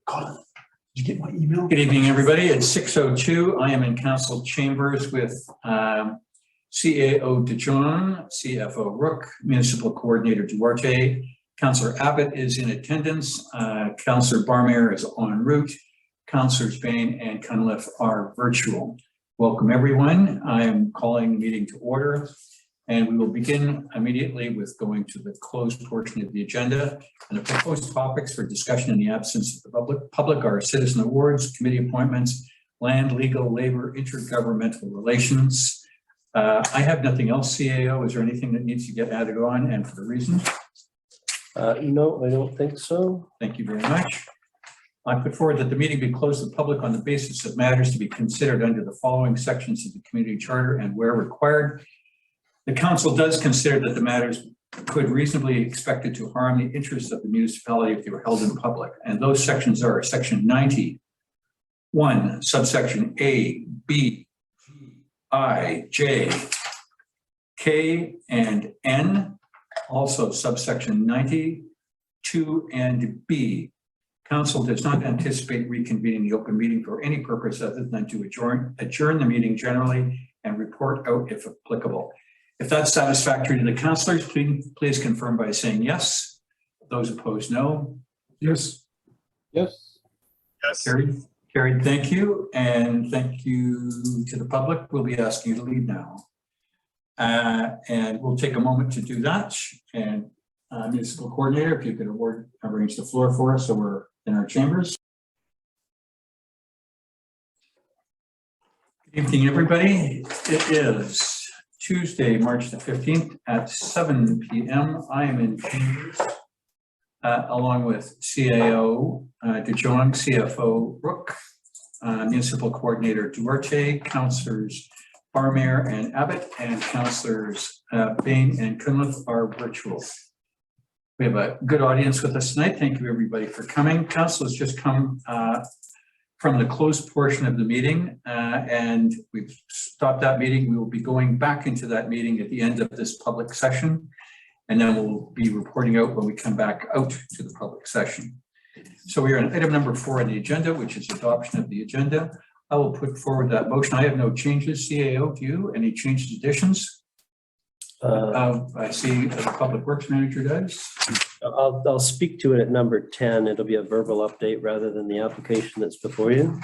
Colin, did you get my email? Good evening, everybody. It's 6:02. I am in council chambers with CAO DeJong, CFO Rook, Municipal Coordinator Duarte. Councillor Abbott is in attendance. Councillor Barmere is en route. Councillors Bain and Cunliffe are virtual. Welcome, everyone. I am calling the meeting to order, and we will begin immediately with going to the closed portion of the agenda. And the proposed topics for discussion in the absence of the public are citizen awards, committee appointments, land, legal, labor, intergovernmental relations. I have nothing else, CAO. Is there anything that needs to get added on, and for the reason? No, I don't think so. Thank you very much. I put forward that the meeting be closed to the public on the basis of matters to be considered under the following sections of the community charter, and where required, the council does consider that the matters could reasonably be expected to harm the interests of the municipality if they were held in public. And those sections are section 90(1), subsection A, B, G, I, J, K, and N. Also subsection 92 and B. Council does not anticipate reconvening the open meeting for any purpose other than to adjourn the meeting generally and report out if applicable. If that's satisfactory to the councillors, please confirm by saying yes. Those opposed, no. Yes. Yes. Yes. Carried, thank you. And thank you to the public. We'll be asking you to leave now. And we'll take a moment to do that. And Municipal Coordinator, if you could arrange the floor for us so we're in our chambers. Good evening, everybody. It is Tuesday, March the 15th at 7 p.m. I am in chambers along with CAO DeJong, CFO Rook, Municipal Coordinator Duarte, Councillors Barmere and Abbott, and Councillors Bain and Cunliffe are virtual. We have a good audience with us tonight. Thank you, everybody, for coming. Council has just come from the closed portion of the meeting, and we've stopped that meeting. We will be going back into that meeting at the end of this public session, and then we'll be reporting out when we come back out to the public session. So we are on item number 4 on the agenda, which is adoption of the agenda. I will put forward that motion. I have no changes. CAO, do you? Any changes, additions? I see the Public Works Manager does. I'll speak to it at number 10. It'll be a verbal update rather than the application that's before you.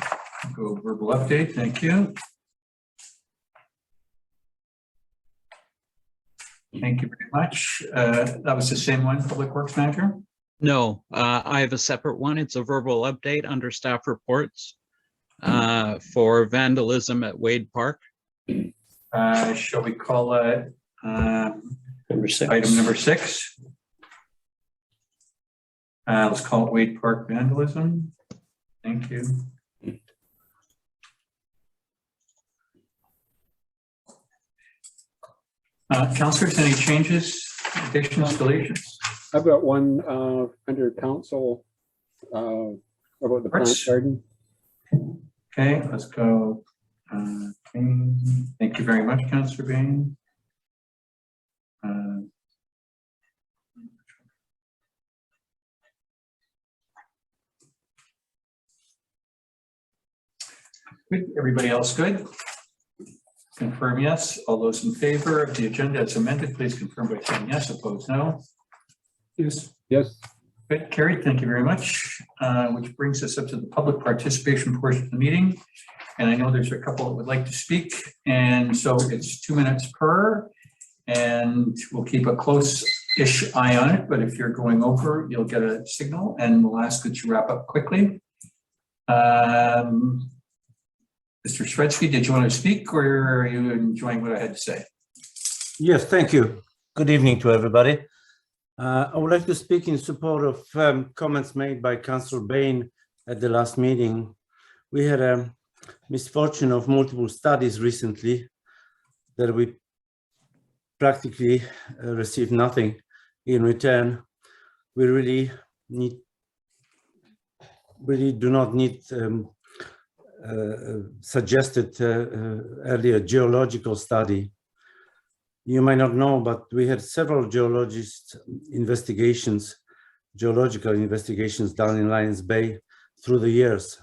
Go verbal update. Thank you. Thank you very much. That was the same one, Public Works Manager? No, I have a separate one. It's a verbal update under staff reports for vandalism at Wade Park. Shall we call that Number 6. item number 6? Let's call it Wade Park vandalism. Thank you. Councillors, any changes, additions, deletions? I've got one under council about the plant garden. Okay, let's go. Bain. Thank you very much, Councillor Bain. Good. Everybody else good? Confirm yes. All those in favor of the agenda as amended, please confirm by saying yes. Opposed, no. Yes. Yes. Good, carried. Thank you very much. Which brings us up to the public participation portion of the meeting. And I know there's a couple that would like to speak. And so it's 2 minutes per, and we'll keep a close-ish eye on it. But if you're going over, you'll get a signal, and we'll ask that you wrap up quickly. Mr. Sredsky, did you want to speak, or are you enjoying what I had to say? Yes, thank you. Good evening to everybody. I would like to speak in support of comments made by Councillor Bain at the last meeting. We had a misfortune of multiple studies recently that we practically received nothing in return. We really do not need suggested earlier geological study. You might not know, but we had several geological investigations done in Lions Bay through the years,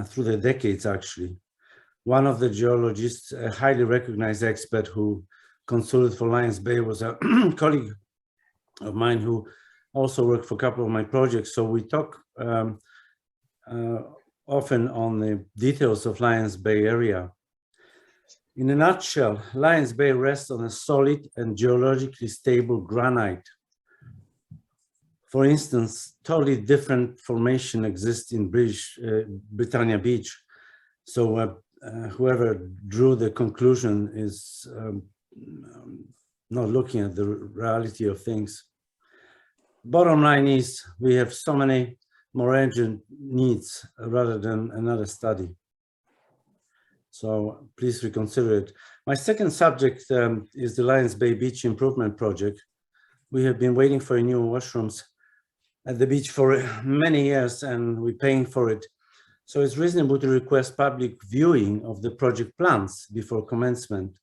through the decades, actually. One of the geologists, a highly recognized expert who consulted for Lions Bay, was a colleague of mine who also worked for a couple of my projects. So we talk often on the details of Lions Bay area. In a nutshell, Lions Bay rests on a solid and geologically stable granite. For instance, totally different formation exists in Britannia Beach. So whoever drew the conclusion is not looking at the reality of things. Bottom line is we have so many more urgent needs rather than another study. So please reconsider it. My second subject is the Lions Bay Beach Improvement Project. We have been waiting for new washrooms at the beach for many years and we're paying for it. So it's reasonable to request public viewing of the project plans before commencement.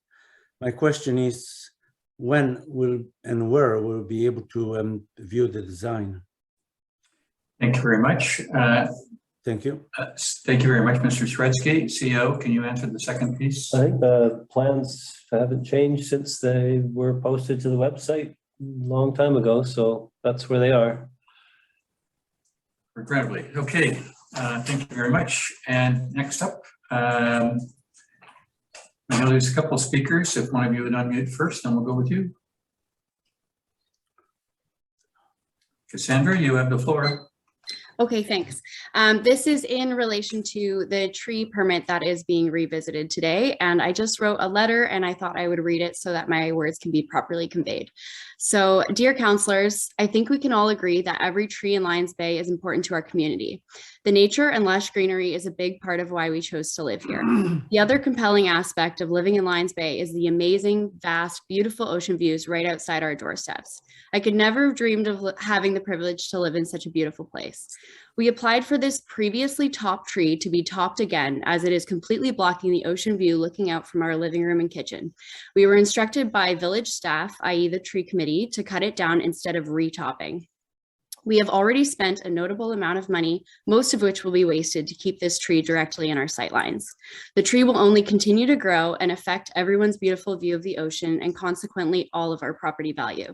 My question is, when will and where will we be able to view the design? Thank you very much. Thank you. Thank you very much, Mr. Sredsky. CEO, can you answer the second piece? I think the plans haven't changed since they were posted to the website a long time ago, so that's where they are. Regrettably. Okay, thank you very much. And next up, I know there's a couple of speakers. If one of you would unmute first, then we'll go with you. Cassandra, you have the floor. Okay, thanks. This is in relation to the tree permit that is being revisited today. And I just wrote a letter and I thought I would read it so that my words can be properly conveyed. So, dear councillors, I think we can all agree that every tree in Lions Bay is important to our community. The nature and lush greenery is a big part of why we chose to live here. The other compelling aspect of living in Lions Bay is the amazing, vast, beautiful ocean views right outside our doorsteps. I could never have dreamed of having the privilege to live in such a beautiful place. We applied for this previously topped tree to be topped again, as it is completely blocking the ocean view looking out from our living room and kitchen. We were instructed by village staff, i.e. the tree committee, to cut it down instead of retopping. We have already spent a notable amount of money, most of which will be wasted to keep this tree directly in our sightlines. The tree will only continue to grow and affect everyone's beautiful view of the ocean and consequently all of our property value.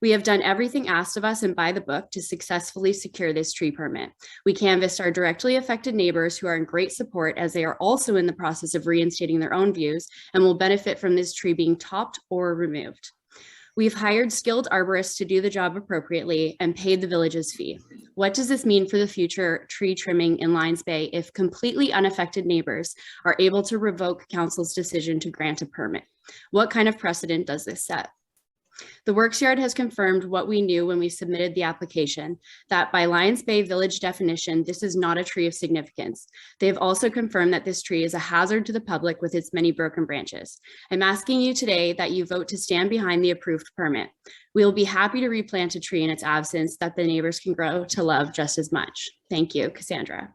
We have done everything asked of us and by the book to successfully secure this tree permit. We canvassed our directly affected neighbors who are in great support as they are also in the process of reinstating their own views and will benefit from this tree being topped or removed. We've hired skilled arborists to do the job appropriately and paid the village's fee. What does this mean for the future tree trimming in Lions Bay if completely unaffected neighbors are able to revoke council's decision to grant a permit? What kind of precedent does this set? The Works Yard has confirmed what we knew when we submitted the application, that by Lions Bay Village definition, this is not a tree of significance. They have also confirmed that this tree is a hazard to the public with its many broken branches. I'm asking you today that you vote to stand behind the approved permit. We will be happy to replant a tree in its absence that the neighbors can grow to love just as much. Thank you, Cassandra.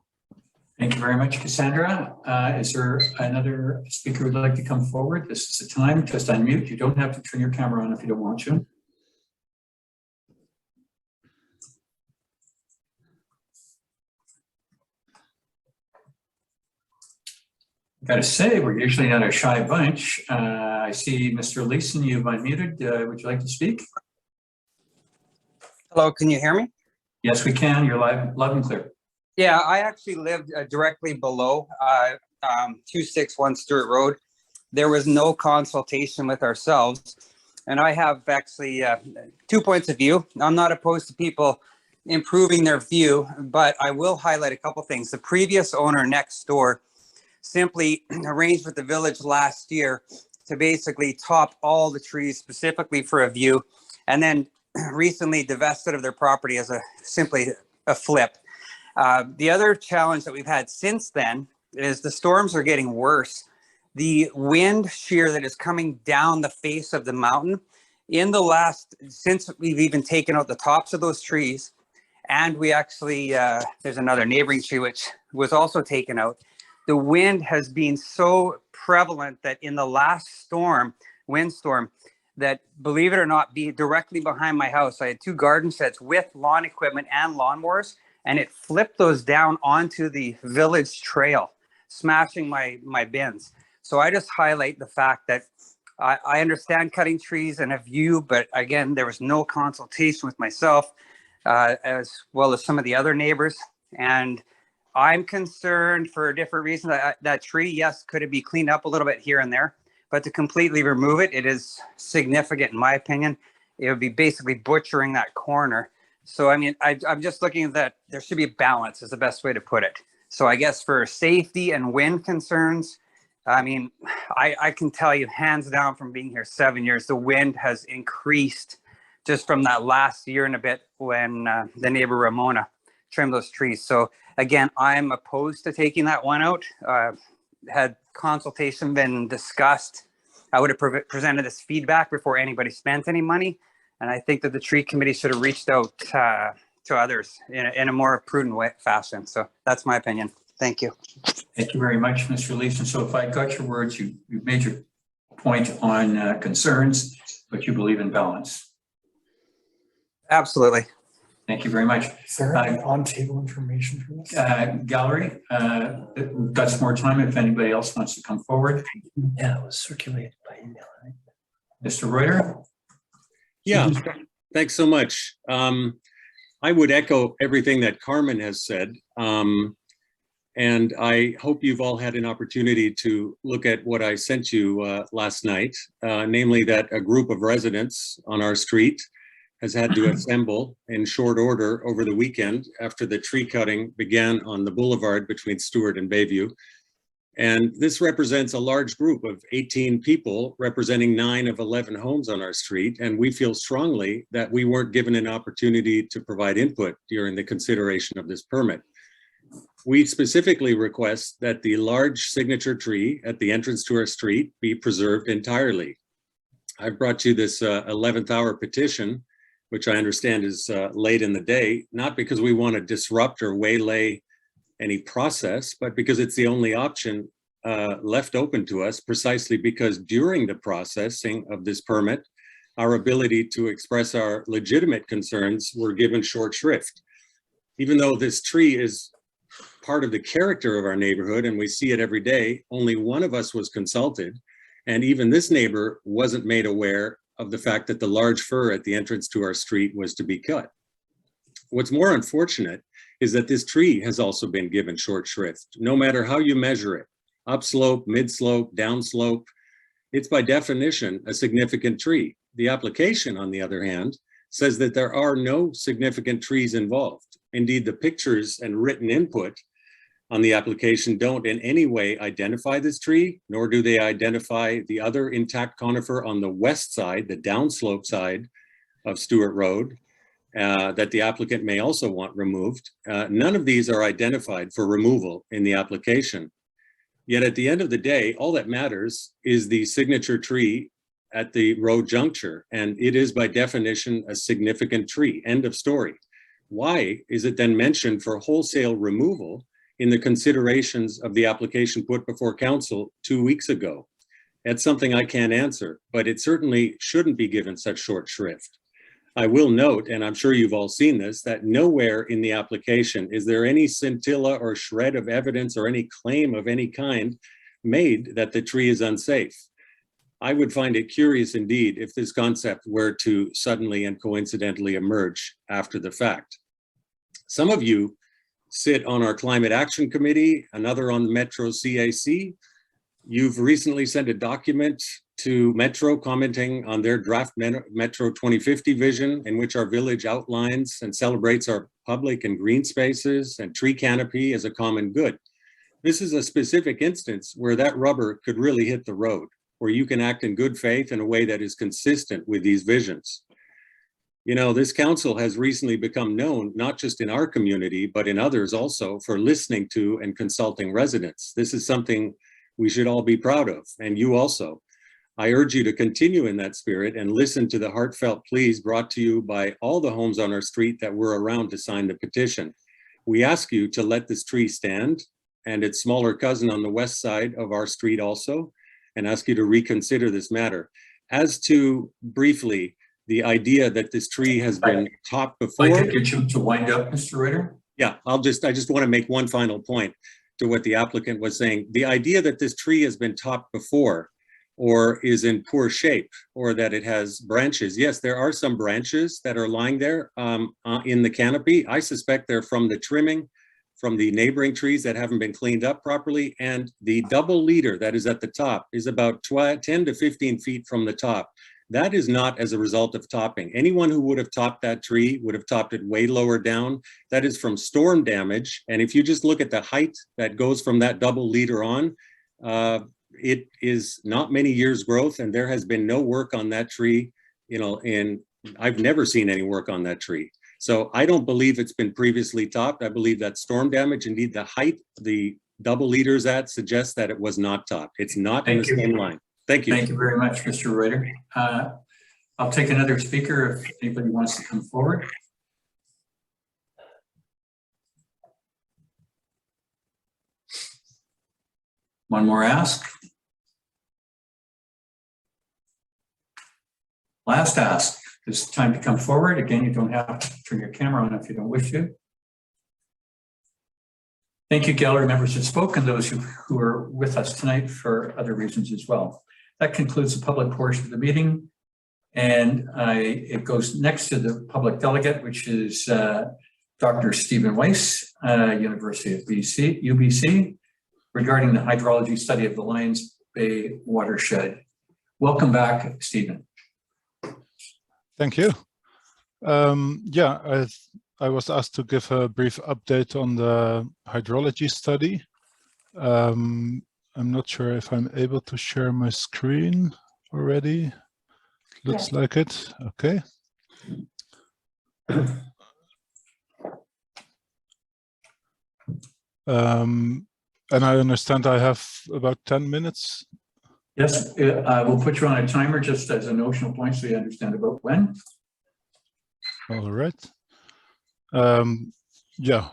Thank you very much, Cassandra. Is there another speaker who'd like to come forward? This is the time. Just unmute. You don't have to turn your camera on if you don't want to. Got to say, we're usually not a shy bunch. I see Mr. Leeson, you've unmuted. Would you like to speak? Hello, can you hear me? Yes, we can. You're live and clear. Yeah, I actually lived directly below 261 Stewart Road. There was no consultation with ourselves. And I have actually 2 points of view. I'm not opposed to people improving their view, but I will highlight a couple things. The previous owner next door simply arranged with the village last year to basically top all the trees specifically for a view, and then recently divested of their property as simply a flip. The other challenge that we've had since then is the storms are getting worse. The wind shear that is coming down the face of the mountain since we've even taken out the tops of those trees, and we actually, there's another neighboring tree which was also taken out. The wind has been so prevalent that in the last windstorm, that, believe it or not, be directly behind my house, I had 2 garden sheds with lawn equipment and lawnmowers, and it flipped those down onto the village trail, smashing my bins. So I just highlight the fact that I understand cutting trees and a view, but again, there was no consultation with myself as well as some of the other neighbors. And I'm concerned for a different reason. That tree, yes, could it be cleaned up a little bit here and there? But to completely remove it, it is significant in my opinion. It would be basically butchering that corner. So, I mean, I'm just looking at that. There should be a balance is the best way to put it. So I guess for safety and wind concerns, I mean, I can tell you hands down from being here 7 years, the wind has increased just from that last year and a bit when the neighbor Ramona trimmed those trees. So again, I'm opposed to taking that one out. Had consultation been discussed, I would have presented this feedback before anybody spent any money. And I think that the tree committee should have reached out to others in a more prudent fashion. So that's my opinion. Thank you. Thank you very much, Mr. Leeson. So if I got your words, you've made your point on concerns, but you believe in balance. Absolutely. Thank you very much. Is there any on-table information from this? Gallery, we've got some more time if anybody else wants to come forward. Yeah, it was circulated by email, right? Mr. Reuter? Yeah, thanks so much. I would echo everything that Carmen has said. And I hope you've all had an opportunity to look at what I sent you last night, namely that a group of residents on our street has had to assemble in short order over the weekend after the tree cutting began on the boulevard between Stewart and Bayview. And this represents a large group of 18 people representing 9 of 11 homes on our street. And we feel strongly that we weren't given an opportunity to provide input during the consideration of this permit. We specifically request that the large signature tree at the entrance to our street be preserved entirely. I've brought you this 11th hour petition, which I understand is late in the day, not because we want to disrupt or waylay any process, but because it's the only option left open to us, precisely because during the processing of this permit, our ability to express our legitimate concerns were given short shrift. Even though this tree is part of the character of our neighborhood and we see it every day, only one of us was consulted. And even this neighbor wasn't made aware of the fact that the large fir at the entrance to our street was to be cut. What's more unfortunate is that this tree has also been given short shrift. No matter how you measure it, upslope, mid-slope, downslope, it's by definition a significant tree. The application, on the other hand, says that there are no significant trees involved. Indeed, the pictures and written input on the application don't in any way identify this tree, nor do they identify the other intact conifer on the west side, the downslope side of Stewart Road, that the applicant may also want removed. None of these are identified for removal in the application. Yet at the end of the day, all that matters is the signature tree at the road juncture, and it is by definition a significant tree, end of story. Why is it then mentioned for wholesale removal in the considerations of the application put before council 2 weeks ago? That's something I can't answer, but it certainly shouldn't be given such short shrift. I will note, and I'm sure you've all seen this, that nowhere in the application is there any scintilla or shred of evidence or any claim of any kind made that the tree is unsafe. I would find it curious indeed if this concept were to suddenly and coincidentally emerge after the fact. Some of you sit on our Climate Action Committee, another on Metro CAC. You've recently sent a document to Metro commenting on their draft Metro 2050 vision, in which our village outlines and celebrates our public and green spaces and tree canopy as a common good. This is a specific instance where that rubber could really hit the road, where you can act in good faith in a way that is consistent with these visions. You know, this council has recently become known, not just in our community, but in others also, for listening to and consulting residents. This is something we should all be proud of, and you also. I urge you to continue in that spirit and listen to the heartfelt pleas brought to you by all the homes on our street that were around to sign the petition. We ask you to let this tree stand, and its smaller cousin on the west side of our street also, and ask you to reconsider this matter. As to, briefly, the idea that this tree has been topped before. I'd like to get you to wind up, Mr. Ritter. Yeah, I just want to make one final point to what the applicant was saying. The idea that this tree has been topped before or is in poor shape or that it has branches. Yes, there are some branches that are lying there in the canopy. I suspect they're from the trimming from the neighboring trees that haven't been cleaned up properly. And the double leader that is at the top is about 10 to 15 feet from the top. That is not as a result of topping. Anyone who would have topped that tree would have topped it way lower down. That is from storm damage. And if you just look at the height that goes from that double leader on, it is not many years growth, and there has been no work on that tree, and I've never seen any work on that tree. So I don't believe it's been previously topped. I believe that storm damage, indeed the height the double leaders at suggests that it was not topped. It's not in the same line. Thank you. Thank you very much, Mr. Reuter. I'll take another speaker if anybody wants to come forward. One more ask. Last ask. It's time to come forward. Again, you don't have to turn your camera on if you don't wish to. Thank you, gallery members who spoke and those who are with us tonight for other reasons as well. That concludes the public portion of the meeting. And it goes next to the public delegate, which is Dr. Stephen Weiss, University of UBC, regarding the hydrology study of the Lions Bay watershed. Welcome back, Stephen. Thank you. Yeah, I was asked to give a brief update on the hydrology study. I'm not sure if I'm able to share my screen already. Looks like it. Okay. And I understand I have about 10 minutes. Yes, we'll put you on a timer just as a notional point so you understand about when. All right. Yeah,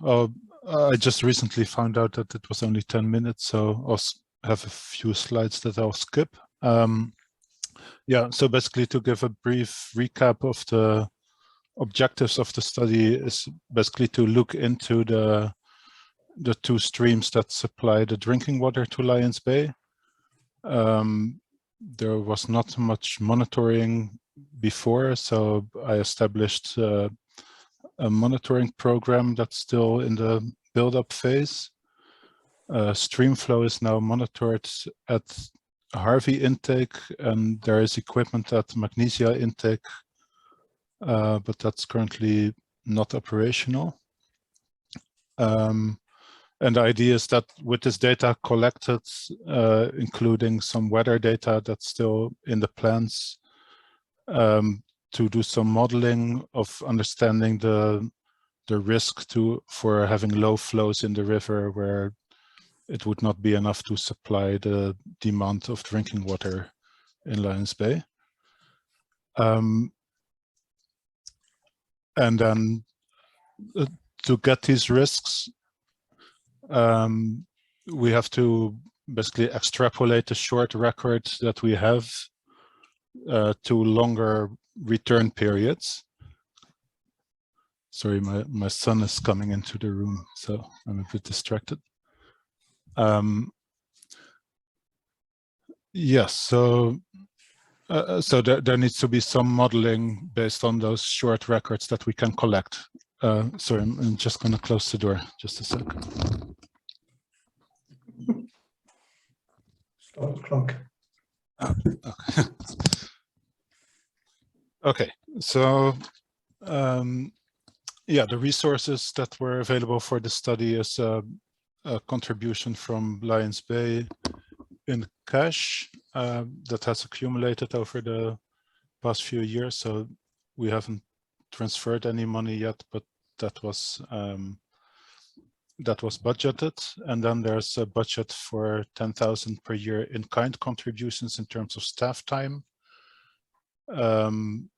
I just recently found out that it was only 10 minutes, so I'll have a few slides that I'll skip. Yeah, so basically to give a brief recap of the objectives of the study is basically to look into the two streams that supply the drinking water to Lions Bay. There was not much monitoring before, so I established a monitoring program that's still in the build-up phase. Stream flow is now monitored at Harvey intake, and there is equipment at Magnesia intake, but that's currently not operational. And the idea is that with this data collected, including some weather data that's still in the plans, to do some modeling of understanding the risk for having low flows in the river where it would not be enough to supply the demand of drinking water in Lions Bay. And then to get these risks, we have to basically extrapolate the short record that we have to longer return periods. Sorry, my son is coming into the room, so I'm a bit distracted. Yes, so there needs to be some modeling based on those short records that we can collect. Sorry, I'm just going to close the door just a sec. Stop the clock. Okay. Okay, so yeah, the resources that were available for the study is a contribution from Lions Bay in cash that has accumulated over the past few years. So we haven't transferred any money yet, but that was budgeted. And then there's a budget for 10,000 per year in kind contributions in terms of staff time.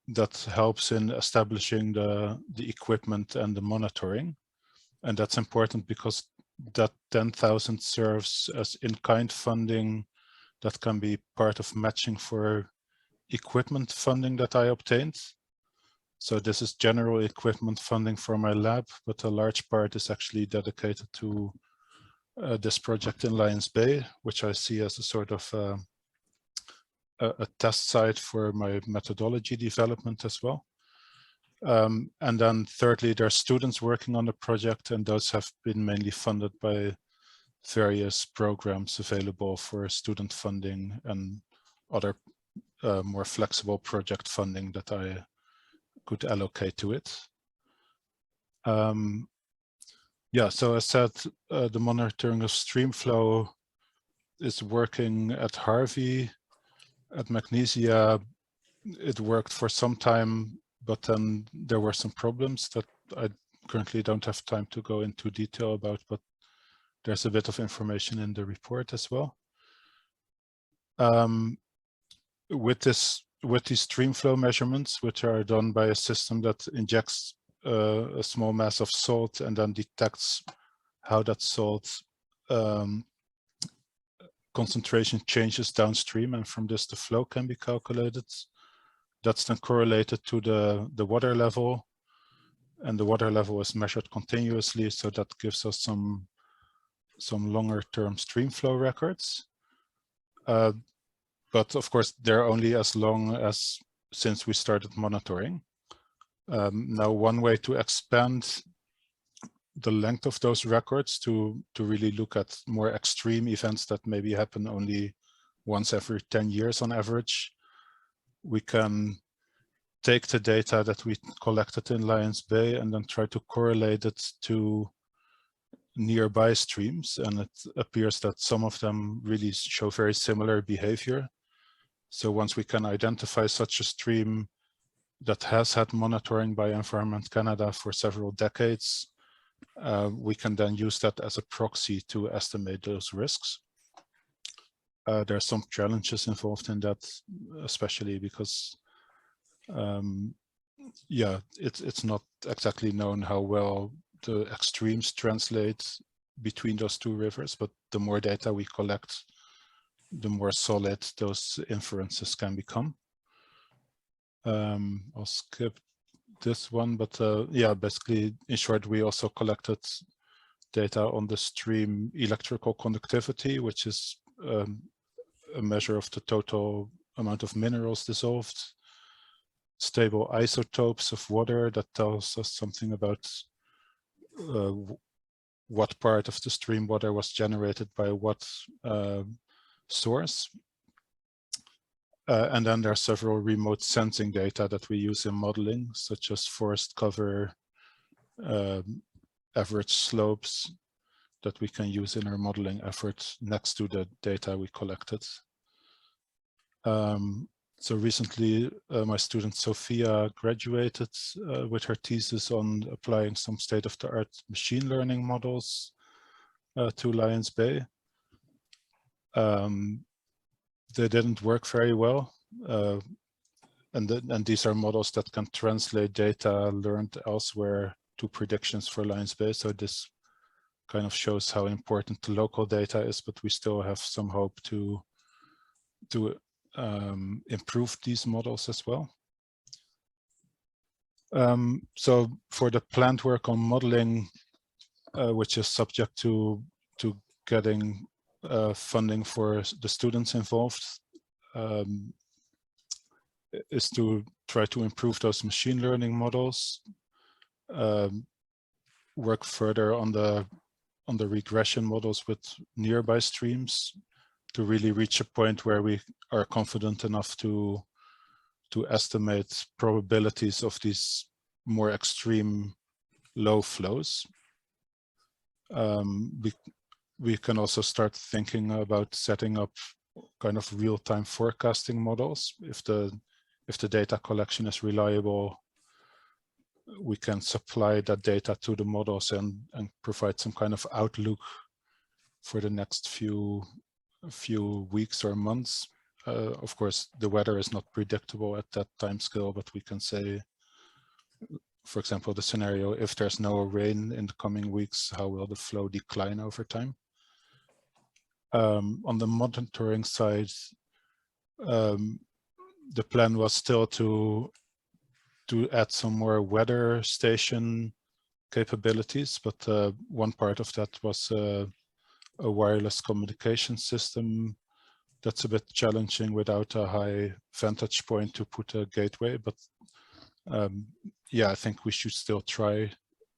That helps in establishing the equipment and the monitoring. And that's important because that 10,000 serves as in-kind funding that can be part of matching for equipment funding that I obtained. So this is general equipment funding for my lab, but a large part is actually dedicated to this project in Lions Bay, which I see as a sort of a test site for my methodology development as well. And then thirdly, there are students working on the project, and those have been mainly funded by various programs available for student funding and other more flexible project funding that I could allocate to it. Yeah, so as said, the monitoring of stream flow is working at Harvey. At Magnesia, it worked for some time, but then there were some problems that I currently don't have time to go into detail about, but there's a bit of information in the report as well. With these stream flow measurements, which are done by a system that injects a small mass of salt and then detects how that salt concentration changes downstream, and from this the flow can be calculated. That's then correlated to the water level, and the water level is measured continuously, so that gives us some longer term stream flow records. But of course, they're only as long as since we started monitoring. Now, one way to expand the length of those records to really look at more extreme events that maybe happen only once every 10 years on average, we can take the data that we collected in Lions Bay and then try to correlate it to nearby streams. And it appears that some of them really show very similar behavior. So once we can identify such a stream that has had monitoring by Environment Canada for several decades, we can then use that as a proxy to estimate those risks. There are some challenges involved in that, especially because, yeah, it's not exactly known how well the extremes translate between those two rivers, but the more data we collect, the more solid those inferences can become. I'll skip this one, but yeah, basically, in short, we also collected data on the stream electrical conductivity, which is a measure of the total amount of minerals dissolved, stable isotopes of water that tells us something about what part of the stream water was generated by what source. And then there are several remote sensing data that we use in modeling, such as forest cover, average slopes that we can use in our modeling efforts next to the data we collected. So recently, my student Sophia graduated with her thesis on applying some state-of-the-art machine learning models to Lions Bay. They didn't work very well. And these are models that can translate data learned elsewhere to predictions for Lions Bay. So this kind of shows how important the local data is, but we still have some hope to improve these models as well. So for the planned work on modeling, which is subject to getting funding for the students involved, is to try to improve those machine learning models, work further on the regression models with nearby streams to really reach a point where we are confident enough to estimate probabilities of these more extreme low flows. We can also start thinking about setting up kind of real-time forecasting models. If the data collection is reliable, we can supply that data to the models and provide some kind of outlook for the next few weeks or months. Of course, the weather is not predictable at that time scale, but we can say, for example, the scenario, if there's no rain in the coming weeks, how will the flow decline over time? On the monitoring side, the plan was still to to add some more weather station capabilities, but one part of that was a wireless communication system that's a bit challenging without a high vantage point to put a gateway. But yeah, I think we should still try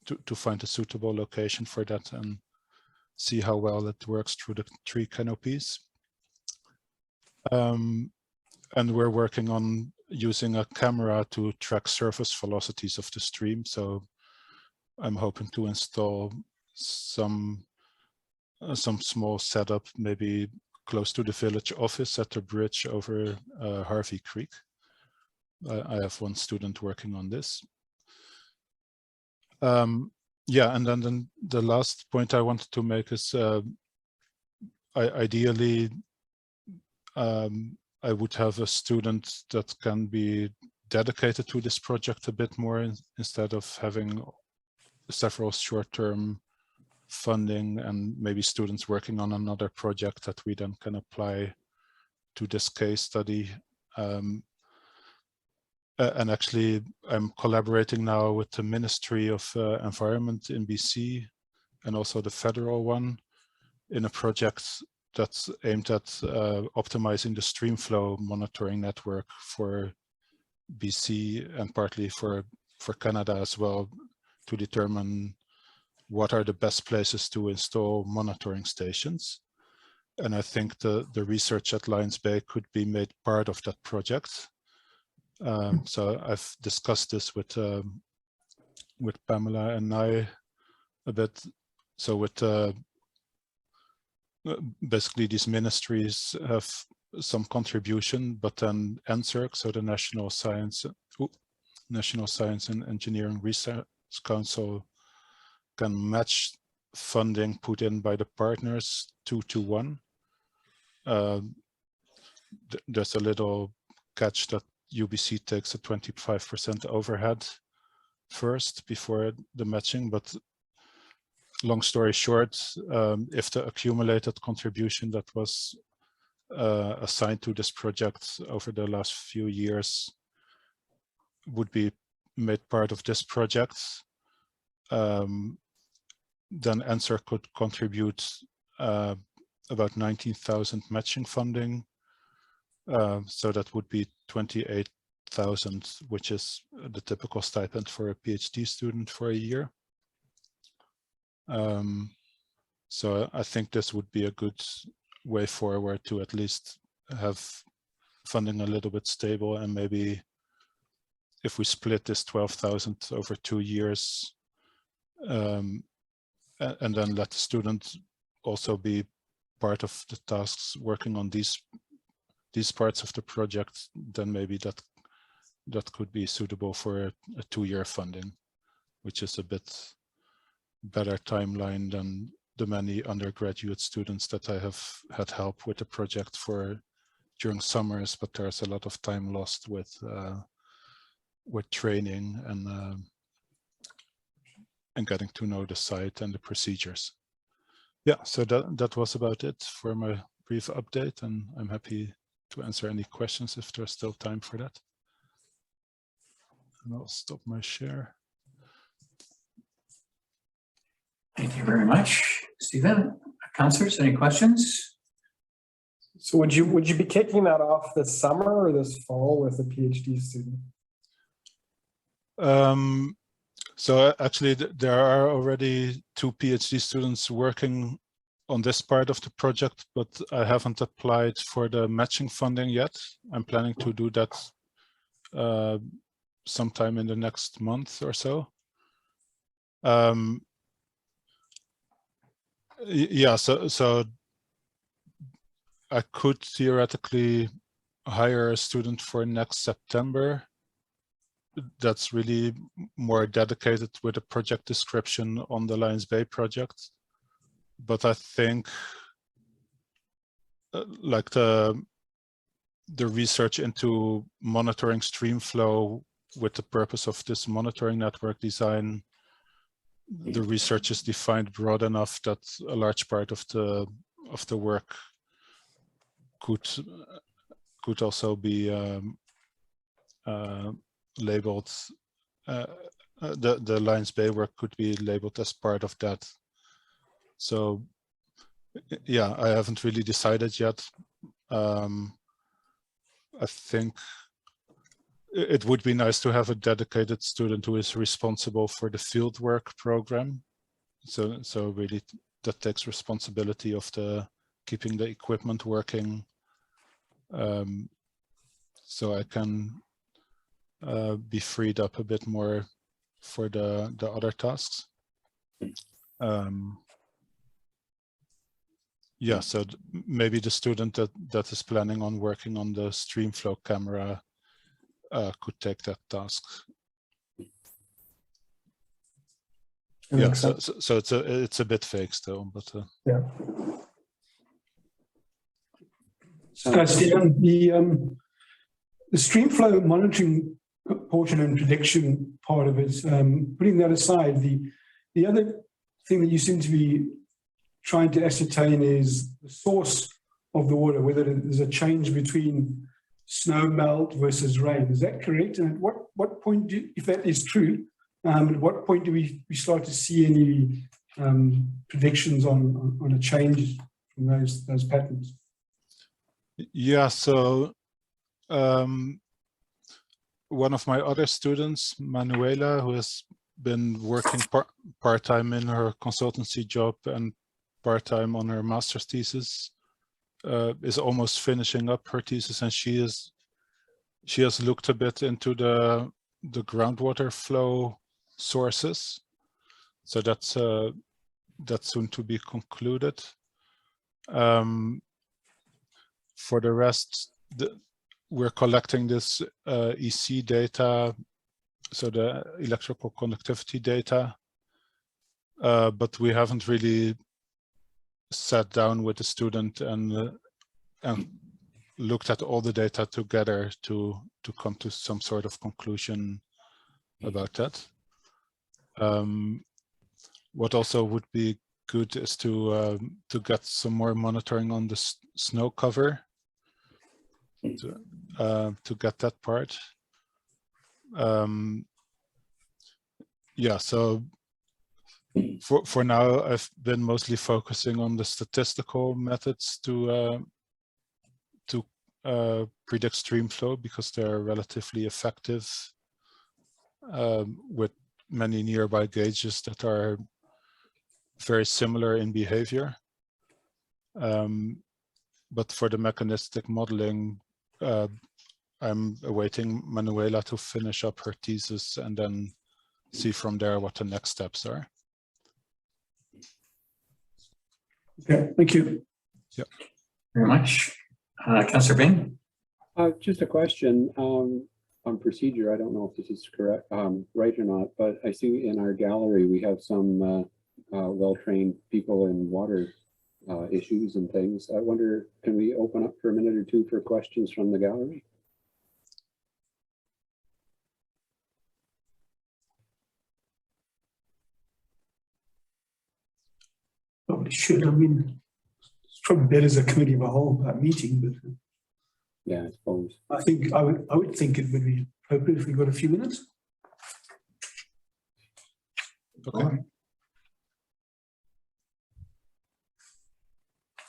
to find a suitable location for that and see how well it works through the tree canopies. And we're working on using a camera to track surface velocities of the stream. So I'm hoping to install some small setup, maybe close to the village office at the bridge over Harvey Creek. I have one student working on this. Yeah, and then the last point I wanted to make is ideally I would have a student that can be dedicated to this project a bit more instead of having several short-term funding and maybe students working on another project that we then can apply to this case study. And actually, I'm collaborating now with the Ministry of Environment in BC and also the federal one in a project that's aimed at optimizing the stream flow monitoring network for BC and partly for Canada as well, to determine what are the best places to install monitoring stations. And I think the research at Lions Bay could be made part of that project. So I've discussed this with Pamela and I a bit. So with basically these ministries have some contribution, but then NSERC, so the National Science and Engineering Research Council, can match funding put in by the partners 2-to-1. There's a little catch that UBC takes a 25% overhead first before the matching, but long story short, if the accumulated contribution that was assigned to this project over the last few years would be made part of this project, then NSERC could contribute about 19,000 matching funding. So that would be 28,000, which is the typical stipend for a PhD student for a year. So I think this would be a good way forward to at least have funding a little bit stable, and maybe if we split this 12,000 over 2 years, and then let the student also be part of the tasks working on these parts of the project, then maybe that could be suitable for a 2-year funding, which is a bit better timeline than the many undergraduate students that I have had help with the project for during summers, but there's a lot of time lost with training and getting to know the site and the procedures. Yeah, so that was about it for my brief update, and I'm happy to answer any questions if there's still time for that. And I'll stop my share. Thank you very much, Stephen. Councillors, any questions? So would you be kicking that off this summer or this fall with a PhD student? So actually there are already 2 PhD students working on this part of the project, but I haven't applied for the matching funding yet. I'm planning to do that sometime in the next month or so. Yeah, so I could theoretically hire a student for next September that's really more dedicated with a project description on the Lions Bay project. But I think like the research into monitoring stream flow with the purpose of this monitoring network design, the research is defined broad enough that a large part of the work could also be labeled, the Lions Bay work could be labeled as part of that. So yeah, I haven't really decided yet. I think it would be nice to have a dedicated student who is responsible for the fieldwork program. So really that takes responsibility of keeping the equipment working. So I can be freed up a bit more for the other tasks. Yeah, so maybe the student that is planning on working on the streamflow camera could take that task. Yeah, so it's a bit fake still, but Yeah. Stephen, the streamflow monitoring portion and prediction part of it, putting that aside, the other thing that you seem to be trying to ascertain is the source of the water, whether there's a change between snow melt versus rain. Is that correct? And at what point, if that is true, at what point do we start to see any predictions on a change from those patterns? yeah, so one of my other students, Manuela, who has been working part-time in her consultancy job and part-time on her master's thesis, is almost finishing up her thesis, and she has looked a bit into the groundwater flow sources. So that's soon to be concluded. For the rest, we're collecting this EC data, so the electrical conductivity data, but we haven't really sat down with the student and looked at all the data together to come to some sort of conclusion about that. What also would be good is to get some more monitoring on the snow cover, to get that part. Yeah, so for now, I've been mostly focusing on the statistical methods to predict stream flow, because they're relatively effective with many nearby gauges that are very similar in behavior. But for the mechanistic modeling, I'm awaiting Manuela to finish up her thesis and then see from there what the next steps are. Okay, thank you. Yeah. Very much. Councillor Bain? Just a question on procedure. I don't know if this is correct, right or not, but I see in our gallery we have some well-trained people in water issues and things. I wonder, can we open up for a minute or two for questions from the gallery? Probably should. I mean, it's probably better as a committee of a whole meeting, but yeah, I suppose. I think I would think it would be appropriate if we got a few minutes. Okay.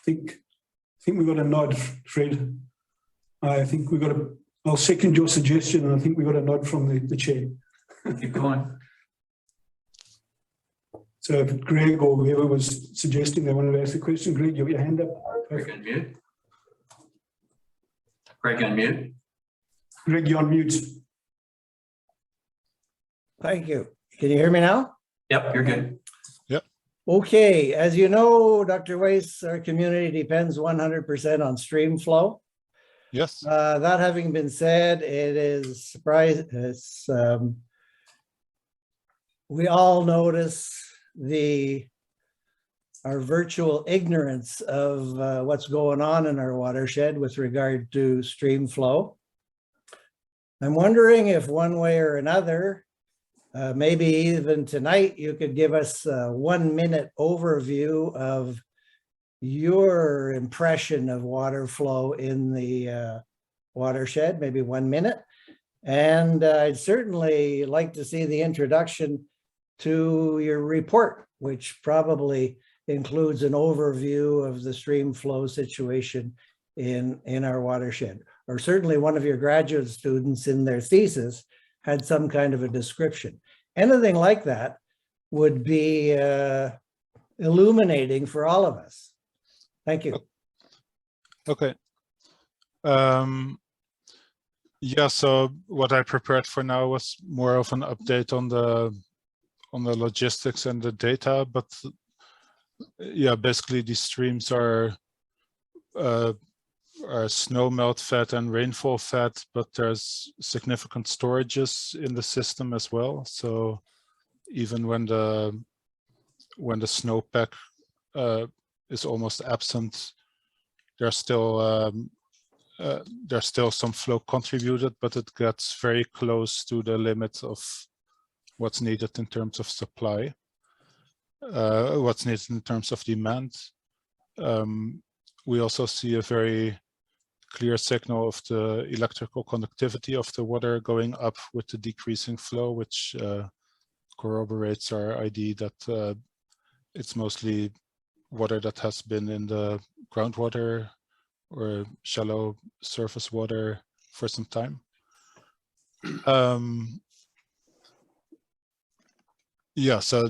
I think we got a nod, Fred. I think we got a. I'll second your suggestion, and I think we got a nod from the chair. Keep going. So if Greg or whoever was suggesting they wanted to ask a question, Greg, you have your hand up. Greg, unmute. Greg, unmute. Greg, you're on mute. Thank you. Can you hear me now? Yep, you're good. Yep. Okay, as you know, Dr. Weiss, our community depends 100% on stream flow. Yes. That having been said, it is we all notice our virtual ignorance of what's going on in our watershed with regard to stream flow. I'm wondering if one way or another, maybe even tonight, you could give us a 1-minute overview of your impression of water flow in the watershed, maybe 1 minute. And I'd certainly like to see the introduction to your report, which probably includes an overview of the stream flow situation in our watershed. Or certainly one of your graduate students in their thesis had some kind of a description. Anything like that would be illuminating for all of us. Thank you. Okay. Yeah, so what I prepared for now was more of an update on the logistics and the data, but yeah, basically these streams are snow melt fed and rainfall fed, but there's significant storages in the system as well. So even when the snowpack is almost absent, there's still some flow contributed, but it gets very close to the limit of what's needed in terms of supply, what's needed in terms of demand. We also see a very clear signal of the electrical conductivity of the water going up with the decreasing flow, which corroborates our idea that it's mostly water that has been in the groundwater or shallow surface water for some time. Yeah, so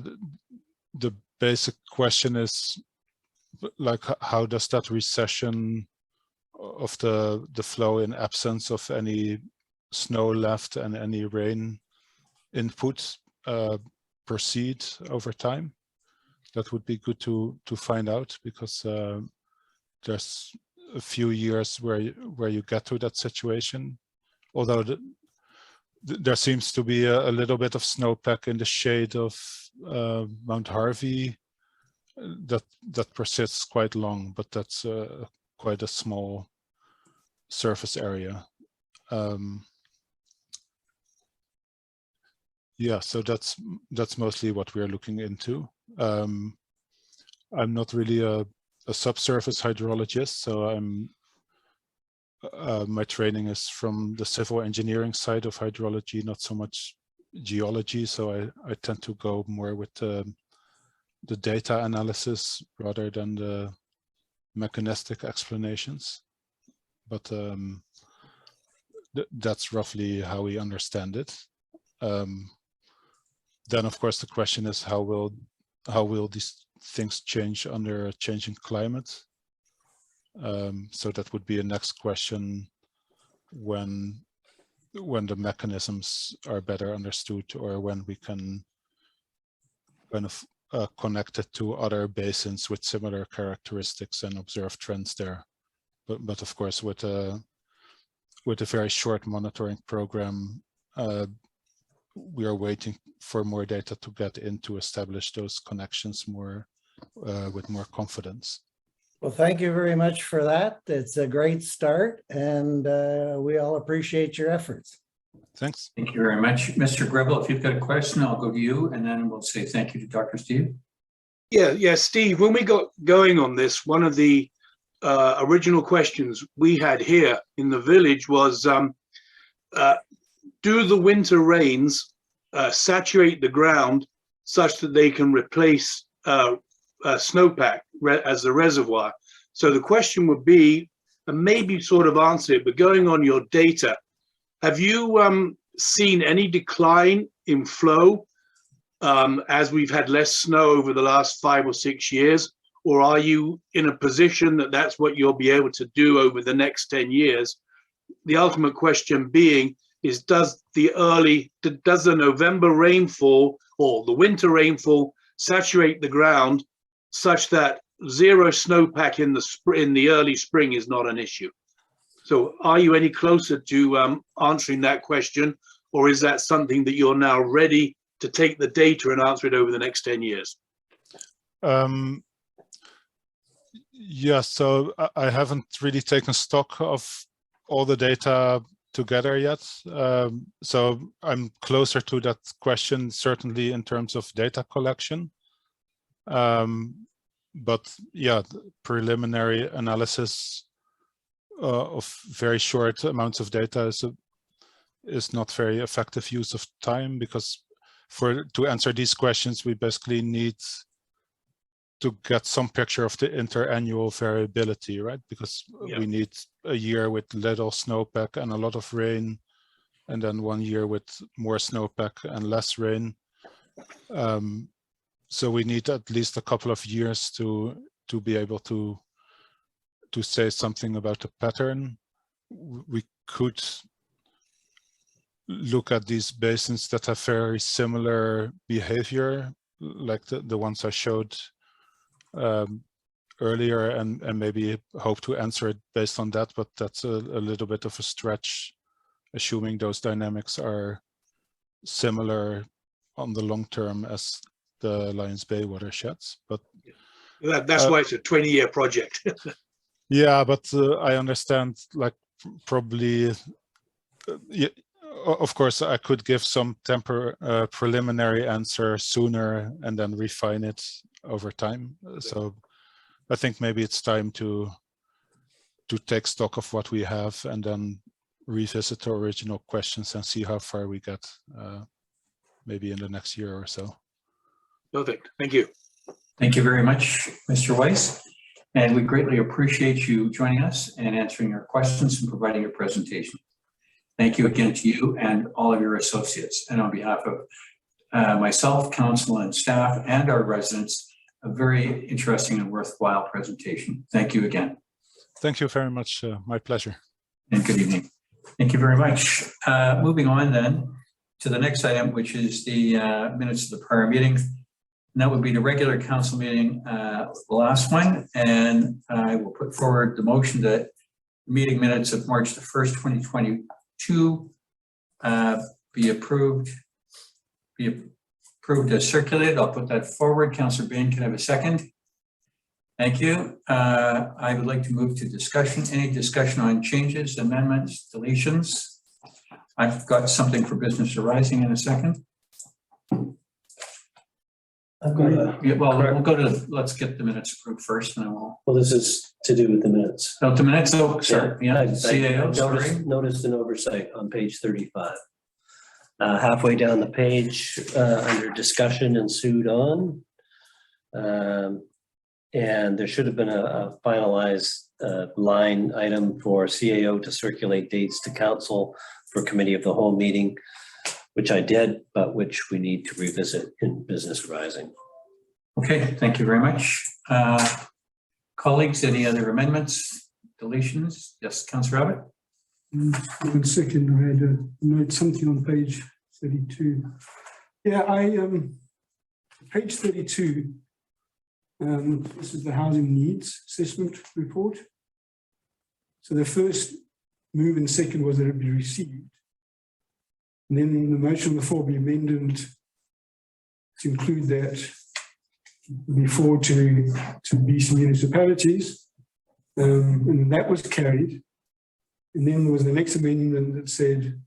the basic question is, like, how does that recession of the flow in absence of any snow left and any rain input proceed over time? That would be good to find out, because there's a few years where you get to that situation, although there seems to be a little bit of snowpack in the shade of Mount Harvey that persists quite long, but that's quite a small surface area. Yeah, so that's mostly what we're looking into. I'm not really a subsurface hydrologist, so my training is from the civil engineering side of hydrology, not so much geology. So I tend to go more with the data analysis rather than the mechanistic explanations. But that's roughly how we understand it. Then, of course, the question is how will these things change under a changing climate? So that would be a next question when the mechanisms are better understood, or when we can kind of connect it to other basins with similar characteristics and observe trends there. But of course, with a very short monitoring program, we are waiting for more data to get in to establish those connections more with more confidence. Well, thank you very much for that. It's a great start, and we all appreciate your efforts. Thanks. Thank you very much. Mr. Gribble, if you've got a question, I'll go to you, and then we'll say thank you to Dr. Steve. Yeah, Steve, when we got going on this, one of the original questions we had here in the village was, do the winter rains saturate the ground such that they can replace snowpack as a reservoir? So the question would be, and maybe sort of answer it, but going on your data, have you seen any decline in flow as we've had less snow over the last 5 or 6 years? Or are you in a position that that's what you'll be able to do over the next 10 years? The ultimate question being is, does the November rainfall or the winter rainfall saturate the ground such that zero snowpack in the early spring is not an issue? So are you any closer to answering that question, or is that something that you're now ready to take the data and answer it over the next 10 years? Yeah, so I haven't really taken stock of all the data together yet. So I'm closer to that question, certainly in terms of data collection. But yeah, preliminary analysis of very short amounts of data is not very effective use of time, because to answer these questions, we basically need to get some picture of the interannual variability, right? Because we need a year with little snowpack and a lot of rain, and then 1 year with more snowpack and less rain. So we need at least a couple of years to be able to say something about the pattern. We could look at these basins that have very similar behavior, like the ones I showed earlier, and maybe hope to answer it based on that, but that's a little bit of a stretch, assuming those dynamics are similar on the long term as the Lions Bay watersheds. But That's why it's a 20-year project. yeah, but I understand, like, probably, yeah, of course, I could give some preliminary answer sooner and then refine it over time. So I think maybe it's time to take stock of what we have and then revisit the original questions and see how far we get, maybe in the next year or so. Perfect. Thank you. Thank you very much, Mr. Weiss. And we greatly appreciate you joining us and answering our questions and providing your presentation. Thank you again to you and all of your associates. And on behalf of myself, council and staff and our residents, a very interesting and worthwhile presentation. Thank you again. Thank you very much. My pleasure. And good evening. Thank you very much. Moving on then to the next item, which is the minutes of the prior meeting. And that would be the regular council meeting, the last one. And I will put forward the motion that meeting minutes of March the 1st, 2022 be approved as circulated. I'll put that forward. Councillor Bain, can I have a second? Thank you. I would like to move to discussion. Any discussion on changes, amendments, deletions? I've got something for business arising in a second. I've got Yeah, well, we'll go to, let's get the minutes approved first, and then we'll. well, this is to do with the minutes. Oh, the minutes, oh, sorry, yeah, I CAO, sorry. noticed an oversight on page 35. Halfway down the page, under discussion ensued on. And there should have been a finalized line item for CAO to circulate dates to council for committee of the whole meeting, which I did, but which we need to revisit in business arising. Okay, thank you very much. Colleagues, any other amendments, deletions? Yes, Councillor Abbott? 1 second, I had to note something on page 32. Yeah, page 32, this is the housing needs assessment report. So the first move and second was that it be received. And then the motion on the floor be amended to include that before to BC municipalities. And that was carried. And then there was the next amendment that said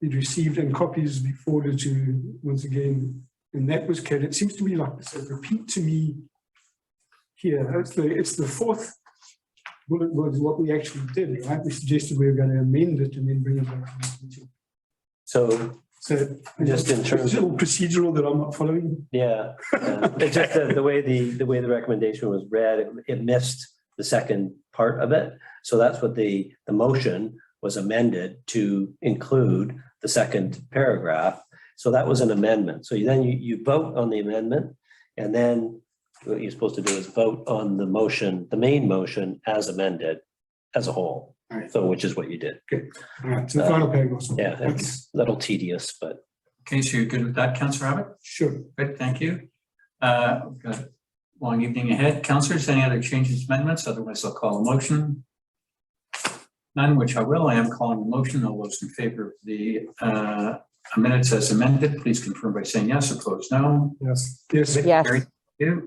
it received and copies be forwarded to, once again, and that was carried. It seems to be like this. Repeat to me here. It's the fourth bullet was what we actually did, right? We suggested we were going to amend it and then bring it back to the meeting. So just in terms of procedural that I'm not following. Yeah, it's just the way the recommendation was read, it missed the second part of it. So that's what the motion was amended to include the second paragraph. So that was an amendment. So then you vote on the amendment, and then what you're supposed to do is vote on the motion, the main motion as amended as a whole. All right. So which is what you did. Okay. All right. So the final paragraph. Yeah, it's a little tedious, but. Okay, so you're good with that, Councillor Abbott? Sure. Good, thank you. We've got a long evening ahead. Councillors, any other changes, amendments? Otherwise, I'll call a motion. None, which I will. I am calling a motion. All those in favor of the minutes as amended, please confirm by saying yes. Opposed, no. Yes. Yes. Yes. Very good.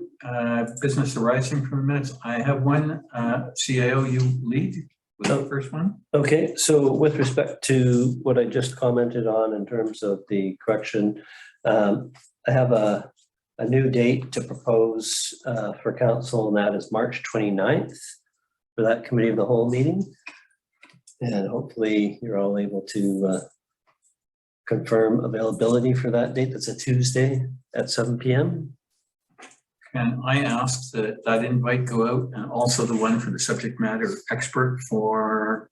Business arising from minutes. I have one. CAO, you lead with the first one. Okay, so with respect to what I just commented on in terms of the correction, I have a new date to propose for council, and that is March 29th for that committee of the whole meeting. And hopefully you're all able to confirm availability for that date. That's a Tuesday at 7 p.m. Can I ask that that invite go out and also the one for the subject matter expert for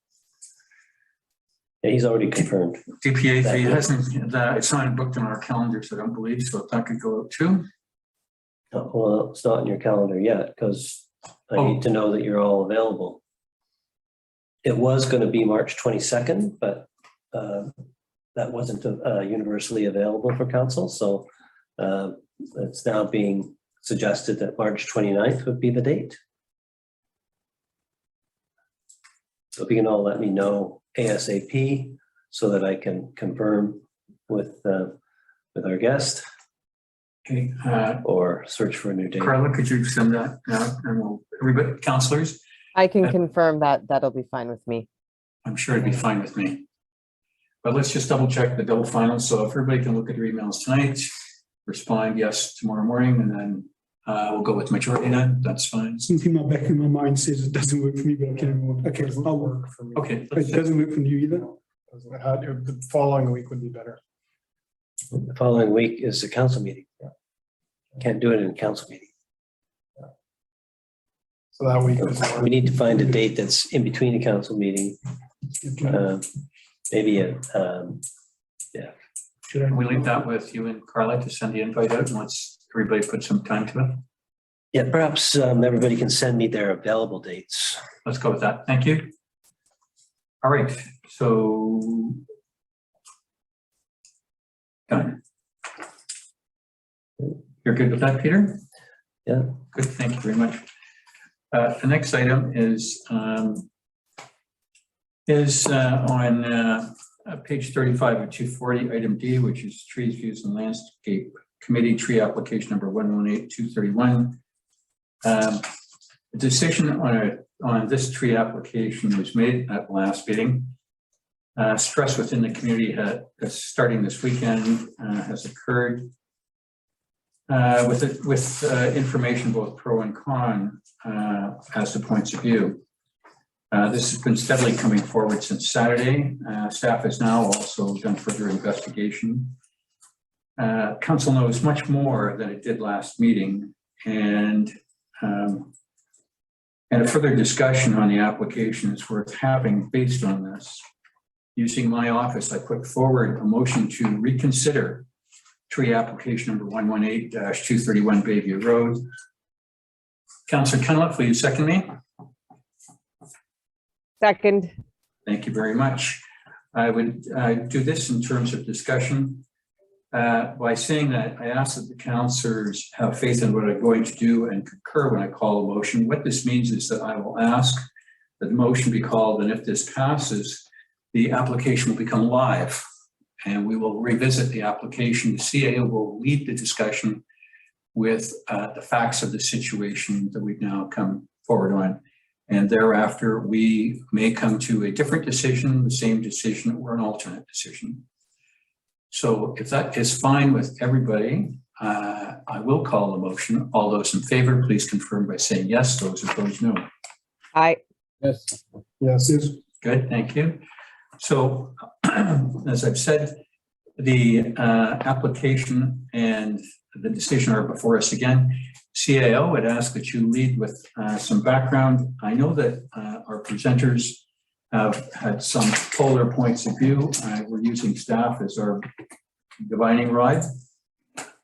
Yeah, he's already confirmed. DPA? He hasn't, it's not booked on our calendar, so I don't believe, so if that could go out too. Oh, well, it's not in your calendar yet because I need to know that you're all available. It was going to be March 22nd, but that wasn't universally available for council. So it's now being suggested that March 29th would be the date. So if you can all let me know ASAP so that I can confirm with our guest. Okay. Or search for a new date. Carla, could you send that out and we'll, everybody, councillors? I can confirm that that'll be fine with me. I'm sure it'd be fine with me. But let's just double check the double final. So if everybody can look at their emails tonight, respond yes tomorrow morning, and then we'll go with majority then. That's fine. Something in my back in my mind says it doesn't work for me, but I can. Okay, I'll work. Work for me. Okay. It doesn't work for you either. The following week would be better. The following week is the council meeting. Can't do it in a council meeting. So that week is. We need to find a date that's in between a council meeting. Maybe a, yeah. Should we leave that with you and Carla to send the invite out once everybody put some time to it? Yeah, perhaps everybody can send me their available dates. Let's go with that. Thank you. All right, so done. You're good with that, Peter? Yeah. Good, thank you very much. The next item is on page 35 of 240, item D, which is trees, views, and landscape committee tree application number 118-231. The decision on this tree application was made at the last meeting. Stress within the community starting this weekend has occurred with information both pro and con as to points of view. This has been steadily coming forward since Saturday. Staff has now also done further investigation. Council knows much more than it did last meeting, and a further discussion on the application is worth having based on this. Using my office, I put forward a motion to reconsider tree application number 118-231 Bayview Road. Councillor Cunliffe, will you second me? Second. Thank you very much. I would do this in terms of discussion by saying that I ask that the councillors have faith in what I'm going to do and concur when I call a motion. What this means is that I will ask that the motion be called, and if this passes, the application will become live and we will revisit the application. The CAO will lead the discussion with the facts of the situation that we've now come forward on. And thereafter, we may come to a different decision, the same decision, or an alternate decision. So if that is fine with everybody, I will call the motion. All those in favor, please confirm by saying yes. Those opposed, no. Aye. Yes. Yes. Yes. Good, thank you. So as I've said, the application and the decision are before us again. CAO would ask that you lead with some background. I know that our presenters have had some polar points of view. We're using staff as our divining rod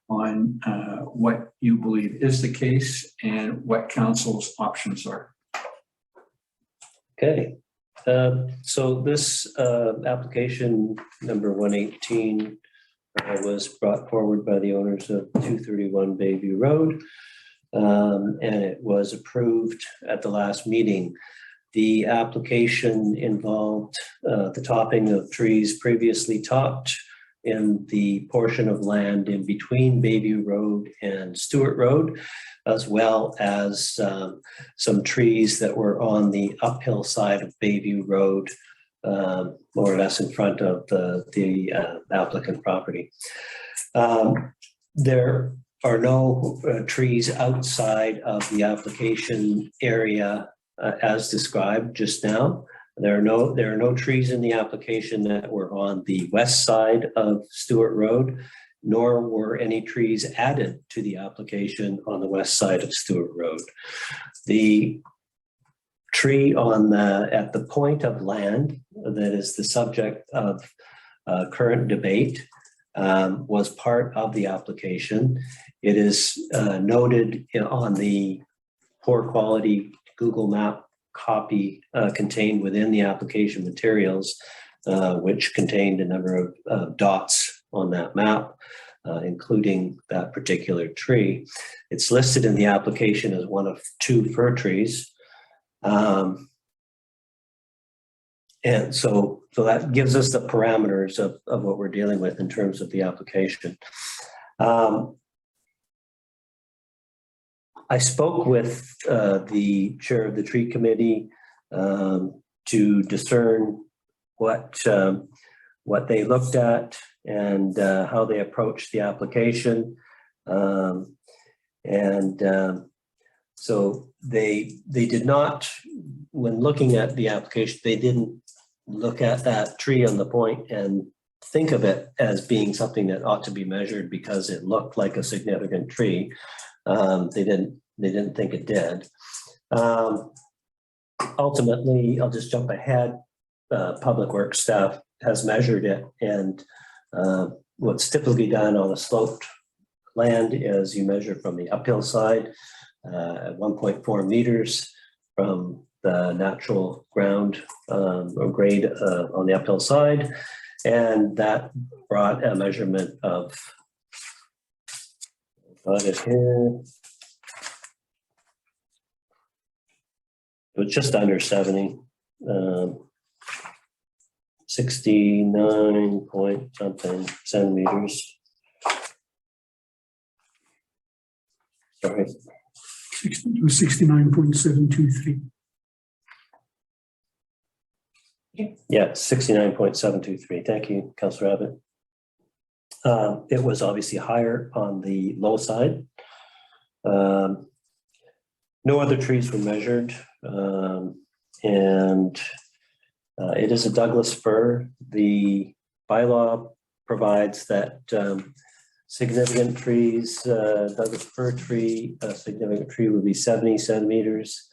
on what you believe is the case and what council's options are. Okay. So this application number 118 was brought forward by the owners of 231 Bayview Road, and it was approved at the last meeting. The application involved the topping of trees previously topped in the portion of land in between Bayview Road and Stewart Road, as well as some trees that were on the uphill side of Bayview Road, more or less in front of the applicant property. There are no trees outside of the application area as described just now. There are no trees in the application that were on the west side of Stewart Road, nor were any trees added to the application on the west side of Stewart Road. The tree at the point of land that is the subject of current debate was part of the application. It is noted on the poor quality Google Map copy contained within the application materials, which contained a number of dots on that map, including that particular tree. It's listed in the application as one of 2 fir trees. And so that gives us the parameters of what we're dealing with in terms of the application. I spoke with the chair of the tree committee to discern what they looked at and how they approached the application. So they did not, when looking at the application, they didn't look at that tree on the point and think of it as being something that ought to be measured because it looked like a significant tree. They didn't think it did. Ultimately, I'll just jump ahead. Public Works staff has measured it, and what's typically done on a sloped land is you measure from the uphill side at 1.4 meters from the natural ground or grade on the uphill side, and that brought a measurement of, got it here. It was just under 70, 69 point something centimeters. Sorry. It was 69.723. Yeah, 69.723. Thank you, Councillor Abbott. It was obviously higher on the low side. No other trees were measured, and it is a Douglas fir. The bylaw provides that significant trees, Douglas fir tree, a significant tree would be 70 centimeters.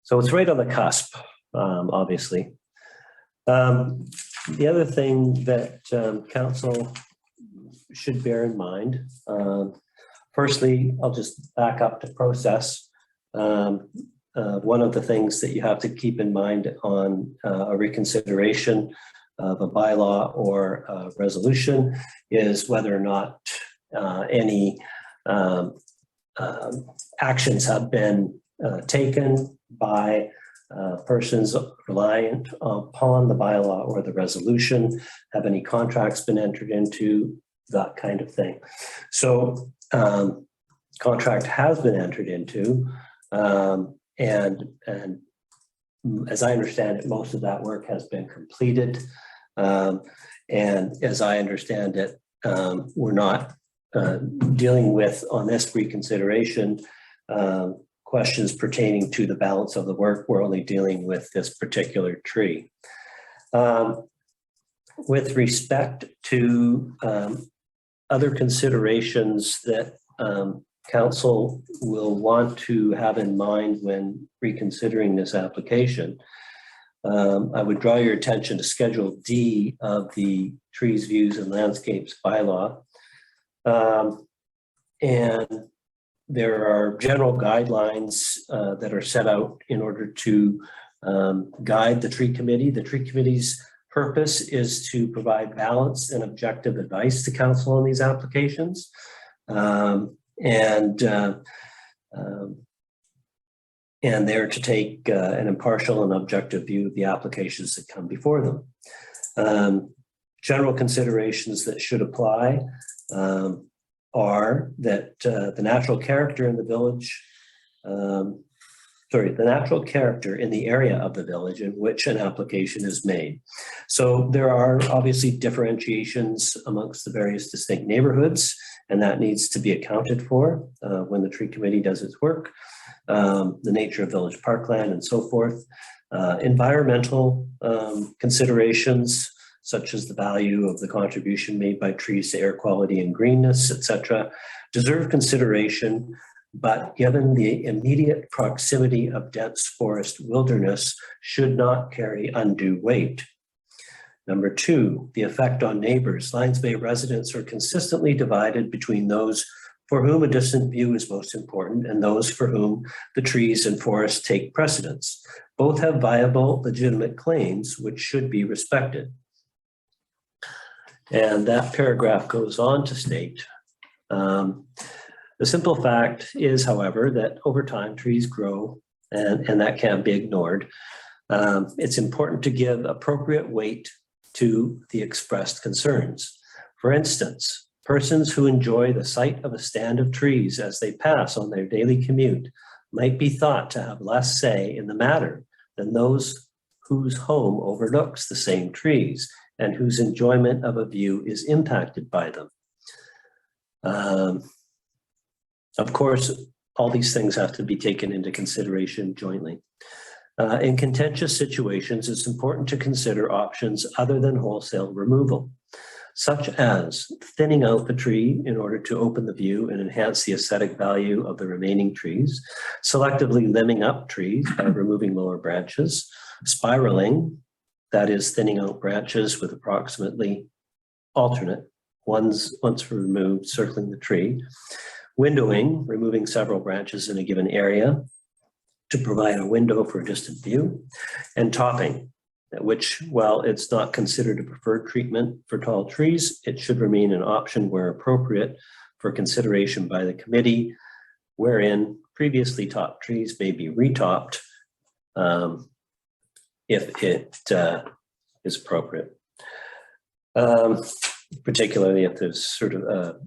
So it's right on the cusp, obviously. The other thing that council should bear in mind, firstly, I'll just back up to process. One of the things that you have to keep in mind on a reconsideration of a bylaw or a resolution is whether or not any actions have been taken by persons reliant upon the bylaw or the resolution, have any contracts been entered into, that kind of thing. So contract has been entered into, and as I understand it, most of that work has been completed. And as I understand it, we're not dealing with, on this reconsideration, questions pertaining to the balance of the work. We're only dealing with this particular tree. With respect to other considerations that council will want to have in mind when reconsidering this application, I would draw your attention to Schedule D of the Trees, Views, and Landscapes bylaw. And there are general guidelines that are set out in order to guide the tree committee. The tree committee's purpose is to provide balanced and objective advice to council on these applications. And they're to take an impartial and objective view of the applications that come before them. General considerations that should apply are that the natural character in the village, the natural character in the area of the village in which an application is made. So there are obviously differentiations amongst the various distinct neighborhoods, and that needs to be accounted for when the tree committee does its work. the nature of village parkland and so forth. Environmental considerations, such as the value of the contribution made by trees to air quality and greenness, etc., deserve consideration, but given the immediate proximity of dense forest wilderness should not carry undue weight. Number two, the effect on neighbors. Lions Bay residents are consistently divided between those for whom a distant view is most important and those for whom the trees and forests take precedence. Both have viable, legitimate claims which should be respected. And that paragraph goes on to state, the simple fact is, however, that over time trees grow and that can't be ignored. It's important to give appropriate weight to the expressed concerns. For instance, persons who enjoy the sight of a stand of trees as they pass on their daily commute might be thought to have less say in the matter than those whose home overlooks the same trees and whose enjoyment of a view is impacted by them. Of course, all these things have to be taken into consideration jointly. In contentious situations, it's important to consider options other than wholesale removal, such as thinning out the tree in order to open the view and enhance the aesthetic value of the remaining trees, selectively limbing up trees by removing lower branches, spiraling, that is thinning out branches with approximately alternate ones once removed, circling the tree, windowing, removing several branches in a given area to provide a window for a distant view, and topping, which, while it's not considered a preferred treatment for tall trees, it should remain an option where appropriate for consideration by the committee, wherein previously topped trees may be retopped if it is appropriate. Particularly if there's sort of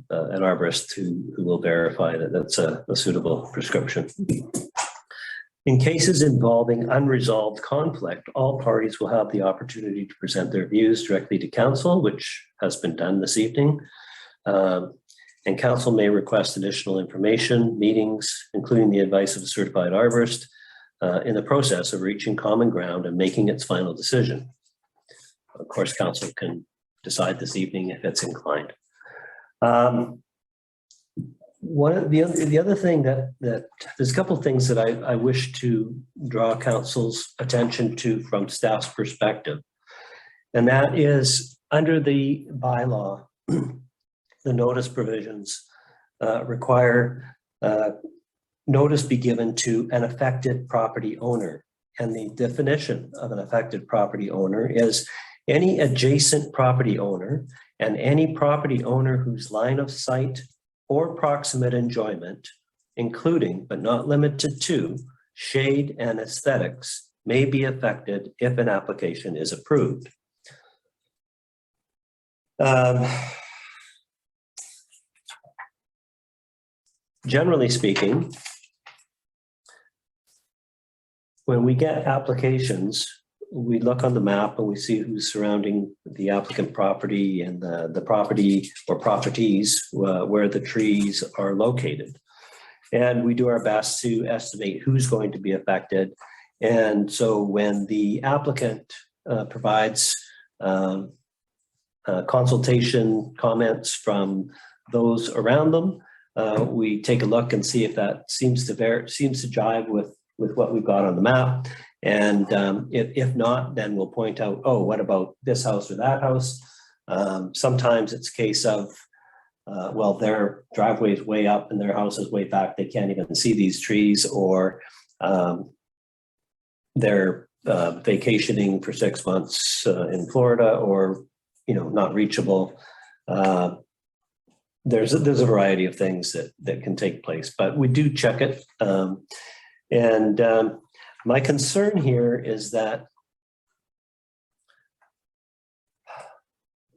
an arborist who will verify that that's a suitable prescription. In cases involving unresolved conflict, all parties will have the opportunity to present their views directly to council, which has been done this evening. And council may request additional information, meetings, including the advice of a certified arborist, in the process of reaching common ground and making its final decision. Of course, council can decide this evening if it's inclined. One of the other thing that there's a couple of things that I wish to draw council's attention to from staff's perspective, and that is under the bylaw, the notice provisions require notice be given to an affected property owner, and the definition of an affected property owner is any adjacent property owner and any property owner whose line of sight or proximate enjoyment, including but not limited to shade and aesthetics, may be affected if an application is approved. Generally speaking, when we get applications, we look on the map and we see who's surrounding the applicant property and the property or properties where the trees are located. And we do our best to estimate who's going to be affected. And so when the applicant provides consultation comments from those around them, we take a look and see if that seems to jive with what we've got on the map. And if not, then we'll point out, oh, what about this house or that house? Sometimes it's a case of, well, their driveway is way up and their house is way back. They can't even see these trees, or they're vacationing for 6 months in Florida, or, not reachable. There's a variety of things that can take place, but we do check it. My concern here is that,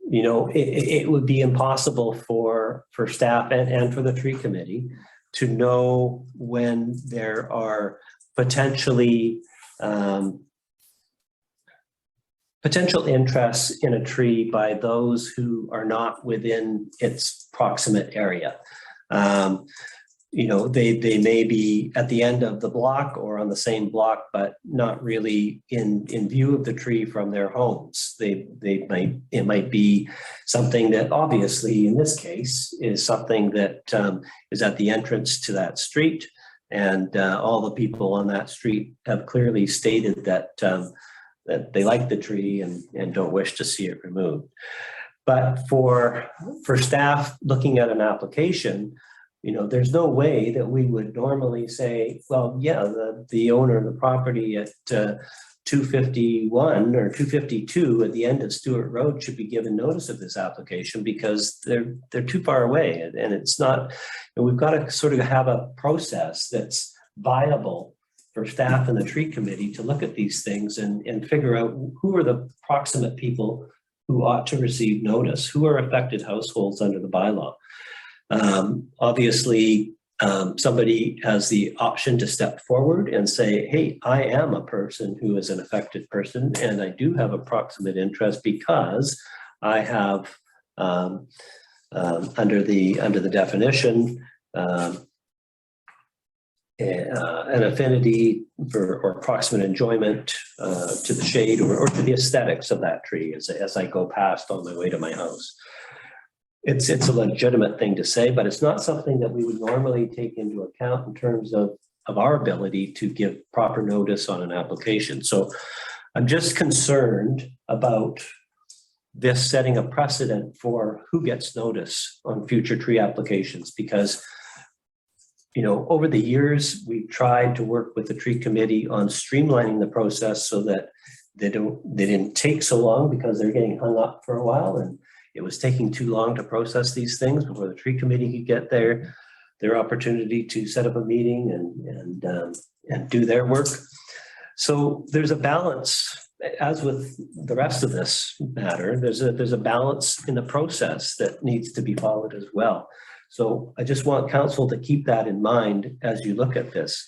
it would be impossible for staff and for the tree committee to know when there are potential interests in a tree by those who are not within its proximate area. you know, they may be at the end of the block or on the same block, but not really in view of the tree from their homes. It might be something that obviously in this case is something that is at the entrance to that street. And all the people on that street have clearly stated that that they like the tree and don't wish to see it removed. But for staff looking at an application, you know, there's no way that we would normally say, well, yeah, the owner of the property at 251 or 252 at the end of Stewart Road should be given notice of this application because they're too far away. And it's not, and we've got to sort of have a process that's viable for staff and the tree committee to look at these things and figure out who are the proximate people who ought to receive notice, who are affected households under the bylaw. Obviously, somebody has the option to step forward and say, hey, I am a person who is an affected person, and I do have a proximate interest because I have, under the definition, an affinity for or proximate enjoyment to the shade or to the aesthetics of that tree as I go past on my way to my house. It's a legitimate thing to say, but it's not something that we would normally take into account in terms of our ability to give proper notice on an application. So I'm just concerned about this setting a precedent for who gets notice on future tree applications, because, you know, over the years, we've tried to work with the tree committee on streamlining the process so that they didn't take so long because they're getting hung up for a while. And it was taking too long to process these things before the tree committee could get their opportunity to set up a meeting and do their work. So there's a balance, as with the rest of this matter, there's a balance in the process that needs to be followed as well. So I just want council to keep that in mind as you look at this.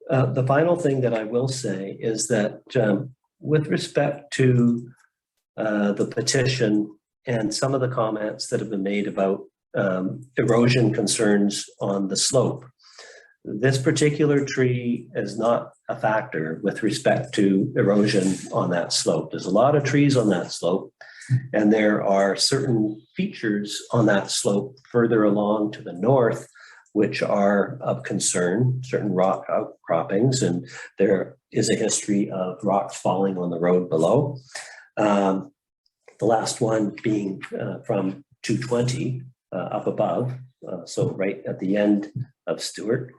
The final thing that I will say is that with respect to the petition and some of the comments that have been made about erosion concerns on the slope, this particular tree is not a factor with respect to erosion on that slope. There's a lot of trees on that slope, and there are certain features on that slope further along to the north which are of concern, certain rock outcroppings, and there is a history of rocks falling on the road below. The last one being from 220 up above, so right at the end of Stewart.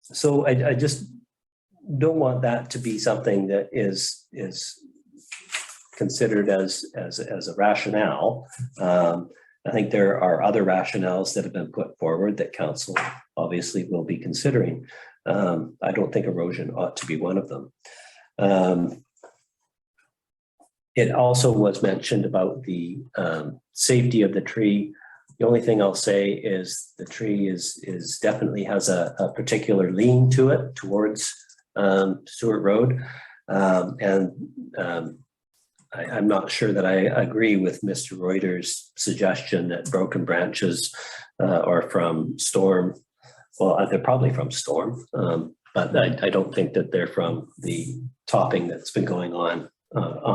So I just don't want that to be something that is considered as a rationale. I think there are other rationales that have been put forward that council obviously will be considering. I don't think erosion ought to be one of them. It also was mentioned about the safety of the tree. The only thing I'll say is the tree is definitely has a particular lean to it towards Stewart Road. I'm not sure that I agree with Mr. Reuter's suggestion that broken branches are from storm. Well, they're probably from storm, but I don't think that they're from the topping that's been going on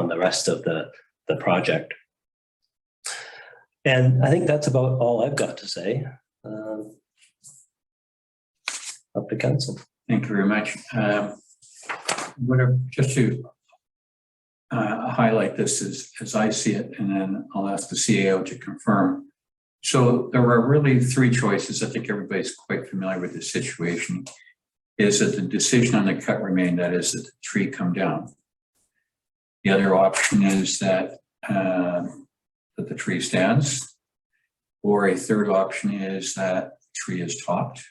the rest of the project. And I think that's about all I've got to say. Up to council. Thank you very much. Just to highlight this as I see it, and then I'll ask the CAO to confirm. So there were really three choices. I think everybody's quite familiar with the situation. Is that the decision on the cut remain, that is that the tree come down. The other option is that the tree stands, or a third option is that the tree is topped.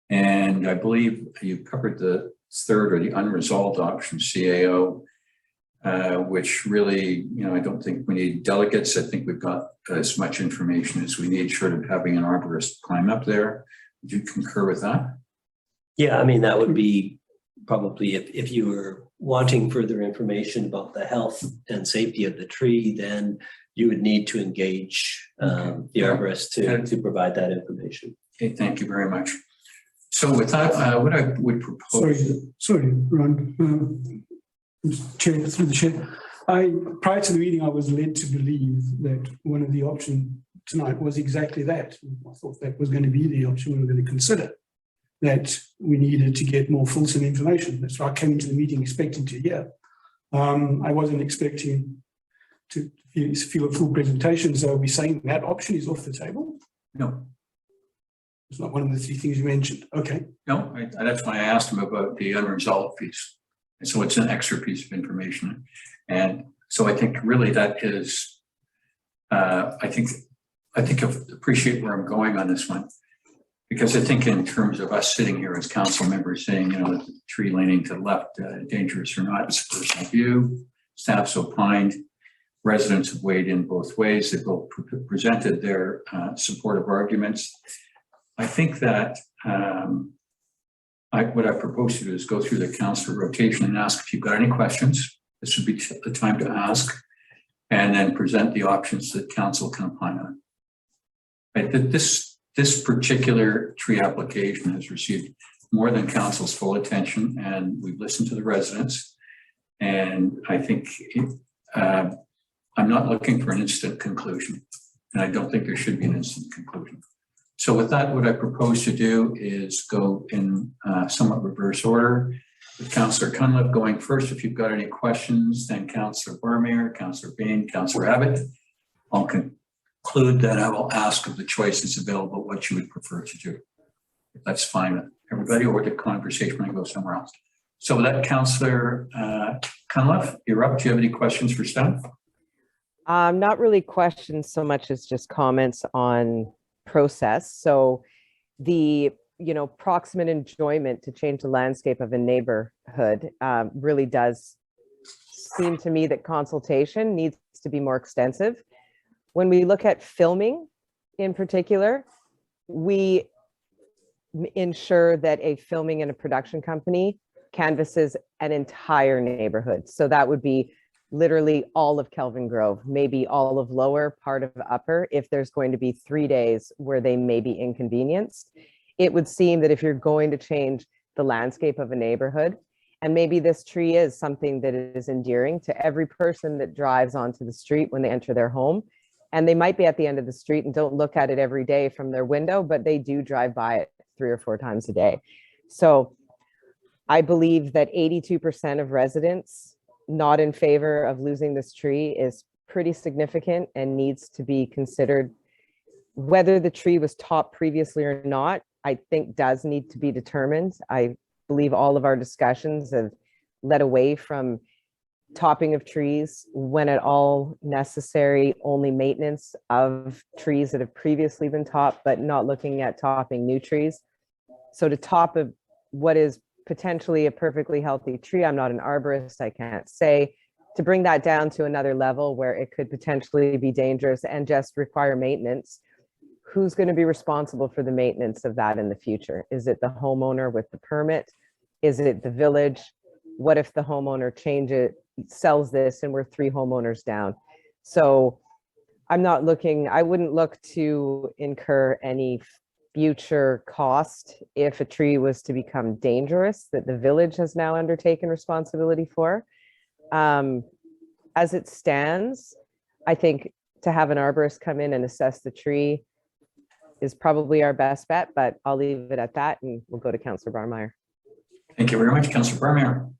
And I believe you covered the third or the unresolved option, CAO, which really, I don't think we need delegates. I think we've got as much information as we need, short of having an arborist climb up there. Would you concur with that? Yeah, I mean, that would be probably if you were wanting further information about the health and safety of the tree, then you would need to engage the arborist to provide that information. Okay, thank you very much. So with that, what I would propose. Sorry, Ron. Chair, through the chair. Prior to the meeting, I was led to believe that one of the options tonight was exactly that. I thought that was going to be the option we were going to consider, that we needed to get more fulsome information. That's why I came into the meeting expecting to hear. I wasn't expecting to feel a full presentation, so are we saying that option is off the table? No. It's not one of the three things you mentioned. Okay. No, that's why I asked him about the unresolved piece. And so it's an extra piece of information. And so I think really that is, I think I appreciate where I'm going on this one. Because I think in terms of us sitting here as council members saying, you know, the tree leaning to the left, dangerous or not, it's a personal view. Staff's opined, residents have weighed in both ways. They both presented their supportive arguments. I think that what I propose to do is go through the councillor rotation and ask if you've got any questions. This would be the time to ask, and then present the options that council can opine on. Right, this particular tree application has received more than council's full attention, and we've listened to the residents. And I think I'm not looking for an instant conclusion, and I don't think there should be an instant conclusion. So with that, what I propose to do is go in somewhat reverse order, with Councillor Cunliffe going first. If you've got any questions, then Councillor Barmere, Councillor Bain, Councillor Abbott. I'll conclude that I will ask of the choices available what you would prefer to do. If that's fine with everybody, or the conversation might go somewhere else. So with that, Councillor Cunliffe, you're up. Do you have any questions for staff? Not really questions so much as just comments on process. So the proximate enjoyment to change the landscape of a neighborhood really does seem to me that consultation needs to be more extensive. When we look at filming in particular, we ensure that a filming and a production company canvasses an entire neighborhood. So that would be literally all of Kelvin Grove, maybe all of lower, part of upper, if there's going to be 3 days where they may be inconvenienced. It would seem that if you're going to change the landscape of a neighborhood, and maybe this tree is something that is endearing to every person that drives onto the street when they enter their home, and they might be at the end of the street and don't look at it every day from their window, but they do drive by it 3 or 4 times a day. So I believe that 82% of residents not in favor of losing this tree is pretty significant and needs to be considered. Whether the tree was topped previously or not, I think does need to be determined. I believe all of our discussions have led away from topping of trees when at all necessary, only maintenance of trees that have previously been topped, but not looking at topping new trees. So to top of what is potentially a perfectly healthy tree, I'm not an arborist, I can't say, to bring that down to another level where it could potentially be dangerous and just require maintenance, who's going to be responsible for the maintenance of that in the future? Is it the homeowner with the permit? Is it the village? What if the homeowner sells this and we're 3 homeowners down? So I wouldn't look to incur any future cost if a tree was to become dangerous that the village has now undertaken responsibility for. As it stands, I think to have an arborist come in and assess the tree is probably our best bet, but I'll leave it at that and we'll go to Councillor Barmeyer. Thank you very much, Councillor Barmere.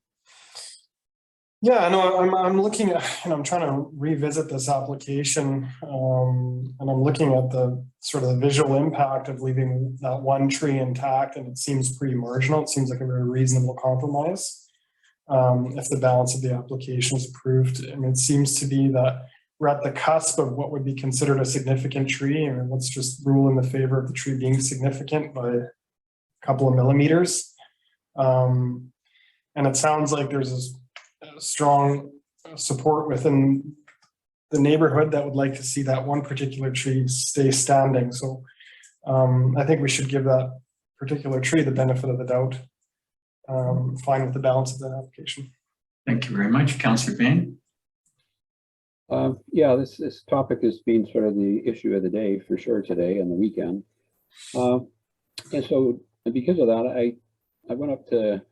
Yeah, no, I'm looking at, and I'm trying to revisit this application, and I'm looking at the sort of the visual impact of leaving that one tree intact, and it seems pretty marginal. It seems like a very reasonable compromise. If the balance of the application is approved, and it seems to be that we're at the cusp of what would be considered a significant tree, and let's just rule in the favor of the tree being significant by a couple of millimeters. And it sounds like there's this strong support within the neighborhood that would like to see that one particular tree stay standing. So I think we should give that particular tree the benefit of the doubt. Fine with the balance of the application. Thank you very much, Councillor Bain. Yeah, this topic has been sort of the issue of the day for sure today and the weekend. And so because of that, I went up to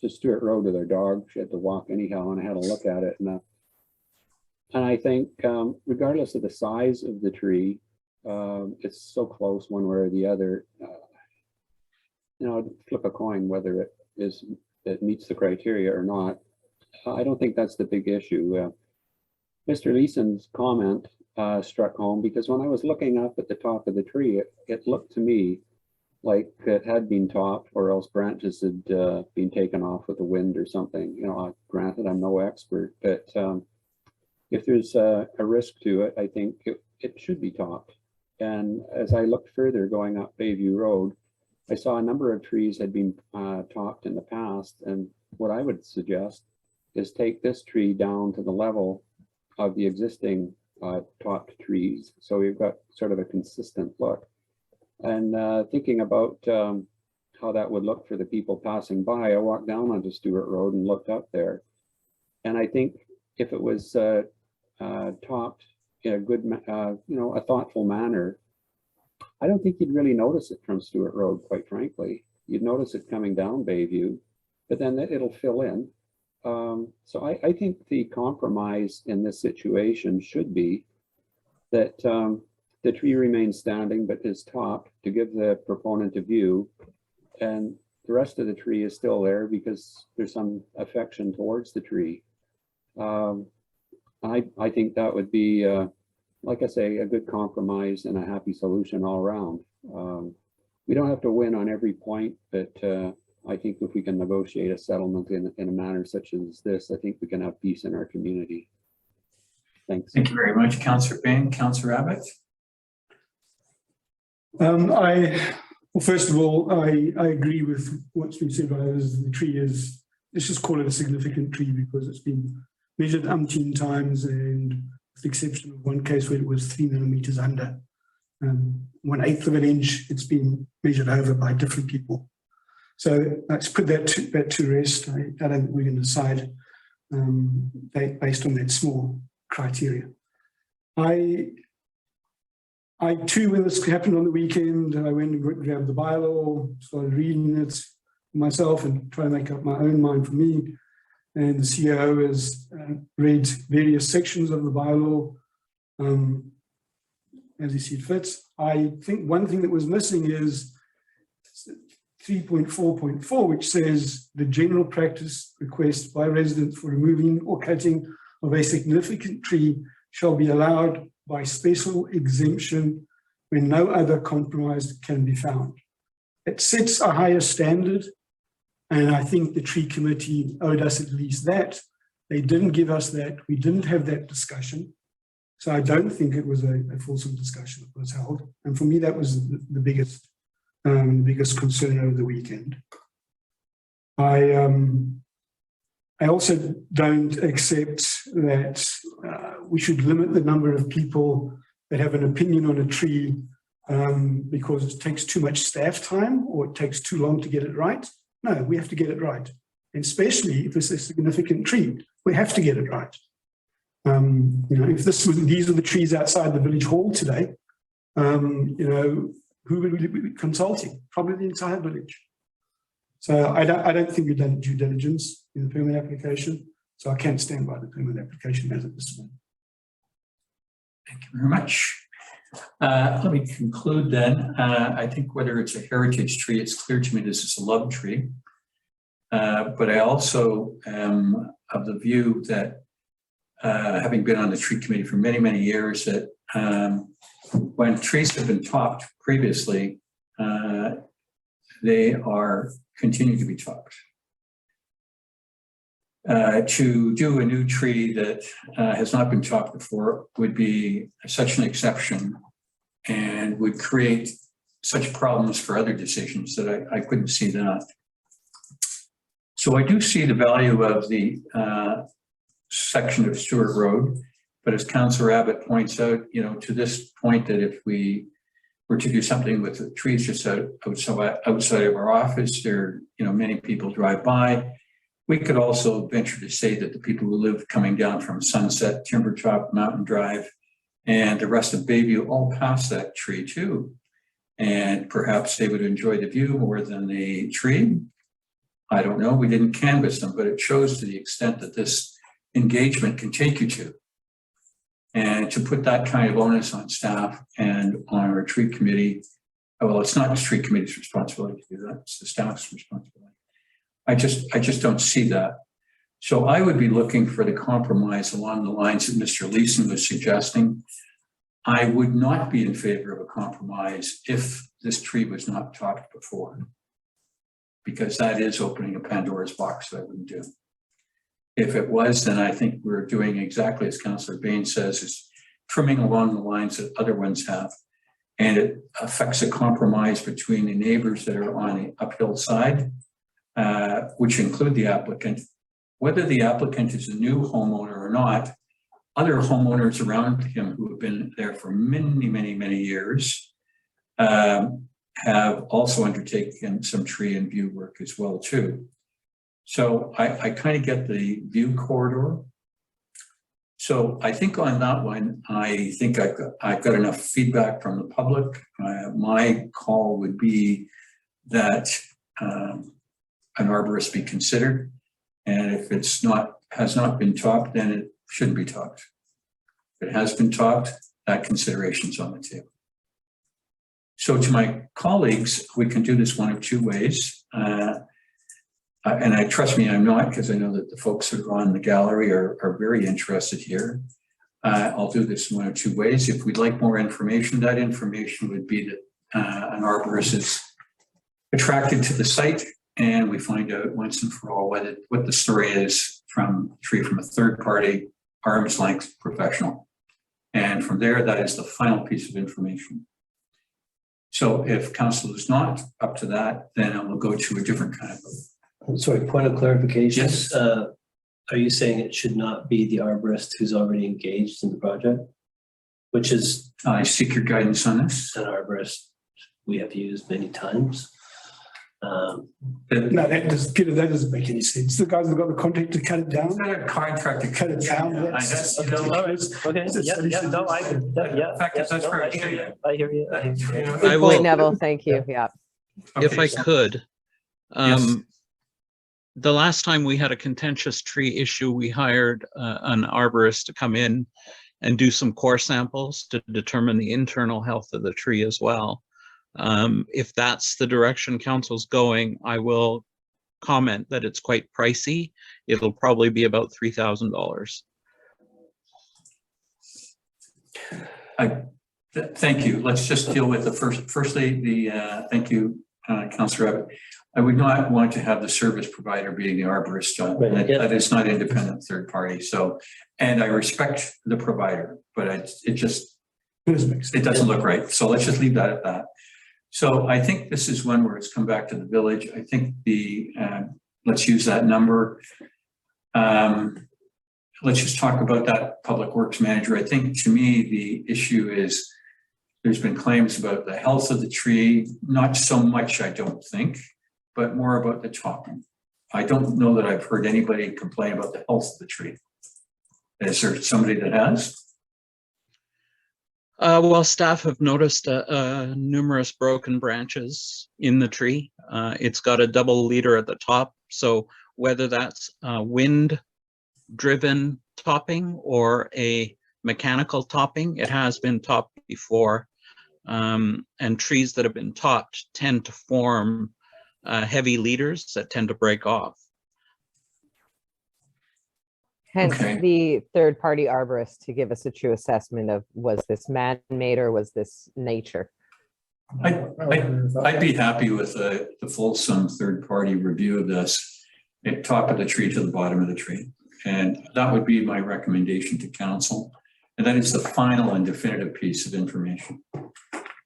Stewart Road with our dog. She had to walk anyhow, and I had a look at it. And I think regardless of the size of the tree, it's so close one way or the other. I'd flip a coin whether it meets the criteria or not. I don't think that's the big issue. Mr. Leeson's comment struck home, because when I was looking up at the top of the tree, it looked to me like it had been topped, or else branches had been taken off with the wind or something. Granted, I'm no expert, but if there's a risk to it, I think it should be topped. And as I looked further going up Bayview Road, I saw a number of trees had been topped in the past. And what I would suggest is take this tree down to the level of the existing topped trees. So we've got sort of a consistent look. And thinking about how that would look for the people passing by, I walked down onto Stewart Road and looked up there. And I think if it was topped in a good, a thoughtful manner, I don't think you'd really notice it from Stewart Road, quite frankly. You'd notice it coming down Bayview, but then it'll fill in. So I think the compromise in this situation should be that the tree remains standing but is topped to give the proponent a view, and the rest of the tree is still there because there's some affection towards the tree. I think that would be, like I say, a good compromise and a happy solution all around. We don't have to win on every point, but I think if we can negotiate a settlement in a manner such as this, I think we can have peace in our community. Thanks. Thank you very much, Councillor Bain. Councillor Abbott. Well, first of all, I agree with what's been said by others. The tree is, let's just call it a significant tree because it's been measured umpteen times, and with the exception of one case where it was 3 millimeters under 1/8 of an inch, it's been measured over by different people. So let's put that to rest. I don't think we can decide based on that small criteria. I too, when this happened on the weekend, I went and grabbed the bylaw, started reading it myself and trying to make up my own mind for me. And the CEO has read various sections of the bylaw as he sees fit. I think one thing that was missing is 3.4.4, which says the general practice request by residents for removing or cutting of a significant tree shall be allowed by special exemption when no other compromise can be found. It sets a higher standard, and I think the tree committee owed us at least that. They didn't give us that. We didn't have that discussion. So I don't think it was a fulsome discussion that was held. And for me, that was the biggest concern over the weekend. I also don't accept that we should limit the number of people that have an opinion on a tree because it takes too much staff time or it takes too long to get it right. No, we have to get it right. And especially if it's a significant tree, we have to get it right. If these are the trees outside the village hall today, who would we be consulting? Probably the entire village. So I don't think we've done due diligence in the permit application. So I can't stand by the permit application as it is. Thank you very much. Let me conclude then. I think whether it's a heritage tree, it's clear to me this is a love tree. But I also am of the view that having been on the tree committee for many, many years, that when trees have been topped previously, they are continue to be topped. To do a new tree that has not been topped before would be such an exception and would create such problems for other decisions that I couldn't see that. So I do see the value of the section of Stewart Road, but as Councillor Abbott points out, to this point, that if we were to do something with the trees just outside of our office, there, many people drive by. We could also venture to say that the people who live coming down from Sunset, Timber Top, Mountain Drive, and the rest of Bayview all pass that tree too. And perhaps they would enjoy the view more than the tree. I don't know, we didn't canvass them, but it shows to the extent that this engagement can take you to. And to put that kind of onus on staff and on our tree committee, well, it's not the tree committee's responsibility to do that, it's the staff's responsibility. I just don't see that. So I would be looking for the compromise along the lines that Mr. Leeson was suggesting. I would not be in favor of a compromise if this tree was not topped before, because that is opening a Pandora's box that I wouldn't do. If it was, then I think we're doing exactly as Councillor Bain says, is trimming along the lines that other ones have. And it affects a compromise between the neighbors that are on the uphill side, which include the applicant. Whether the applicant is a new homeowner or not, other homeowners around him who have been there for many, many, many years have also undertaken some tree and view work as well too. So I kind of get the view corridor. So I think on that one, I think I've got enough feedback from the public. My call would be that an arborist be considered. And if it's has not been topped, then it shouldn't be topped. If it has been topped, that consideration's on the table. So to my colleagues, we can do this one of two ways. And I trust me, I'm not, because I know that the folks that are on the gallery are very interested here. I'll do this one of two ways. If we'd like more information, that information would be that an arborist is attracted to the site, and we find out once and for all what the story is from a third party, arm's length professional. And from there, that is the final piece of information. So if council is not up to that, then I will go to a different kind of. Sorry, point of clarification. Yes. Are you saying it should not be the arborist who's already engaged in the project? Which is. I seek your guidance on this. An arborist we have used many times. No, that doesn't make any sense. The guys have got the contract to cut it down. It's not a contract to cut it down. Okay, yeah, no, I hear you. I hear you. Good point, Neville. Thank you. Yeah. If I could, the last time we had a contentious tree issue, we hired an arborist to come in and do some core samples to determine the internal health of the tree as well. If that's the direction council's going, I will comment that it's quite pricey. It'll probably be about $3,000. Thank you. Let's just deal with the firstly, thank you, Councillor Abbott. I would not want to have the service provider being the arborist. That is not independent third party. So, and I respect the provider, but it doesn't look right. So let's just leave that at that. So I think this is one where it's come back to the village. I think let's use that number. Let's just talk about that public works manager. I think to me, the issue is there's been claims about the health of the tree, not so much, I don't think, but more about the topping. I don't know that I've heard anybody complain about the health of the tree. Is there somebody that has? Well, staff have noticed numerous broken branches in the tree. It's got a double leader at the top. So whether that's wind-driven topping or a mechanical topping, it has been topped before. And trees that have been topped tend to form heavy leaders that tend to break off. Hence the third-party arborist to give us a true assessment of, was this man-made or was this nature? I'd be happy with the fulsome third-party review of this, at top of the tree to the bottom of the tree. And that would be my recommendation to council. And that is the final and definitive piece of information.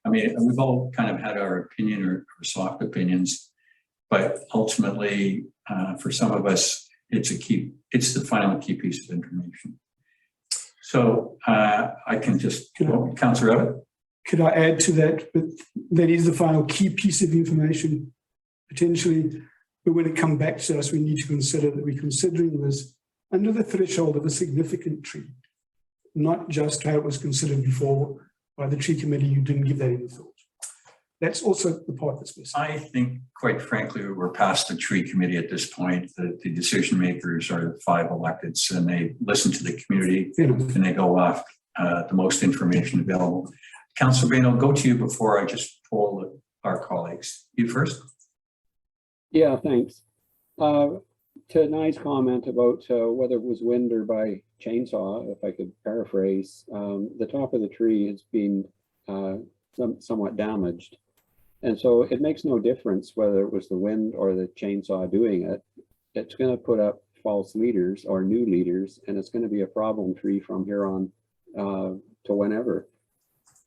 I mean, we've all kind of had our opinion or soft opinions, but ultimately, for some of us, it's the final key piece of information. So I can just, Councillor Abbott. Could I add to that? But that is the final key piece of information. Potentially, But when it comes back to us, we need to consider that we're considering this under the threshold of a significant tree, not just how it was considered before by the tree committee who didn't give that any thought. That's also the part that's missing. I think, quite frankly, we're past the tree committee at this point. The decision makers are the 5 electeds, and they listen to the community and they go off the most information available. Councillor Bain, I'll go to you before I just poll our colleagues. You first. Yeah, thanks. To Nye's comment about whether it was wind or by chainsaw, if I could paraphrase, the top of the tree has been somewhat damaged. And so it makes no difference whether it was the wind or the chainsaw doing it. It's going to put up false leaders or new leaders, and it's going to be a problem tree from here on to whenever.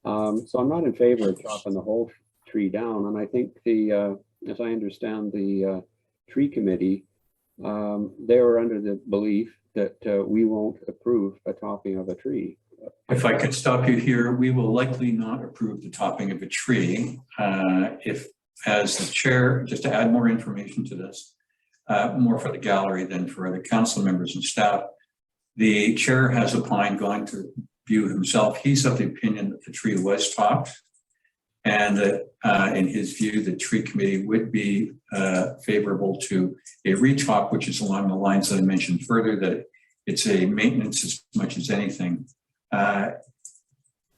So I'm not in favor of chopping the whole tree down. And I think as I understand the tree committee, they were under the belief that we won't approve a topping of a tree. If I could stop you here, we will likely not approve the topping of a tree. If, as the chair, just to add more information to this, more for the gallery than for other council members and staff, the chair has opined, going to view himself, he's of the opinion that the tree was topped, and that in his view, the tree committee would be favorable to a retop, which is along the lines that I mentioned further, that it's a maintenance as much as anything.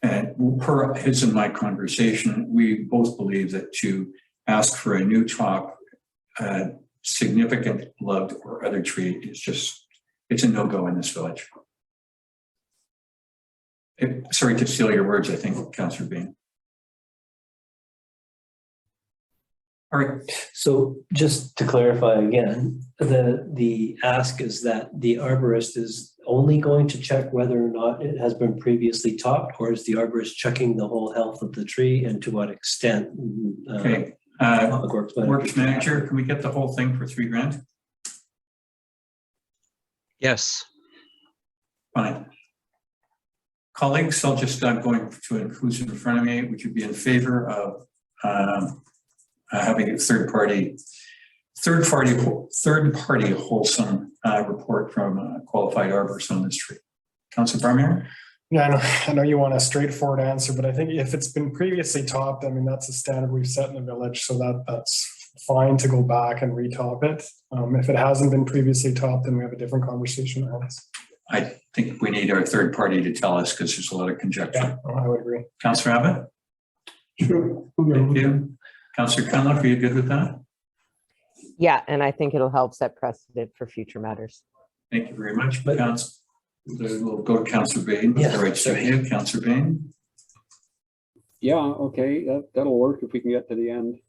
And per his and my conversation, we both believe that to ask for a new top, significant loved or other tree is just, it's a no-go in this village. Sorry to steal your words, I think, Councillor Bain. All right. So just to clarify again, the ask is that the arborist is only going to check whether or not it has been previously topped, or is the arborist checking the whole health of the tree and to what extent? Okay. Works manager, can we get the whole thing for $3 grand? Yes. Fine. Colleagues, I'll just, I'm going to who's in front of me. Would you be in favor of having a third party wholesome report from a qualified arborist on this tree? Councillor Barmier? Yeah, I know you want a straightforward answer, but I think if it's been previously topped, I mean, that's a standard we've set in the village, so that's fine to go back and retop it. If it hasn't been previously topped, then we have a different conversation on this. I think we need our third party to tell us, because there's a lot of conjecture. Yeah, I would agree. Councillor Abbott? Sure. Thank you. Councillor Cunliffe, are you good with that? Yeah, and I think it'll help set precedent for future matters. Thank you very much. We'll go to Councillor Bain. Yeah, Right, so here, Councillor Bain. Yeah, okay, that'll work if we can get to the end.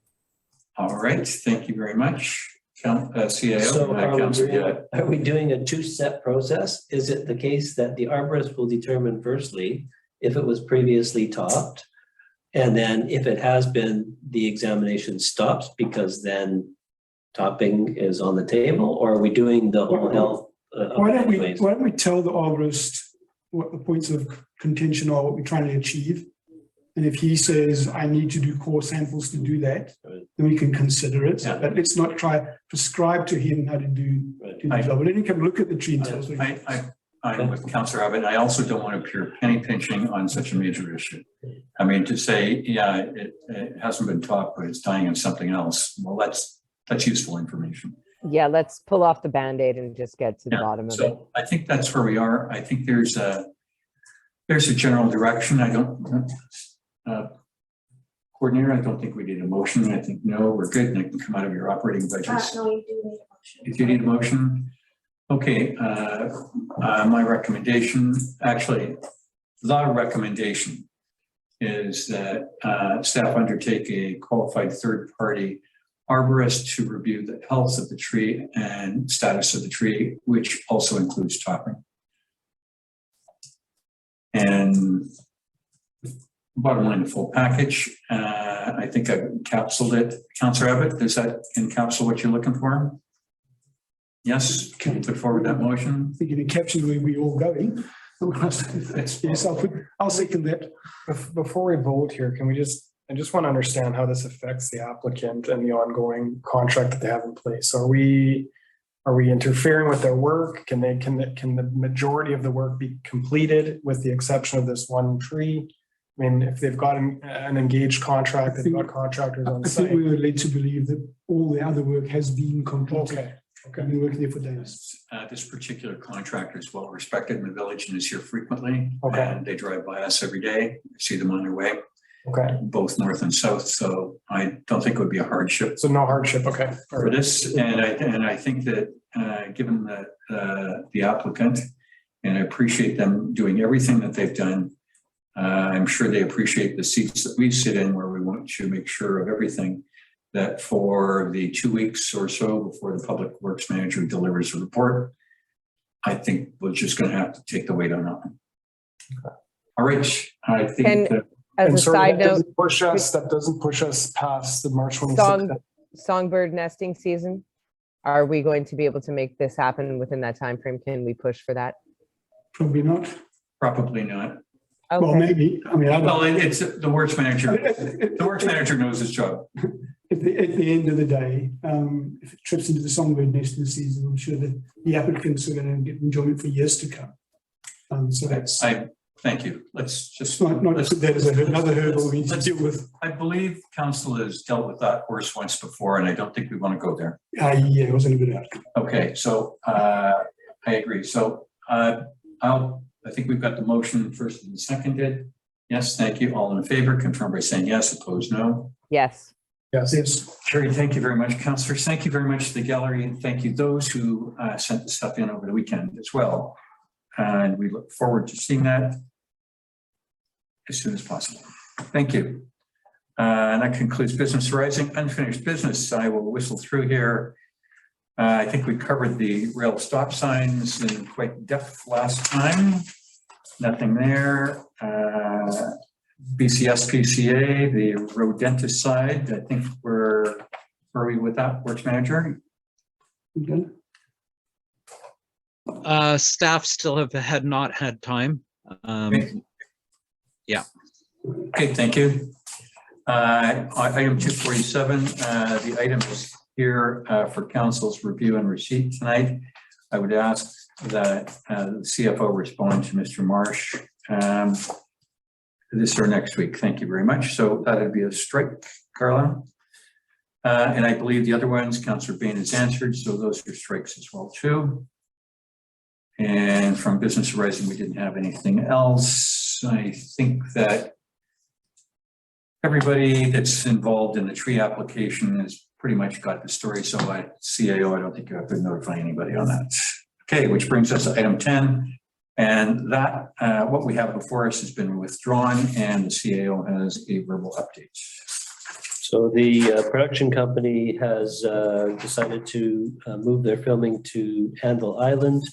All right, thank you very much. CAO. So are we doing a two-step process? Is it the case that the arborist will determine firstly if it was previously topped, and then if it has been, the examination stops because then topping is on the table, or are we doing the whole health? Why don't we tell the arborist what the points of contention are, what we're trying to achieve? And if he says, I need to do core samples to do that, then we can consider it. Yeah. But let's not try prescribe to him how to do the job. But then he can look at the tree and tell us. I'm with Councillor Abbott. I also don't want to appear penny pinching on such a major issue. I mean, to say, yeah, it hasn't been topped, but it's dying of something else. Well, that's useful information. Yeah, let's pull off the Band-Aid and just get to the bottom of it. I think that's where we are. I think there's a general direction. I don't, coordinator, I don't think we need a motion. I think, no, we're good, and it can come out of your operating budgets. No, you do need a motion. If you need a motion, okay. My recommendation, actually, the recommendation is that staff undertake a qualified third-party arborist to review the health of the tree and status of the tree, which also includes topping. And bottom line, the full package. I think I've encapsulated it. Councillor Abbott, does that encapsulate what you're looking for? Yes, can you put forward that motion? I think it encapsulates where we're all going. Yes, I'll second that. Before we vote here, can we just I just want to understand how this affects the applicant and the ongoing contract that they have in place. Are we interfering with their work? Can the majority of the work be completed with the exception of this one tree? I mean, if they've got an engaged contract, they've got contractors on I think site. we were led to believe that all the other work has been completed. Okay. I've been working there for days. This particular contractor is well respected in the village and is here frequently. Okay. And they drive by us every day, see them on their way, Okay. both north and south. So I don't think it would be a hardship So no hardship. Okay. All for right. this. And I think that given that the applicant, and I appreciate them doing everything that they've done. I'm sure they appreciate the seats that we sit in where we want to make sure of everything, that for the 2 weeks or so before the public works manager delivers a report, I think we're just going to have to take the weight on that one. Okay. All right. I think And that as a side note, that doesn't push us past the March 26th. songbird nesting season, are we going to be able to make this happen within that time frame? Can we push for that? Probably not. probably not. Well, Okay. maybe. I mean, Well, it's the works manager. The works manager knows his job. at the end of the day, if it trips into the songbird nesting season, I'm sure that the applicants are going to get enjoyment for years to come. So that's Thank you. Let's just. not put that as another hurdle we need to deal with. I believe council has dealt with that horse once before, and I don't think we want to go there. Yeah, it wasn't a good outcome. Okay, so I agree. So I think we've got the motion first and seconded. Yes, thank you. All in favor, confirm by saying yes, opposed no. Yes. Yes. Carrie, thank you very much. Councillors, thank you very much to the gallery, and thank you those who sent the stuff in over the weekend as well. And we look forward to seeing that as soon as possible. Thank you. And that concludes business arising. Unfinished business, I will whistle through here. I think we covered the rail stop signs in quite depth last time. Nothing there. BCSPCA, the road dentist side, I think where are we with that, works manager? Okay. Staff still had not had time. Yeah. Okay, thank you. Item 247, the item is here for council's review and receipt tonight. I would ask that the CFO respond to Mr. Marsh this or next week. Thank you very much. So that would be a strike, Carla. And I believe the other ones, Councillor Bain has answered, so those are strikes as well too. And from business arising, we didn't have anything else. I think that everybody that's involved in the tree application has pretty much got the story. So CAO, I don't think you have to notify anybody on that. Okay, which brings us to item 10. And that, what we have before us has been withdrawn, and the CAO has a verbal update. So the production company has decided to move their filming to Anvil Island.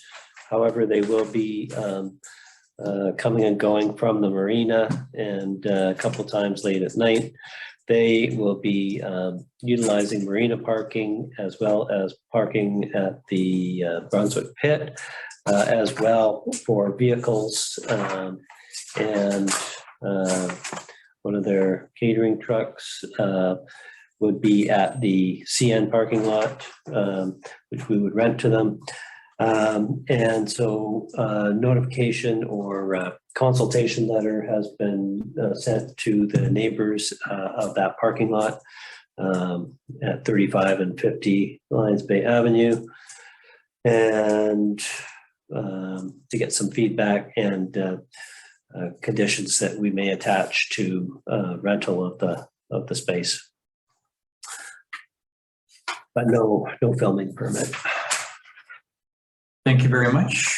However, they will be coming and going from the marina, and a couple times late at night. They will be utilizing marina parking as well as parking at the Brunswick Pit, as well for vehicles, and one of their catering trucks would be at the CN parking lot, which we would rent to them. And so notification or consultation letter has been sent to the neighbors of that parking lot at 35 and 50 Lions Bay Avenue, and to get some feedback and conditions that we may attach to rental of the space. But no filming permit. Thank you very much.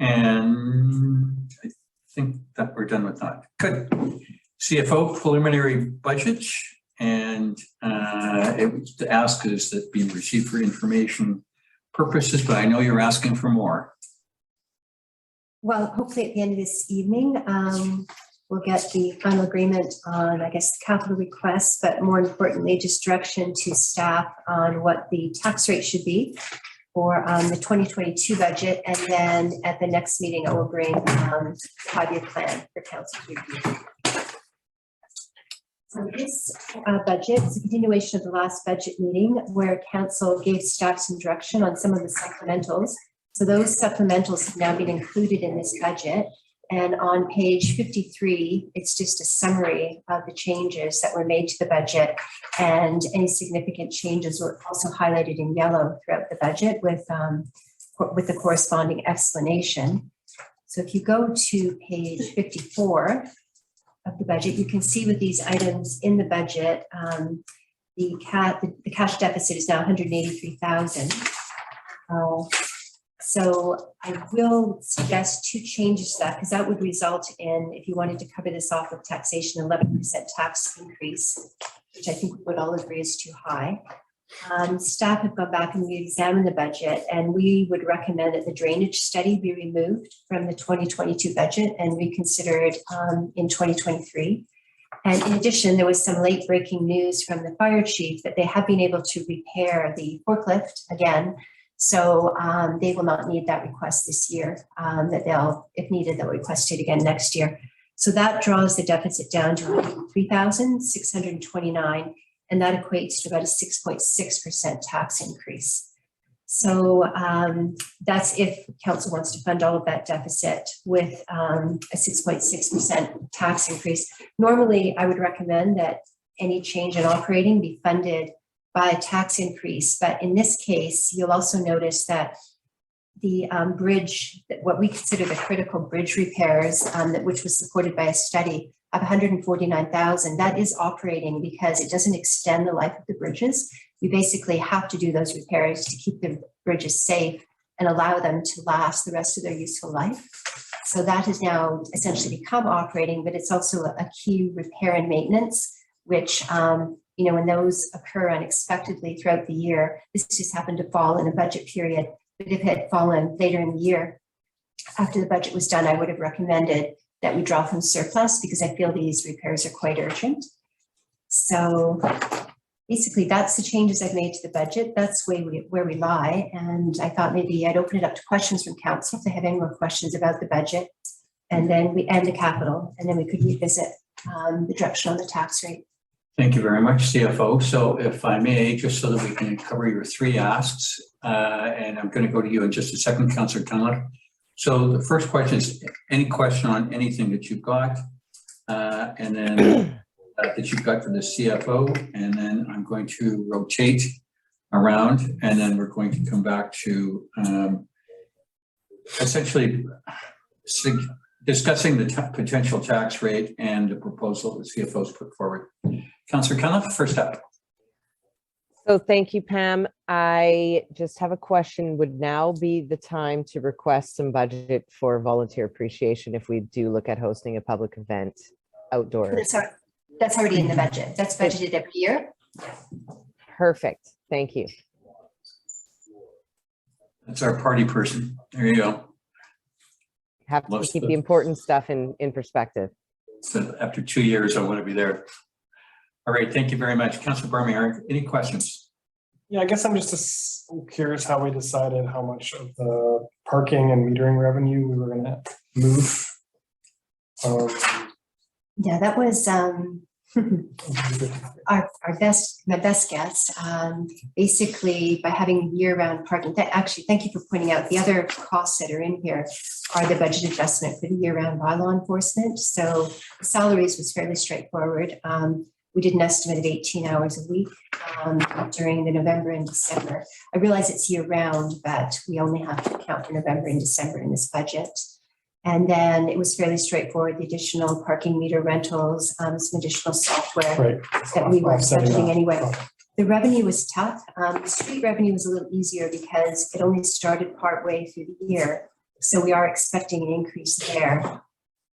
And I think that we're done with that. Good. CFO preliminary budget. And it was to ask is that be received for information purposes, but I know you're asking for more. Well, hopefully at the end of this evening, we'll get the final agreement on, I guess, capital requests, but more importantly, just direction to staff on what the tax rate should be for the 2022 budget. And then at the next meeting, I will bring a 5-year plan for council to review. So this budget is a continuation of the last budget meeting where council gave staff some direction on some of the supplementals. So those supplementals have now been included in this budget. And on page 53, it's just a summary of the changes that were made to the budget, and any significant changes were also highlighted in yellow throughout the budget with the corresponding explanation. So if you go to page 54 of the budget, you can see with these items in the budget, the cash deficit is now 183,000. So I will suggest two changes to that, because that would result in, if you wanted to cover this off with taxation, 11% tax increase, which I think we would all agree is too high. Staff have gone back and re-examined the budget, and we would recommend that the drainage study be removed from the 2022 budget and reconsidered in 2023. And in addition, there was some late breaking news from the fire chief that they have been able to repair the forklift again. So they will not need that request this year, that they'll, if needed, they'll request it again next year. So that draws the deficit down to 3,629, and that equates to about a 6.6% tax increase. So that's if council wants to fund all of that deficit with a 6.6% tax increase. Normally, I would recommend that any change in operating be funded by a tax increase, but in this case, you'll also notice that the bridge, what we consider the critical bridge repairs, which was supported by a study of 149,000, that is operating because it doesn't extend the life of the bridges. We basically have to do those repairs to keep the bridges safe and allow them to last the rest of their useful life. So that has now essentially become operating, but it's also a key repair and maintenance, which when those occur unexpectedly throughout the year, this just happened to fall in a budget period. But if it had fallen later in the year, after the budget was done, I would have recommended that we draw from surplus because I feel these repairs are quite urgent. So basically, that's the changes I've made to the budget. That's where we lie. And I thought maybe I'd open it up to questions from council if they have any more questions about the budget, and then the capital, and then we could revisit the direction on the tax rate. Thank you very much, CFO. So if I may, just so that we can cover your three asks, and I'm going to go to you in just a second, Councillor Tunler. So the first question is any question on anything that you've got, and then that you've got for the CFO, and then I'm going to rotate around, and then we're going to come back to essentially discussing the potential tax rate and the proposal the CFO's put forward. Councillor Cunliffe, first up. So thank you, Pam. I just have a question. Would now be the time to request some budget for volunteer appreciation if we do look at hosting a public event outdoors? That's already in the budget. That's budgeted every year. Perfect. Thank you. That's our party person. There you go. Have to keep the important stuff in perspective. So after 2 years, I want to be there. All right, thank you very much. Councillor Barmier, any questions? Yeah, I guess I'm just curious how we decided how much of the parking and metering revenue we were going to move. Yeah, that was my best guess. Basically, by having year-round parking. Actually, thank you for pointing out the other costs that are in here are the budget adjustment for the year-round bylaw enforcement. So salaries was fairly straightforward. We did an estimate of 18 hours a week during the November and December. I realize it's year-round, but we only have to account for November and December in this budget. And then it was fairly straightforward, the additional parking meter rentals, some additional software that we were budgeting anyway. The revenue was tough. The street revenue was a little easier because it only started partway through the year. So we are expecting an increase there.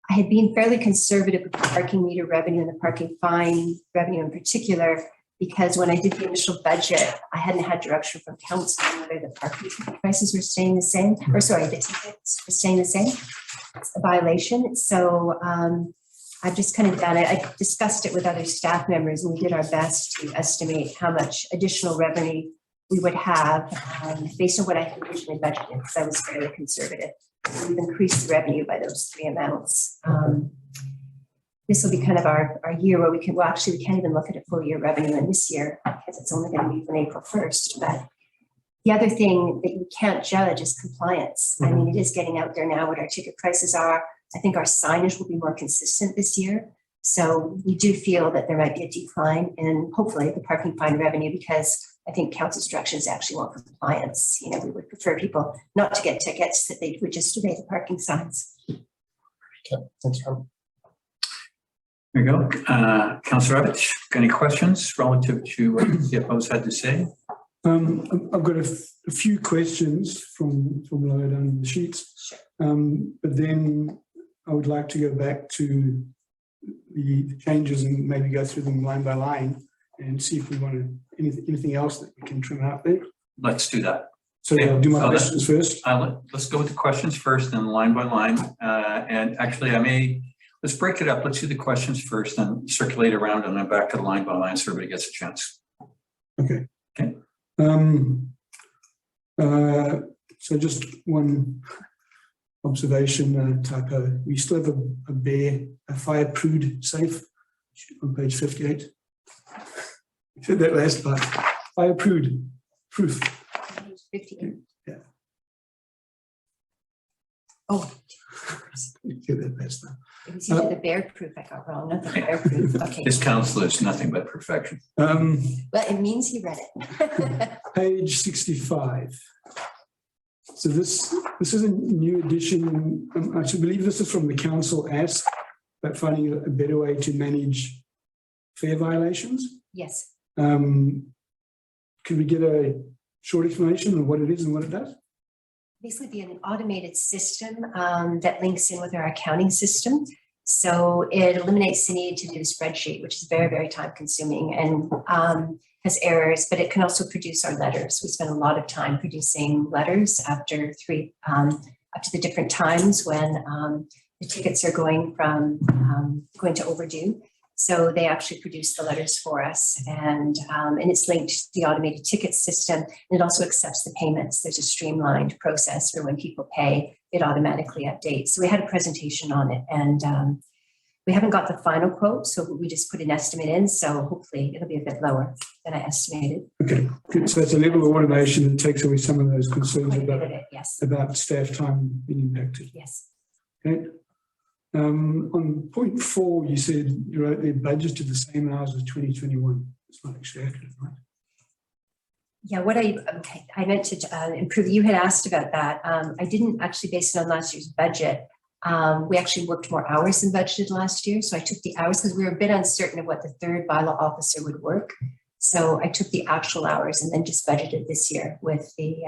I had been fairly conservative with the parking meter revenue and the parking fine revenue in particular, because when I did the initial budget, I hadn't had direction from council on whether the parking prices were staying the same, or sorry, the tickets were staying the same. It's a violation. So I've just kind of done it. I discussed it with other staff members, and we did our best to estimate how much additional revenue we would have based on what I had originally budgeted, because I was fairly conservative. We've increased the revenue by those three amounts. this will be kind of our year where we can, well, actually, we can't even look at a full year revenue in this year because it's only going to be from April 1st. But the other thing that you can't judge is compliance. I mean, it is getting out there now what our ticket prices are. I think our signage will be more consistent this year. So we do feel that there might be a decline in hopefully the parking fine revenue, because I think council's directions actually want compliance. You know, we would prefer people not to get tickets, that they would just obey the parking signs. Okay, thanks, Rob. There you go. Councillor Evans, any questions relative to what the CFOs had to say? I've got a few questions from lower down in the sheets, but then I would like to go back to the changes and maybe go through them line by line and see if we want to anything else that we can trim out there. Let's do that. So Okay. I'll do my questions first. Let's go with the questions first and line by line. And actually, let's break it up. Let's do the questions first and circulate around and then back to the line by line so everybody gets a chance. Okay. Okay. So just one observation, typo. We still have a fire prude safe on page 58. I said that last time. Fire prude proof. Page 58. Yeah. Oh. You said that last time. It was usually the bear proof I got wrong, not the bear proof. Okay. This councillor is nothing but perfection. Well, it means he read it. Page 65. So this is a new edition. I should believe this is from the council ask about finding a better way to manage fare violations. Yes. Could we get a short explanation of what it is and what it does? Basically be an automated system that links in with our accounting system. So it eliminates the need to do the spreadsheet, which is very, very time consuming and has errors, but it can also produce our letters. We spend a lot of time producing letters up to the different times when the tickets are going to overdue. So they actually produce the letters for us, and it's linked to the automated ticket system. And it also accepts the payments. There's a streamlined process for when people pay, it automatically updates. So we had a presentation on it, and we haven't got the final quote, so we just put an estimate in. So hopefully it'll be a bit lower than I estimated. Okay, good. So it's a level of automation that takes away some of those concerns Yes. about staff time being impacted. Yes. Okay. On point 4, you said you wrote their budget to the same hours as 2021. It's not actually accurate, right? Yeah, what I meant to improve, you had asked about that. I didn't actually base it on last year's budget. We actually worked more hours than budgeted last year. So I took the hours because we were a bit uncertain of what the third bylaw officer would work. So I took the actual hours and then just budgeted this year with the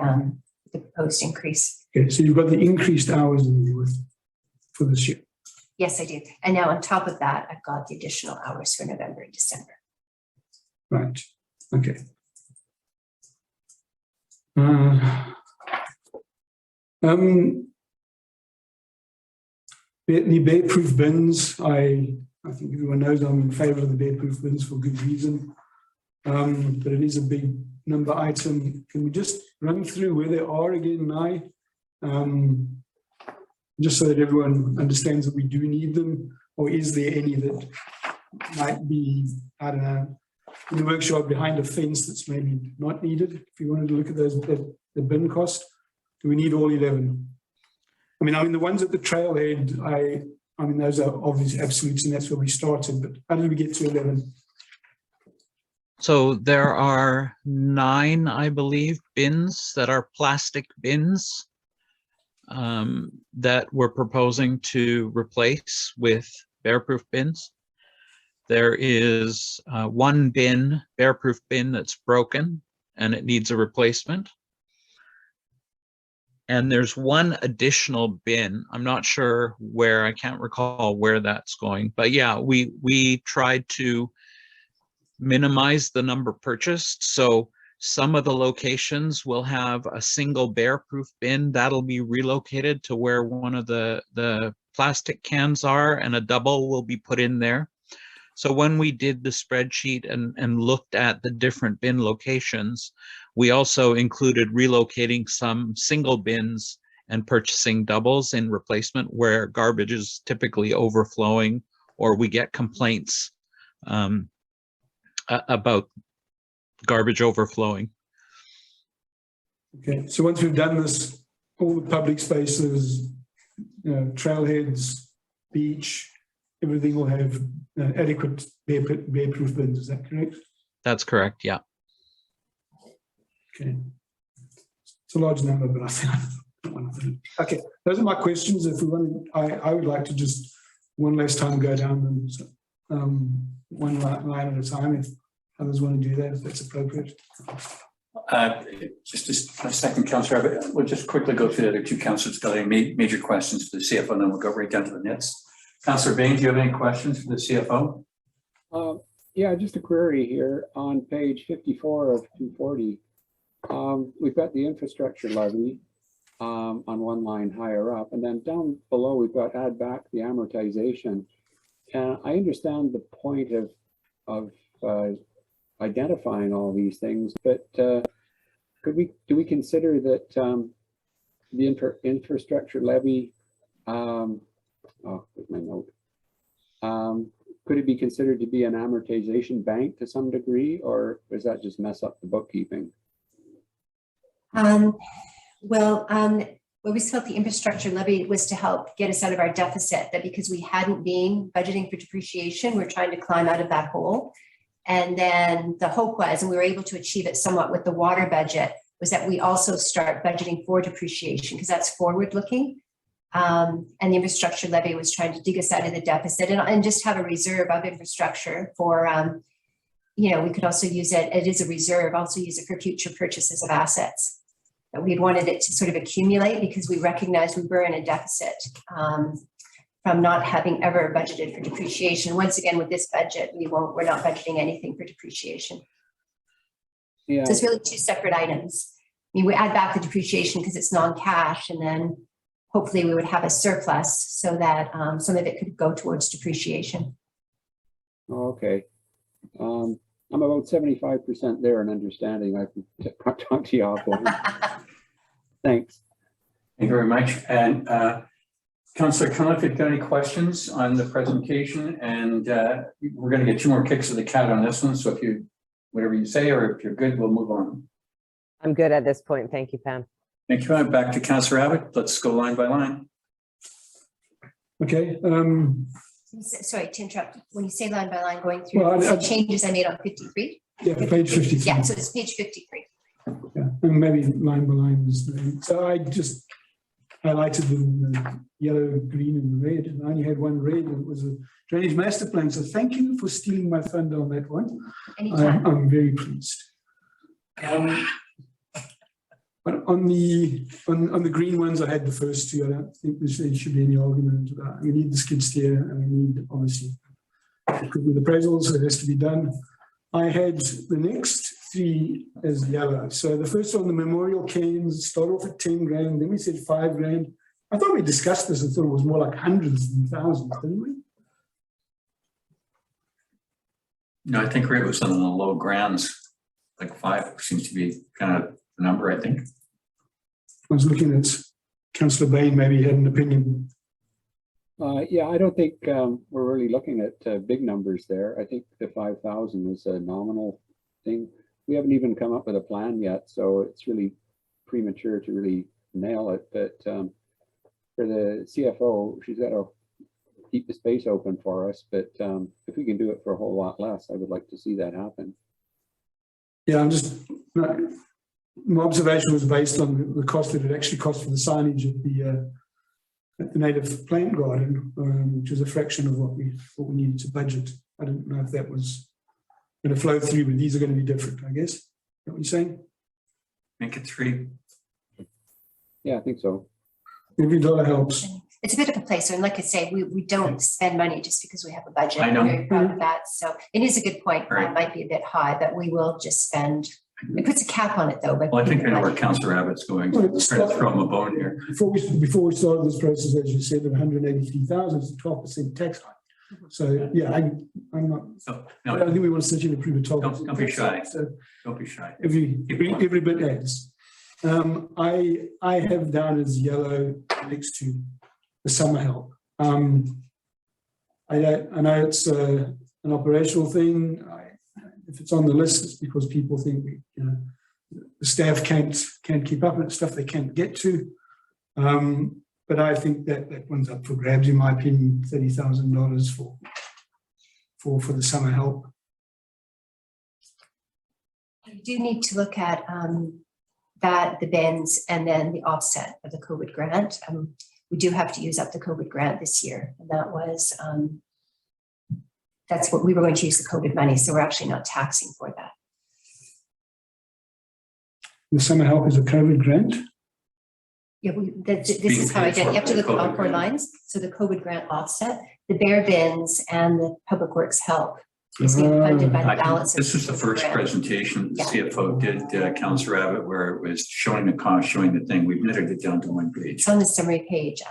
proposed increase. Okay, so you've got the increased hours for this year. Yes, I do. And now on top of that, I've got the additional hours for November and December. Right. Okay. The bear-proof bins, I think everyone knows I'm in favor of the bear-proof bins for good reason. But it is a big number item. Can we just run through where they are again now? Just so that everyone understands that we do need them, or is there any that might be, I don't know, in the workshop behind a fence that's maybe not needed? If you wanted to look at those, the bin cost, do we need all 11? I mean, the ones at the trailhead, I mean, those are obvious absolutes, and that's where we started. But how did we get to 11? So there are 9, I believe, bins that are plastic bins that we're proposing to replace with bear-proof bins. There is 1 bin, bear-proof bin, that's broken and it needs a replacement. And there's 1 additional bin. I'm not sure where, I can't recall where that's going, but yeah, we tried to minimize the number purchased. So some of the locations will have a single bear-proof bin that'll be relocated to where one of the plastic cans are, and a double will be put in there. So when we did the spreadsheet and looked at the different bin locations, we also included relocating some single bins and purchasing doubles in replacement where garbage is typically overflowing or we get complaints about garbage overflowing. Okay, so once we've done this, all the public spaces, trailheads, beach, everything will have adequate bear-proof bins, is that correct? That's correct, yeah. Okay. It's a large number, but I think okay, those are my questions. If we want, I would like to just one last time go down them one line at a time if others want to do that, if that's appropriate. Just a second, Councillor Abbott. We'll just quickly go through the other two councillors got any major questions for the CFO, and then we'll go right down to the nits. Councillor Bain, do you have any questions for the CFO? Yeah, just a query here on page 54 of 240. We've got the infrastructure levy on one line higher up, and then down below we've got add back the amortization. And I understand the point of identifying all these things, but do we consider that the infrastructure levy, where's my note? Could it be considered to be an amortization bank to some degree, or does that just mess up the bookkeeping? When we felt the infrastructure levy was to help get us out of our deficit, that because we hadn't been budgeting for depreciation, we're trying to climb out of that hole. And then the hope was, and we were able to achieve it somewhat with the water budget, was that we also start budgeting for depreciation because that's forward looking. And the infrastructure levy was trying to dig us out of the deficit and just have a reserve of infrastructure for, we could also use it, it is a reserve, also use it for future purchases of assets. But we wanted it to sort of accumulate because we recognized we were in a deficit from not having ever budgeted for depreciation. Once again, with this budget, we're not budgeting anything for depreciation. Yeah. So it's really two separate items. I mean, we add back the depreciation because it's non-cash, and then hopefully we would have a surplus so that some of it could go towards depreciation. Oh, okay. I'm about 75% there in understanding. I can talk to you offline. Thanks. Thank you very much. And Councillor Cunliffe, if you've got any questions on the presentation, and we're going to get 2 more kicks of the cat on this one. So if you, whatever you say, or if you're good, we'll move on. I'm good at this point. Thank you, Pam. Thank you. Back to Councillor Abbott. Let's go line by line. Okay. Sorry to interrupt. When you say line by line going through the changes I made on 53? Yeah, page 53. Yeah, so it's page 53. Yeah, and maybe line by line is so I just highlighted the yellow, green, and red, and I only had one red, and it was a drainage master plan. So thank you for stealing my thunder on that one. I'm very pleased. But on the green ones, I had the first two. I don't think there should be any argument about. We need the skid steer, and we need obviously the appraisals. So it has to be done. I had the next 3 as yellow. So the first one, the memorial canes, start off at 10 grand. Then we said 5 grand. I thought we discussed this and thought it was more like hundreds than thousands, didn't we? No, I think Ray was on the low grands, like 5 seems to be kind of the number, I think. I was looking at Councillor Bain, maybe he had an opinion. Yeah, I don't think we're really looking at big numbers there. I think the 5,000 is a nominal thing. We haven't even come up with a plan yet, so it's really premature to really nail it. But for the CFO, she's got to keep the space open for us. But if we can do it for a whole lot less, I would like to see that happen. Yeah, I'm just, my observation was based on the cost that it actually cost for the signage at the native plant garden, which was a fraction of what we needed to budget. I don't know if that was going to flow through, but these are going to be different, I guess. Is that what you're saying? Make it 3. Yeah, I think so. Every dollar helps. It's a bit of a placer, and like I say, we don't spend money just because we have a budget. I know. I'm very proud of that. So it is a good point. Right. It might be a bit high, but we will just spend. It puts a cap on it, though. But Well, I think I know where Councillor Abbott's going. Well, Let's try to throw him a bone here. Before we started this process, as you said, of 183,000, it's a 12% tax hike. So yeah, I'm not. No, I don't think we want to sit here and prove a 12%. Don't be shy. So don't be shy. Every bit adds. I have down as yellow next to the summer help. I know it's an operational thing. If it's on the list, it's because people think the staff can't keep up with stuff they can't get to. But I think that one's up for grabs, in my opinion. $30,000 for the summer help. You do need to look at the bins and then the offset of the COVID grant. We do have to use up the COVID grant this year, and that was that's what we were going to use the COVID money. So we're actually not taxing for that. The summer help is a COVID grant. Yeah, this is how I did it. You have to look at all four lines. So the COVID grant offset, the bare bins, and the public works help is being funded by the balance. This was the first presentation the CFO did, Councillor Abbott, where it was showing the cost, showing the thing. We've knitted it down to one page. It's on the summary page.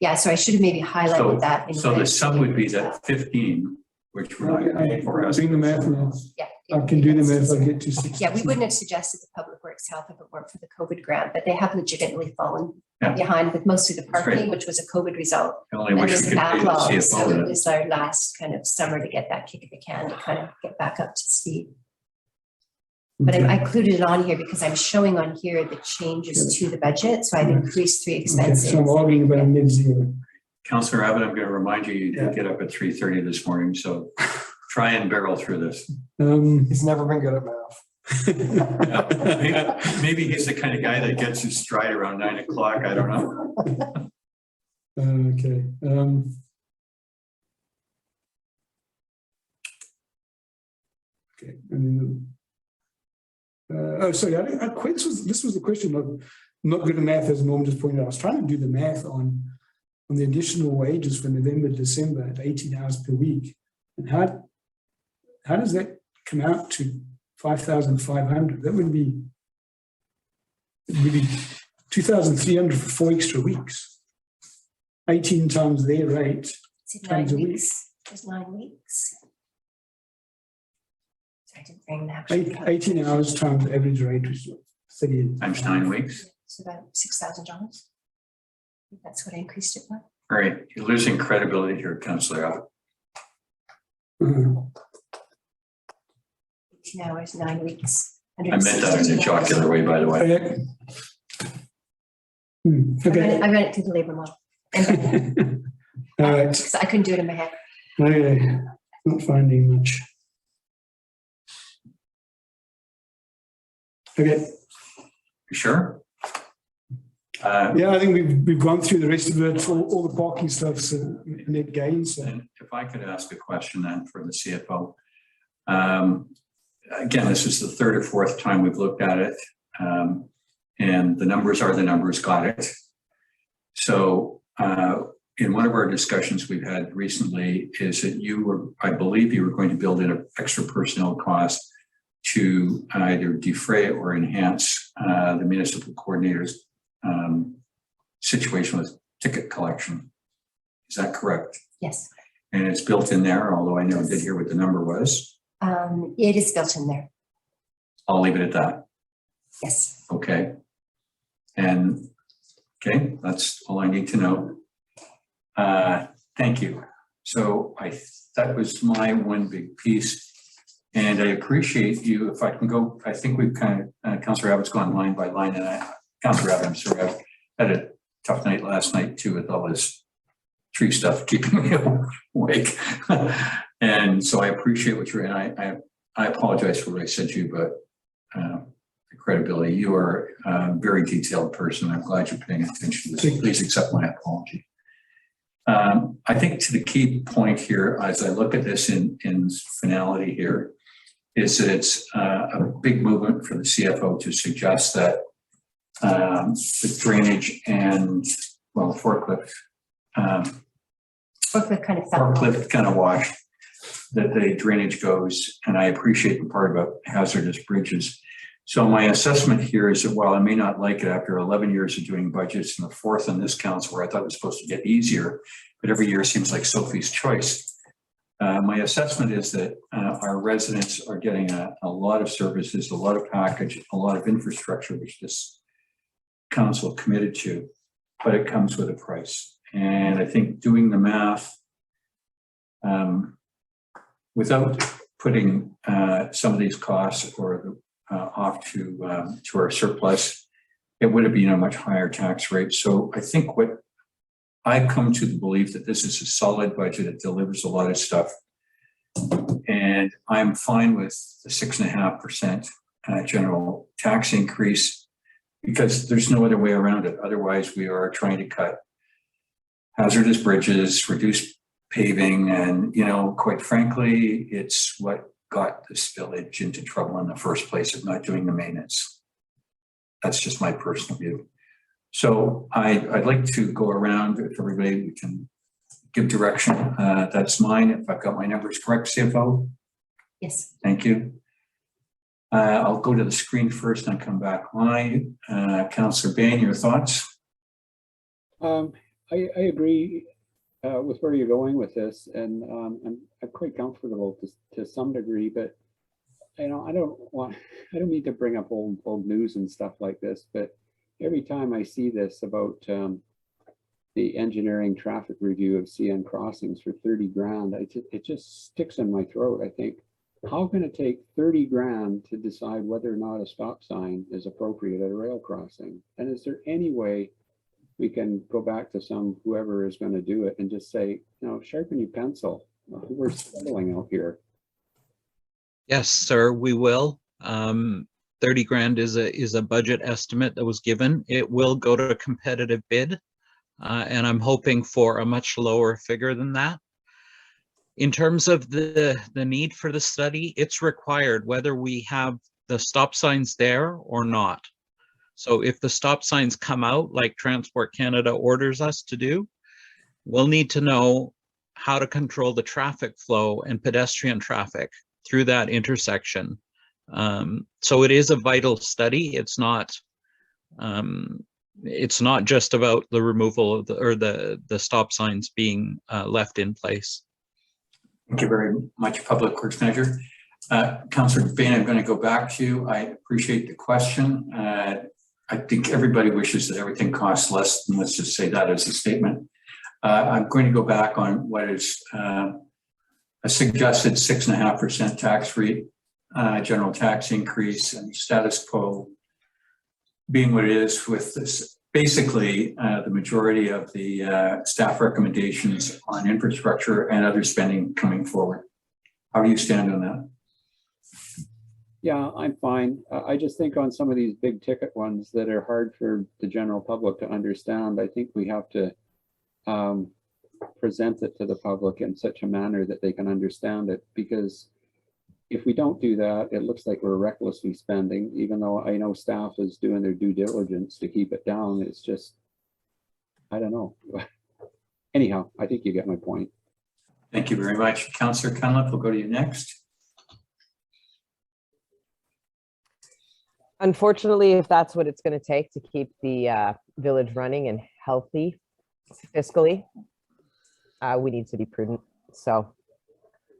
Yeah, so I should have maybe highlighted that. So the sum would be that 15, which we're not paying for. Doing the math now. Yeah. I can do the math. I get to 60. Yeah, we wouldn't have suggested the public works help if it weren't for the COVID grant, but they have legitimately fallen behind with mostly the parking, which was a COVID result. I only And wish there's we a could pay the backlog, CFO so that. it was our last kind of summer to get that kick of the can to kind of get back up to speed. But I included it on here because I'm showing on here the changes to the budget. So I've increased 3 expenses. So I'm arguing about mid-zero. Councillor Abbott, I'm going to remind you, you did get up at 3:30 this morning, so try and barrel through this. He's never been good at math. Maybe he's the kind of guy that gets his stride around 9 o'clock. I don't know. Okay. Okay. And then, sorry. This was the question of not good at math, as Norm just pointed out. I was trying to do the math on the additional wages for November, December at 18 hours per week, and how does that come out to 5,500? That would be 2,300 for 4 extra weeks. 18 times their rate times a week. There's 9 weeks. So I didn't bring the actual 18 hours times the average rate was 30 times 9 weeks. So about $6,000. That's what I increased it by. All right, you're losing credibility here, Councillor Abbott. 18 hours, 9 weeks. I meant that in a jocular way, by the way. Okay. I ran it through the labor model. All right. So I couldn't do it in my head. Okay. Not finding much. Okay. You sure? Yeah, I think we've gone through the rest of it, all the parking stuff, so net gains. So. And if I could ask a question then for the CFO. Again, this is the 3rd or 4th time we've looked at it, and the numbers are the numbers, got it. So in one of our discussions we've had recently is that I believe you were going to build in an extra personnel cost to either defray or enhance the municipal coordinators situation with ticket collection. Is that correct? Yes. And it's built in there, although I never did hear what the number was. It is built in there. I'll leave it at that. Yes. Okay. And okay, that's all I need to know. Thank you. So that was my one big piece. And I appreciate you, if I can go, I think we've kind of, Councillor Abbott's gone line by line, and Councillor Abbott, I'm sorry, I've had a tough night last night too with all this tree stuff keeping me awake. And so I appreciate what you're, and I apologize for what I said to you, but the credibility, you are a very detailed person. I'm glad you're paying attention to this. Please accept my apology. I think to the key point here, as I look at this in finality here, is that it's a big movement for the CFO to suggest that the drainage and, well, forklift kind of wash, that the drainage goes, and I appreciate the part about hazardous bridges. So my assessment here is that while I may not like it after 11 years of doing budgets and the 4th on this council where I thought it was supposed to get easier, but every year seems like Sophie's choice. My assessment is that our residents are getting a lot of services, a lot of package, a lot of infrastructure, which this council committed to, but it comes with a price. And I think doing the math without putting some of these costs or off to our surplus, it would have been a much higher tax rate. So I think what I've come to the belief that this is a solid budget that delivers a lot of stuff. And I'm fine with the 6.5% general tax increase because there's no other way around it. Otherwise, we are trying to cut hazardous bridges, reduce paving, and, you know, quite frankly, it's what got this village into trouble in the first place of not doing the maintenance. That's just my personal view. So I'd like to go around, if everybody, we can give direction. That's mine. If I've got my numbers correct, CFO? Yes. Thank you. I'll go to the screen first and come back on. Councillor Bain, your thoughts? I agree with where you're going with this, and I'm quite comfortable to some degree, but you know, I don't need to bring up old news and stuff like this, but every time I see this about the engineering traffic review of CN crossings for 30 grand, it just sticks in my throat. I think, how can it take 30 grand to decide whether or not a stop sign is appropriate at a rail crossing? And is there any way we can go back to whoever is going to do it and just say, you know, sharpen your pencil. We're settling out here. Yes, sir, we will. 30 grand is a budget estimate that was given. It will go to a competitive bid, and I'm hoping for a much lower figure than that. In terms of the need for the study, it's required whether we have the stop signs there or not. So if the stop signs come out like Transport Canada orders us to do, we'll need to know how to control the traffic flow and pedestrian traffic through that intersection. So it is a vital study. It's not just about the removal of the stop signs being left in place. Thank you very much, Public Works Manager. Councillor Bain, I'm going to go back to you. I appreciate the question. I think everybody wishes that everything costs less, and let's just say that as a statement. I'm going to go back on what is a suggested 6.5% tax rate, general tax increase, and status quo being what it is with this. Basically, the majority of the staff recommendations on infrastructure and other spending coming forward. How do you stand on that? Yeah, I'm fine. I just think on some of these big ticket ones that are hard for the general public to understand, I think we have to present it to the public in such a manner that they can understand it, because if we don't do that, it looks like we're recklessly spending, even though I know staff is doing their due diligence to keep it down. It's just, I don't know. Anyhow, I think you get my point. Thank you very much. Councillor Cunliffe, we'll go to you next. Unfortunately, if that's what it's going to take to keep the village running and healthy fiscally, we need to be prudent. So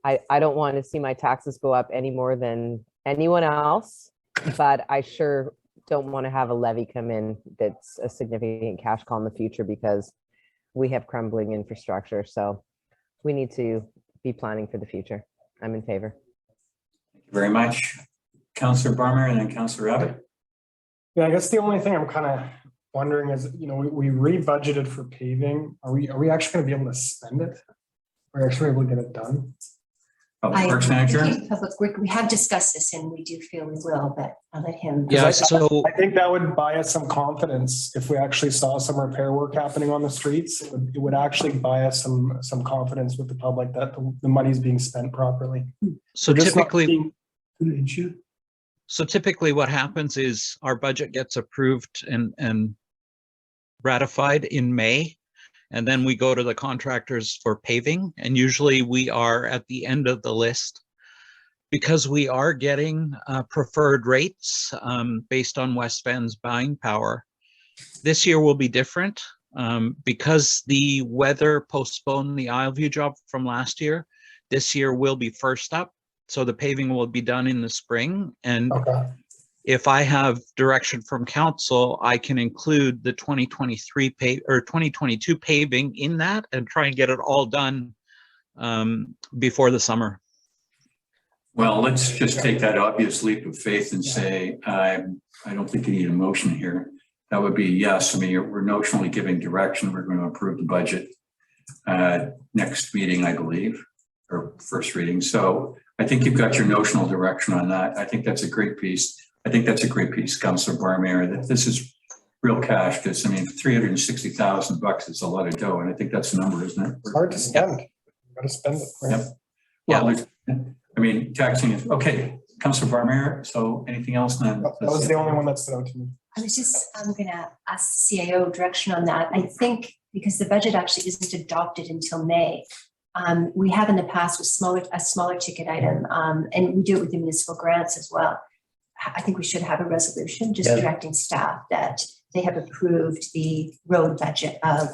I don't want to see my taxes go up any more than anyone else, but I sure don't want to have a levy come in that's a significant cash call in the future, because we have crumbling infrastructure. So we need to be planning for the future. I'm in favor. Thank you very much. Councillor Barmer and then Councillor Abbott. Yeah, I guess the only thing I'm kind of wondering is, you know, we re-budgeted for paving. Are we actually going to be able to spend it? Are we actually able to get it done? Public Works Manager. Public Work, we have discussed this and we do feel we will, but I'll let him. Yeah, so I think that would buy us some confidence if we actually saw some repair work happening on the streets. It would actually buy us some confidence with the public that the money's being spent properly. So typically, Sure. So typically what happens is our budget gets approved and ratified in May, and then we go to the contractors for paving. And usually we are at the end of the list because we are getting preferred rates based on West Van's buying power. This year will be different because the weather postponed the Isle job from last year. This year will be first up. So the paving will be done in the spring. And if I have direction from council, I can include the 2023 2022 paving in that and try and get it all done before the summer. Well, let's just take that obvious leap of faith and say, I don't think you need a motion here. That would be yes. I mean, we're notionally giving direction. We're going to approve the budget next meeting, I believe, or first reading. So I think you've got your notional direction on that. I think that's a great piece. I think that's a great piece, Councillor Barmere, that this is real cash, because I mean, $360,000 is a lot of dough, and I think that's the number, isn't it? It's hard to spend. You gotta spend it. Right? Yep. Well, I mean, taxing is, okay, Councillor Barmere, so anything else then? That was the only one that stood out to me. I'm gonna ask CAO direction on that. I think because the budget actually isn't adopted until May. We have in the past with a smaller ticket item, and we do it with the municipal grants as well. I think we should have a resolution just directing staff that they have approved the road budget of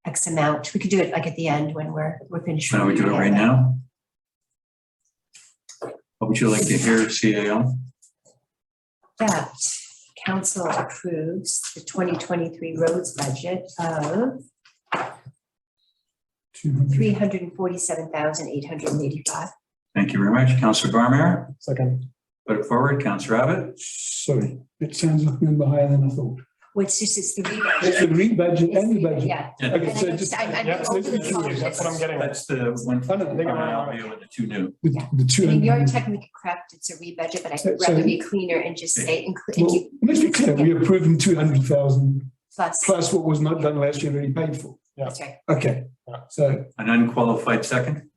X amount. We could do it like at the end when we're finished. Why don't we do it right now? What would you like to hear, CAO? That council approves the 2023 roads budget of $347,885. Thank you very much. Councillor Barmere? Second. Put it forward. Councillor Abbott? Sorry, it sounds like a number higher than I thought. Which this is the rebudget. It's the rebudget and the budget. Yeah. Okay, so And just That's what I'm getting at. That's the one. I don't think I'll be with the two new. the two. I mean, you're technically correct, it's a rebudget, but I'd rather be cleaner and just say Well, let's be clear, we approved in 200,000 plus. plus what was not done last year already paid for. That's right. Okay, so An unqualified second?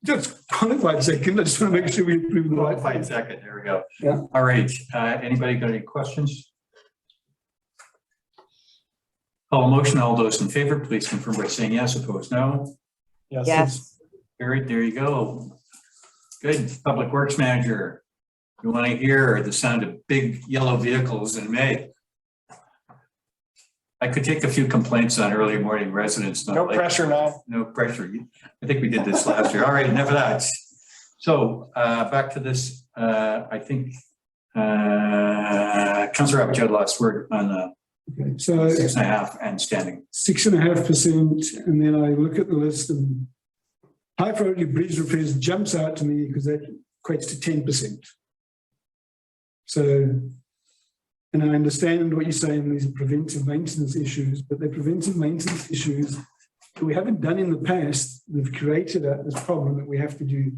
just qualified second, I just want to make sure we approve the right Qualified thing. second, there we go. Yeah. All right, anybody got any questions? Call a motion, all those in favor, please confirm by saying yes, opposed no. Yes. Carried, there you go. Good, Public Works Manager. You want to hear the sound of big yellow vehicles in May? I could take a few complaints on early morning residents. No pressure now. No pressure. I think we did this last year. All right, enough of that. So back to this, I think Councillor Abbott, you had last word on Okay, so 6.5 and standing. 6.5%, and then I look at the list and high priority bridge repairs jumps out to me because that equates to 10%. So, and I understand what you're saying, these are preventive maintenance issues, but they're preventive maintenance issues that we haven't done in the past. We've created this problem that we have to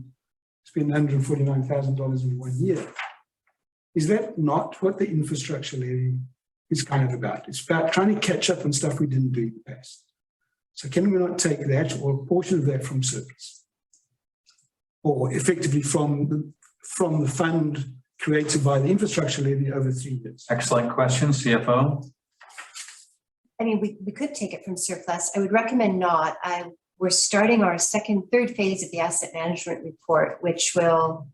spend $149,000 in 1 year. Is that not what the infrastructure levy is kind of about? It's about trying to catch up on stuff we didn't do in the past. So can we not take that or a portion of that from surplus? Or effectively from the fund created by the infrastructure levy over 3 years? Excellent question, CFO. I mean, we could take it from surplus. I would recommend not. We're starting our third phase of the asset management report, which will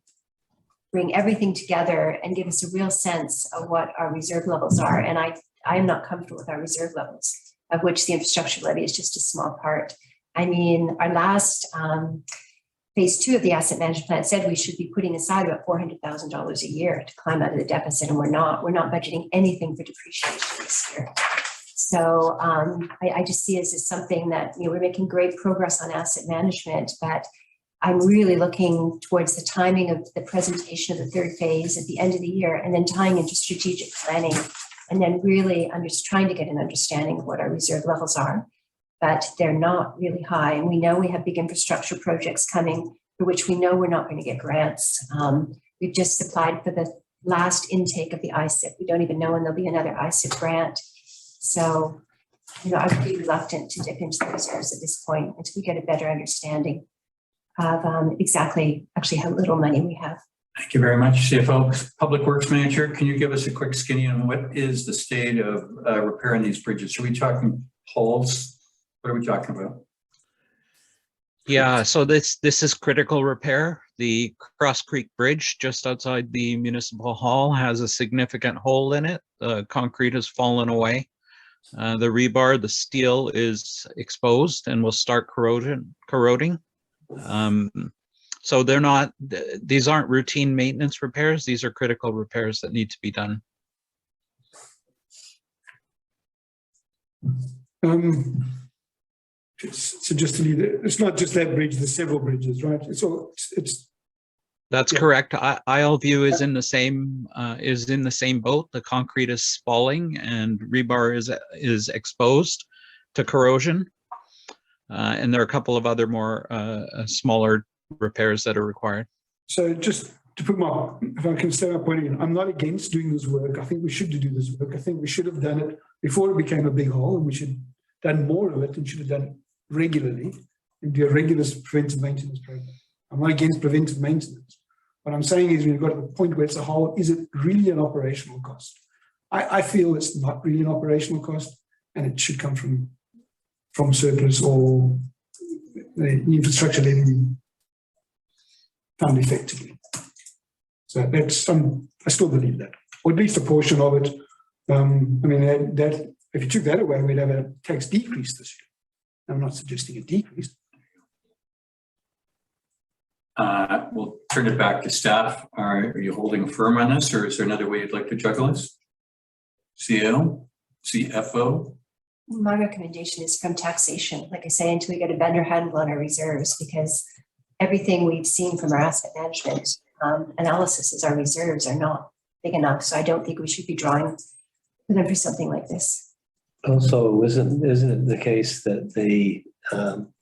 bring everything together and give us a real sense of what our reserve levels are. And I am not comfortable with our reserve levels, of which the infrastructure levy is just a small part. I mean, our last phase 2 of the asset management plan said we should be putting aside about $400,000 a year to climb out of the deficit, and we're not budgeting anything for depreciation this year. So I just see it as something that, we're making great progress on asset management, but I'm really looking towards the timing of the presentation of the third phase at the end of the year, and then tying into strategic planning, and then really trying to get an understanding of what our reserve levels are. But they're not really high. And we know we have big infrastructure projects coming for which we know we're not going to get grants. We've just applied for the last intake of the ISIP. We don't even know when there'll be another ISIP grant. So, I would be reluctant to dip into the reserves at this point until we get a better understanding of exactly actually how little money we have. Thank you very much, CFO. Public Works Manager, can you give us a quick skinny on what is the state of repairing these bridges? Are we talking holes? What are we talking about? Yeah, so this is critical repair. The Cross Creek Bridge just outside the municipal hall has a significant hole in it. The concrete has fallen away. The rebar, the steel is exposed and will start corroding. So these aren't routine maintenance repairs. These are critical repairs that need to be done. suggest to leave it. It's not just that bridge, there's several bridges, right? It's That's Yeah. correct. Isle is in the same boat. The concrete is falling and rebar is exposed to corrosion. And there are a couple of other more smaller repairs that are required. So just to put if I can say my point again, I'm not against doing this work. I think we should do this work. I think we should have done it before it became a big hole, and we should have done more of it and should have done it regularly and do a regular preventive maintenance program. I'm not against preventive maintenance. What I'm saying is we've got to the point where it's a hole, is it really an operational cost? I feel it's not really an operational cost, and it should come from surplus or the infrastructure levy found effectively. So that's I still believe that, or at least a portion of it. I mean, that if you took that away, we'd have a tax decrease this year. I'm not suggesting a decrease. We'll turn it back to staff. Are you holding firm on this, or is there another way you'd like to juggle this? CAO, CFO? My recommendation is from taxation, like I say, until we get a better handle on our reserves, because everything we've seen from our asset management analysis is our reserves are not big enough. So I don't think we should be drawing for them for something like this. Also, isn't it the case that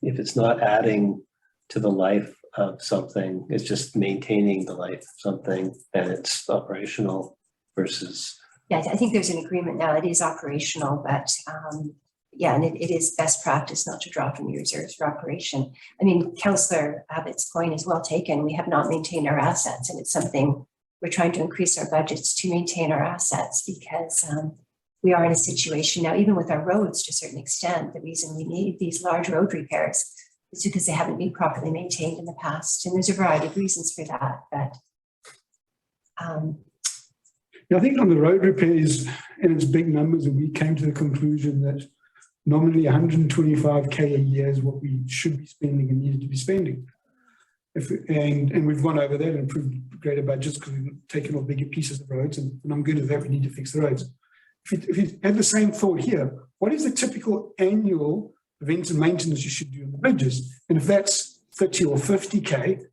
if it's not adding to the life of something, it's just maintaining the life of something, and it's operational versus. Yeah, I think there's an agreement now. It is operational, but yeah, and it is best practice not to draw from your reserves for operation. I mean, Councillor Abbott's point is well taken. We have not maintained our assets, and it's something we're trying to increase our budgets to maintain our assets, because we are in a situation now, even with our roads to a certain extent, the reason we need these large road repairs is because they haven't been properly maintained in the past. And there's a variety of reasons for that, but I think on the road repairs and its big numbers, and we came to the conclusion that nominally 125K a year is what we should be spending and needed to be spending. And we've gone over that and improved greater budgets because we've taken off bigger pieces of roads, and I'm good with that. We need to fix the roads. If you had the same thought here, what is the typical annual preventive maintenance you should do on the bridges? And if that's 30 or 50K,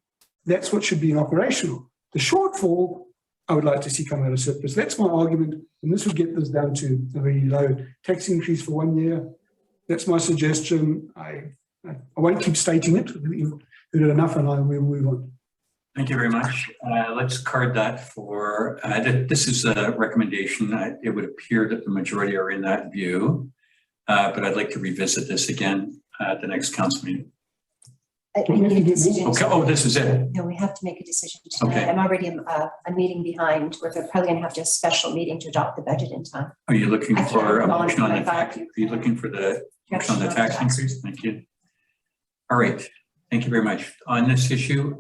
that's what should be operational. The shortfall, I would like to see come out of surplus. That's my argument, and this would get this down to a very low tax increase for 1 year. That's my suggestion. I won't keep stating it. You've heard it enough, and I will move on. Thank you very much. Let's card that for, this is a recommendation. It would appear that the majority are in that view, but I'd like to revisit this again at the next council meeting. We need a decision. Okay. Oh, this is it. No, we have to make a decision tonight. Okay. I'm already a meeting behind. We're probably going to have to have a special meeting to adopt the budget in time. Are you looking I for a can't motion on the volunteer. tax? Are you looking for the motion on the tax increase? Thank you. All right. Thank you very much. On this issue,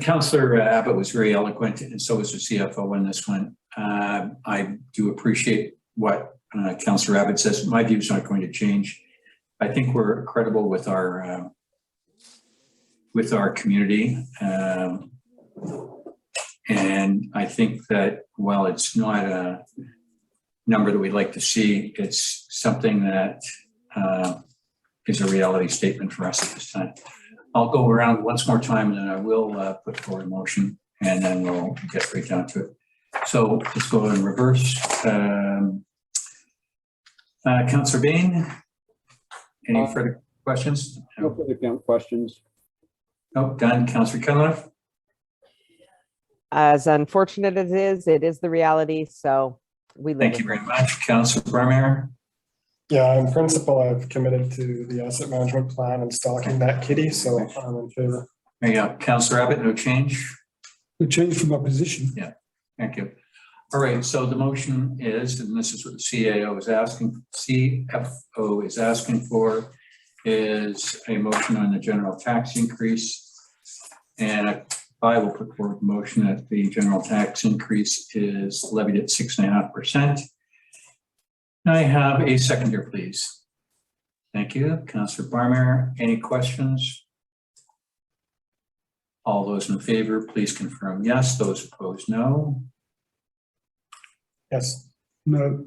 Councillor Abbott was very eloquent, and so was the CFO on this one. I do appreciate what Councillor Abbott says. My view is not going to change. I think we're credible with our community, and I think that while it's not a number that we'd like to see, it's something that is a reality statement for us at this time. I'll go around once more time, and then I will put forward a motion, and then we'll get right down to it. So let's go in reverse. Councillor Bain, any further questions? No further questions. No, done. Councillor Cunliffe? As unfortunate as it is the reality. So we live. Thank you very much. Councillor Barmer? Yeah, in principle, I've committed to the asset management plan and stalking that kitty, so I'm in favor. There you go. Councillor Abbott, no change? No change from my position. Yeah, thank you. All right, so the motion is, and this is what the CFO is asking for, is a motion on the general tax increase. And I will put forward a motion that the general tax increase is levied at 6.5%. I have a seconder, please. Thank you, Councillor Barmer. Any questions? All those in favor, please confirm yes. Those opposed, no. Yes. No.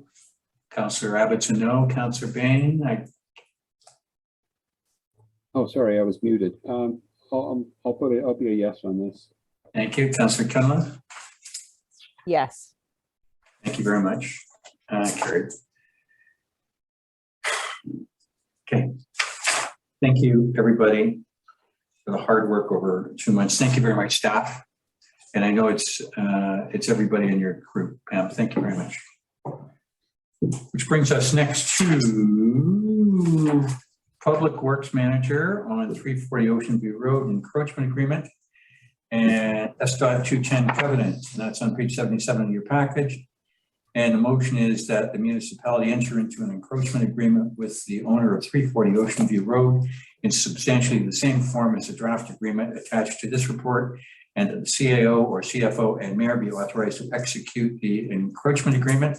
Councillor Abbott's a no. Councillor Bain, Oh, sorry, I was muted. I'll be a yes on this. Thank you, Councillor Cunliffe. Yes. Thank you very much. Carried. Okay. Thank you, everybody, for the hard work over 2 months. Thank you very much, staff. And I know it's everybody in your group, Pam. Thank you very much. Which brings us next to Public Works Manager on 340 Ocean View Road encroachment agreement and SDOT 210 covenant. And that's on page 77 of your package. And the motion is that the municipality enter into an encroachment agreement with the owner of 340 Ocean View Road in substantially the same form as the draft agreement attached to this report, and that the CAO or CFO and mayor be authorized to execute the encroachment agreement.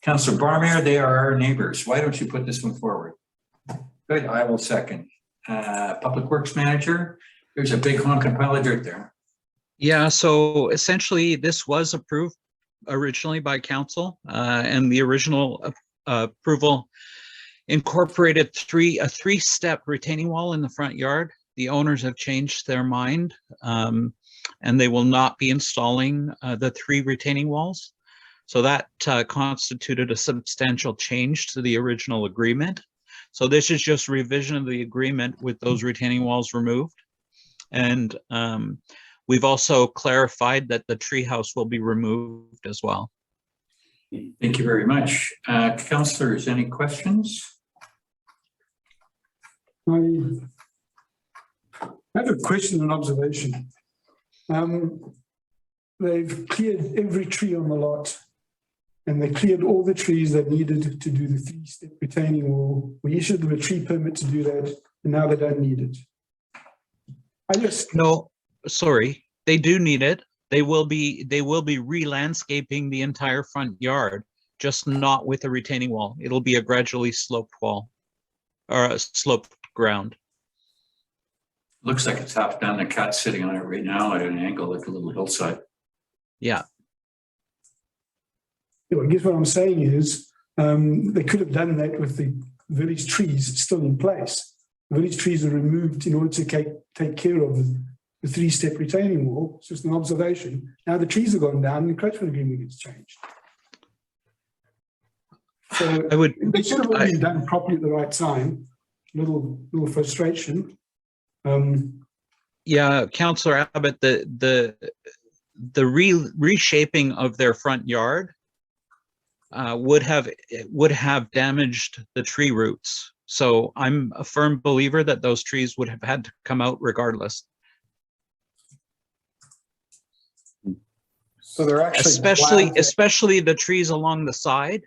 Councillor Barmere, they are our neighbors. Why don't you put this one forward? Good, I will second. Public Works Manager, there's a big honking pile of dirt there. Yeah, so essentially this was approved originally by council, and the original approval incorporated a three-step retaining wall in the front yard. The owners have changed their mind, and they will not be installing the 3 retaining walls. So that constituted a substantial change to the original agreement. So this is just revision of the agreement with those retaining walls removed. And we've also clarified that the treehouse will be removed as well. Thank you very much. Councillors, any questions? I have a question and observation. They've cleared every tree on the lot, and they cleared all the trees that needed to do the 3-step retaining wall. We issued them a tree permit to do that, and now they don't need it. No, sorry, they do need it. They will be re-landscaping the entire front yard, just not with a retaining wall. It'll be a gradually sloped wall or a sloped ground. Looks like it's half done. The cat's sitting on it right now at an angle, like a little hillside. Yeah. I guess what I'm saying is they could have done that with the village trees still in place. The village trees are removed in order to take care of the 3-step retaining wall. It's just an observation. Now the trees have gone down, the encroachment agreement gets changed. So they should have all been done properly at the right time. Little frustration. Yeah, Councillor Abbott, the reshaping of their front yard would have damaged the tree roots. So I'm a firm believer that those trees would have had to come out regardless. So they're actually especially the trees along the side,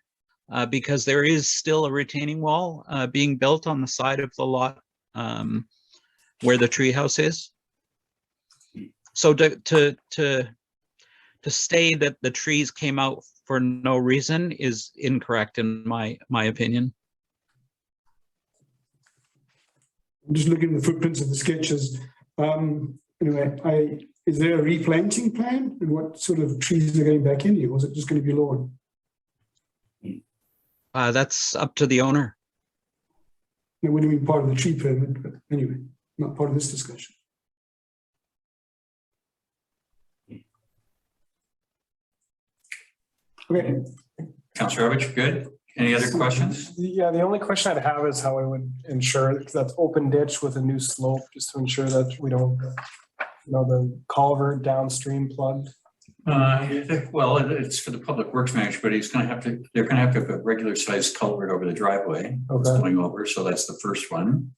because there is still a retaining wall being built on the side of the lot where the treehouse is. So to say that the trees came out for no reason is incorrect in my opinion. I'm just looking at the footprints of the sketches. Anyway, is there a replanting plan? And what sort of trees are going back in here? Or is it just going to be lawn? That's up to the owner. It would have been part of the tree permit, but anyway, not part of this discussion. Okay. Councillor Roberts, good. Any other questions? Yeah, the only question I'd have is how I would ensure that open ditch with a new slope, just to ensure that we don't, the culvert downstream plugged. Well, it's for the Public Works Manager, but they're gonna have to have a regular sized culvert over the driveway. Okay. Going over, so that's the first one.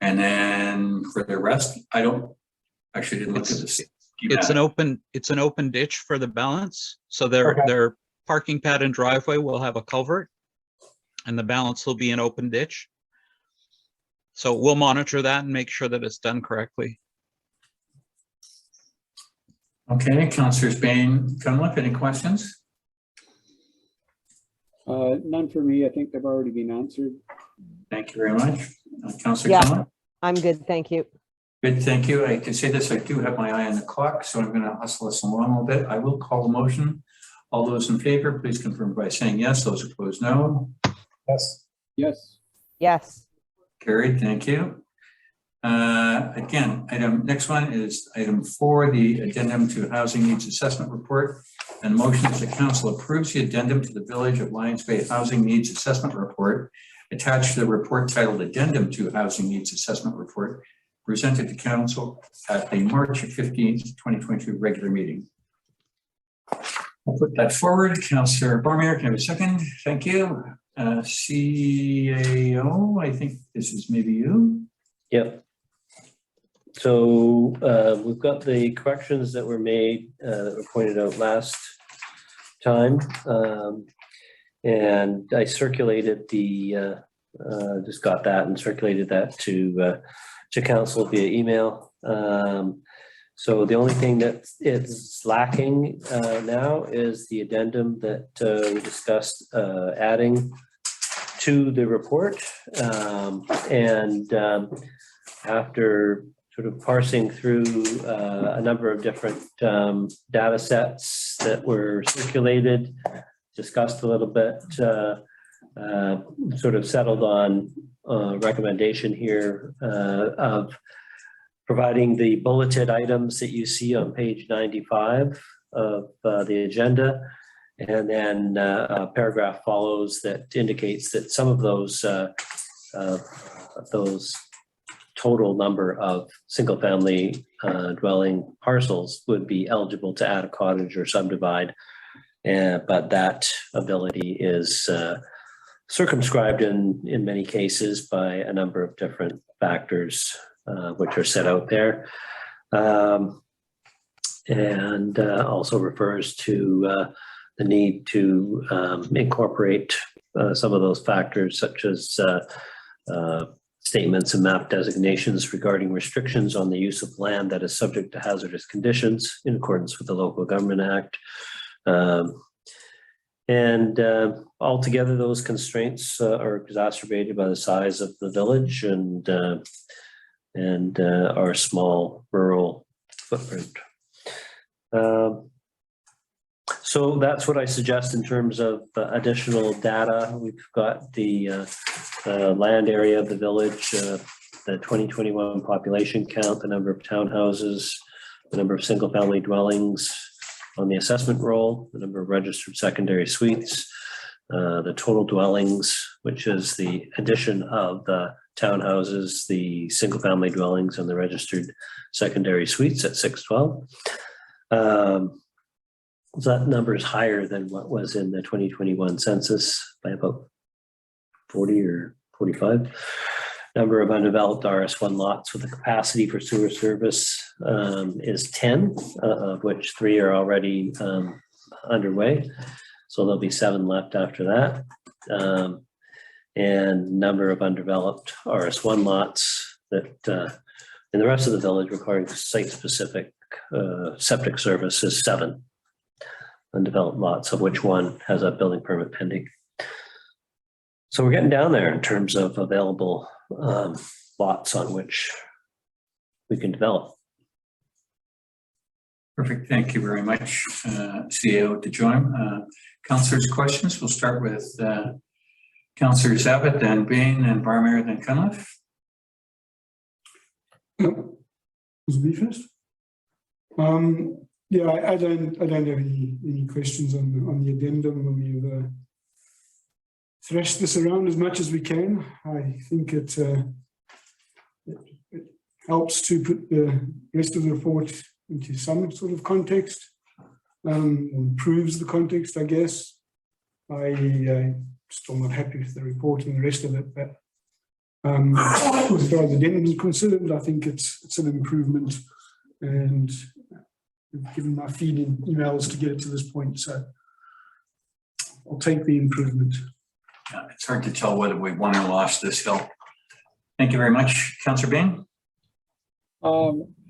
And then for the rest, I didn't look at this. It's an open ditch for the balance. So their parking pad and driveway will have a culvert, and the balance will be an open ditch. So we'll monitor that and make sure that it's done correctly. Okay, Councillors Bain, Cunliffe, any questions? None for me. I think they've already been answered. Thank you very much. Councillor Cunliffe? I'm good, thank you. Good, thank you. I can say this, I do have my eye on the clock, so I'm gonna hustle us along a little bit. I will call the motion. All those in favor, please confirm by saying yes. Those opposed, no. Yes. Yes. Yes. Carried, thank you. Again, next one is item 4, the addendum to housing needs assessment report. And motion is the council approves the addendum to the Village of Lions Bay Housing Needs Assessment Report attached to the report titled Addendum to Housing Needs Assessment Report presented to council at the March 15th, 2022 regular meeting. I'll put that forward. Councillor Barmier, can I have a second? Thank you. CAO, I think this is maybe you. Yep. So we've got the corrections that were made, that were pointed out last time. And I circulated the, just got that and circulated that to council via email. So the only thing that is lacking now is the addendum that we discussed adding to the report. After sort of parsing through a number of different data sets that were circulated, discussed a little bit, sort of settled on recommendation here of providing the bulleted items that you see on page 95 of the agenda. And then a paragraph follows that indicates that some of those total number of single family dwelling parcels would be eligible to add a cottage or subdivide. But that ability is circumscribed in many cases by a number of different factors which are set out there. And also refers to the need to incorporate some of those factors such as statements and map designations regarding restrictions on the use of land that is subject to hazardous conditions in accordance with the Local Government Act. Altogether, those constraints are exacerbated by the size of the village and our small rural footprint. So that's what I suggest in terms of additional data. We've got the land area of the village, the 2021 population count, the number of townhouses, the number of single family dwellings on the assessment roll, the number of registered secondary suites, the total dwellings, which is the addition of the townhouses, the single family dwellings, and the registered secondary suites at 612. So that number is higher than what was in the 2021 census by about 40 or 45. Number of undeveloped RS1 lots with a capacity for sewer service is 10, of which 3 are already underway. So there'll be 7 left after that. And number of undeveloped RS1 lots that in the rest of the village requiring site-specific septic service is 7 undeveloped lots, of which 1 has a building permit pending. So we're getting down there in terms of available lots on which we can develop. Perfect. Thank you very much, CEO DeJoy. Councillors' questions. We'll start with Councillors Abbott, then Bain, and Barmier, then Cunliffe. Was me first? Yeah, I don't have any questions on the addendum. We've threshed this around as much as we can. I think it helps to put the rest of the report into some sort of context, improves the context, I guess. I'm still not happy with the report and the rest of it, but as far as the addendum is concerned, I think it's an improvement, and I've given my feeding emails to get it to this point, so I'll take the improvement. Yeah, it's hard to tell whether we won or lost this hill. Thank you very much. Councillor Bain?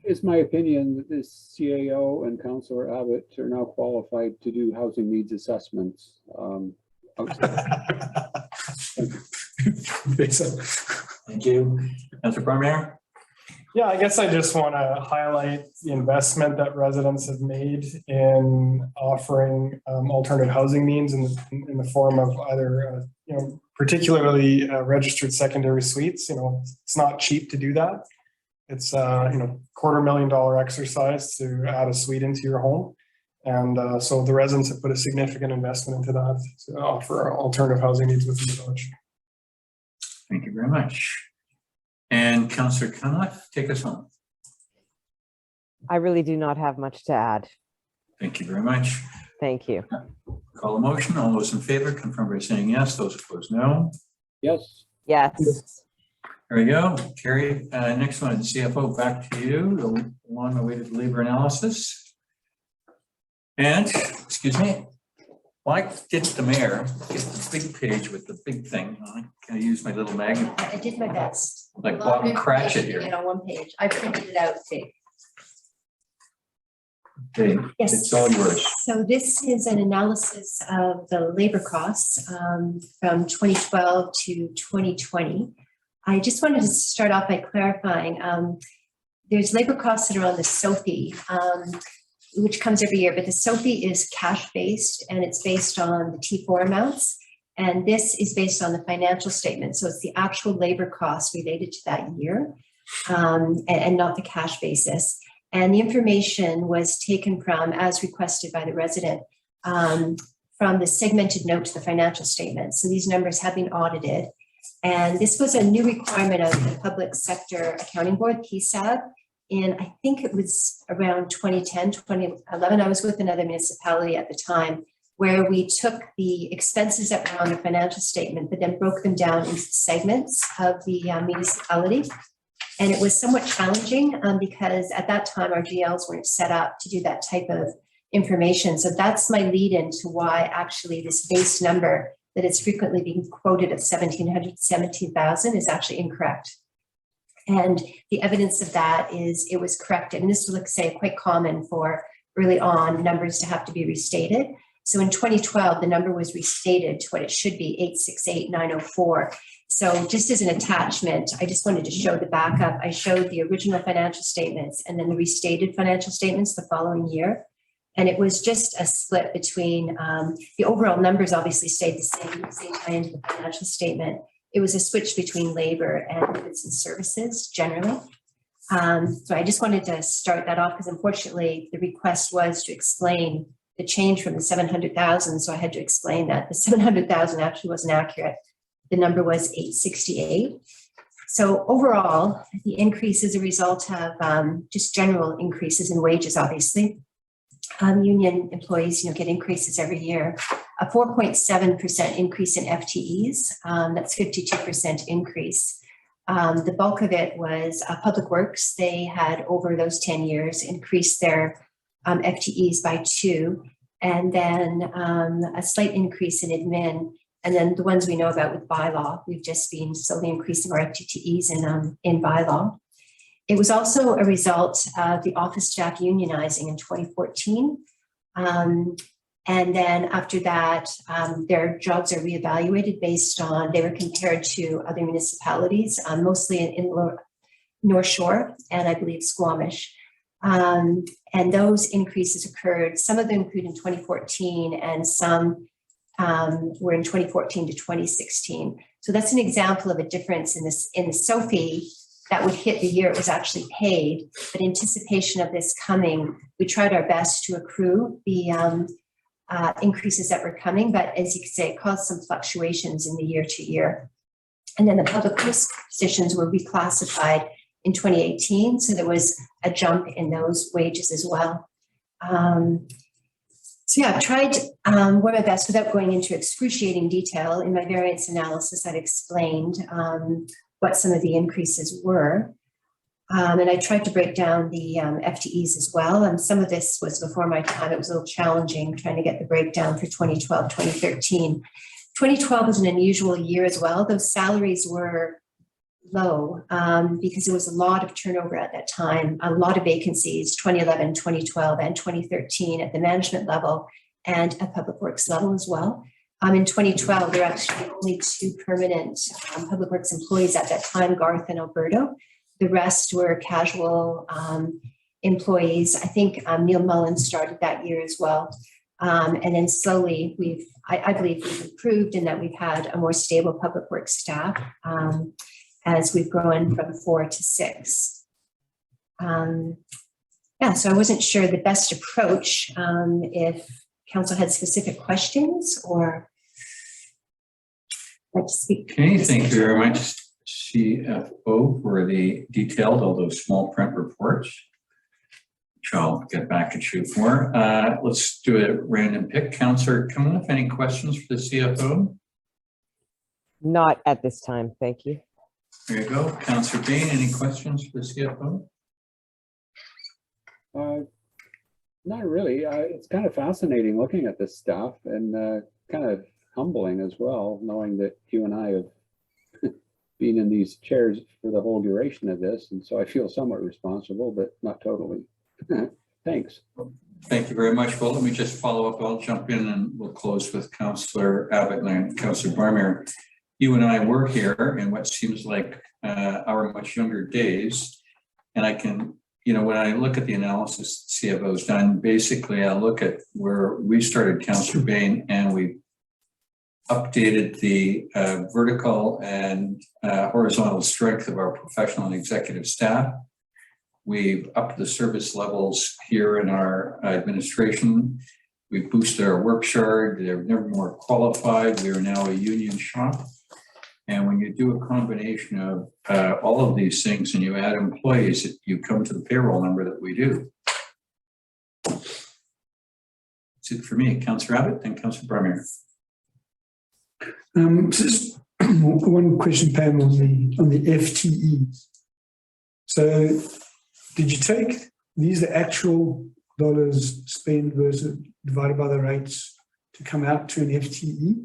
It's my opinion that this CAO and Councillor Abbott are now qualified to do housing needs assessments. Thank you. Councillor Barmier? Yeah, I guess I just want to highlight the investment that residents have made in offering alternative housing means in the form of either, particularly registered secondary suites. It's not cheap to do that. It's $250,000 exercise to add a suite into your home. And so the residents have put a significant investment into that to offer alternative housing needs within the village. Thank you very much. And Councillor Cunliffe, take us home. I really do not have much to add. Thank you very much. Thank you. Call a motion. All those in favor confirm by saying yes. Those opposed, no. Yes. Yes. There we go. Carried. Next one, CFO, back to you. The long-awaited labor analysis. And, excuse me, why did the mayor get the big page with the big thing? I use my little magnet. I did my best. Like Bob Cratchit here. On one page. I printed it out big. Okay, Yes. it's all yours. So this is an analysis of the labor costs from 2012 to 2020. I just wanted to start off by clarifying, there's labor costs that are on the SOFI, which comes every year, but the SOFI is cash-based and it's based on the T4 amounts. And this is based on the financial statement. So it's the actual labor cost related to that year and not the cash basis. And the information was taken from, as requested by the resident, from the segmented note to the financial statement. So these numbers have been audited. And this was a new requirement of the Public Sector Accounting Board, PSAB, in, I think it was around 2010, 2011. I was with another municipality at the time, where we took the expenses that were on the financial statement, but then broke them down into segments of the municipality. And it was somewhat challenging because at that time, our GLs weren't set up to do that type of information. So that's my lead into why actually this base number that is frequently being quoted of 1,700, 17,000 is actually incorrect. And the evidence of that is it was corrected. And this was, say, quite common for early on numbers to have to be restated. So in 2012, the number was restated to what it should be, 868,904. So just as an attachment, I just wanted to show the backup. I showed the original financial statements and then the restated financial statements the following year. And it was just a split between the overall numbers obviously stayed the same tie into the financial statement. It was a switch between labor and goods and services generally. So I just wanted to start that off because unfortunately the request was to explain the change from the 700,000. So I had to explain that the 700,000 actually wasn't accurate. The number was 868. So overall, the increase is a result of just general increases in wages, obviously. Union employees, get increases every year. A 4.7% increase in FTEs. That's 52% increase. The bulk of it was Public Works. They had over those 10 years increased their FTEs by 2, and then a slight increase in admin. And then the ones we know about with Bylaw, we've just been slowly increasing our FTEs in Bylaw. It was also a result of the office staff unionizing in 2014. And then after that, their jobs are reevaluated based on, they were compared to other municipalities, mostly in North Shore and I believe Squamish. And those increases occurred, some of them occurred in 2014 and some were in 2014 to 2016. So that's an example of a difference in the SOFI that would hit the year it was actually paid, but anticipation of this coming, we tried our best to accrue the increases that were coming, but as you can say, it caused some fluctuations in the year to year. And then the public risk positions were reclassified in 2018, so there was a jump in those wages as well. So yeah, I've tried my best without going into excruciating detail. In my variance analysis, I've explained what some of the increases were. And I tried to break down the FTEs as well. And some of this was before my time. It was a little challenging trying to get the breakdown for 2012, 2013. 2012 was an unusual year as well. Those salaries were low because there was a lot of turnover at that time, a lot of vacancies, 2011, 2012, and 2013 at the management level and at public works level as well. In 2012, there were actually only 2 permanent public works employees at that time, Garth and Alberto. The rest were casual employees. I think Neil Mullen started that year as well. And then slowly I believe we've improved in that we've had a more stable public works staff as we've grown from 4 to 6. Yeah, so I wasn't sure the best approach, if council had specific questions or like to speak. Okay, thank you very much, CFO, for the detailed, although small print reports, which I'll get back at you for. Let's do a random pick. Councillor Cunliffe, any questions for the CFO? Not at this time, thank you. There you go. Councillor Bain, any questions for the CFO? Not really. It's kind of fascinating looking at this stuff and kind of humbling as well, knowing that you and I have been in these chairs for the whole duration of this. And so I feel somewhat responsible, but not totally. Thanks. Thank you very much. Well, let me just follow up. I'll jump in and we'll close with Councillor Abbott and Councillor Barmere. You and I were here in what seems like our much younger days. And I can, you know, when I look at the analysis CFO's done, basically I look at where we started, Councillor Bain, and we updated the vertical and horizontal strength of our professional and executive staff. We've upped the service levels here in our administration. We've boosted our work shard. They're never more qualified. We are now a union shop. And when you do a combination of all of these things and you add employees, you come to the payroll number that we do. That's it for me. Councillor Abbott, then Councillor Barmere. Just one question, Pam, on the FTEs. So did you take these the actual dollars spent versus divided by the rates to come out to an FTE?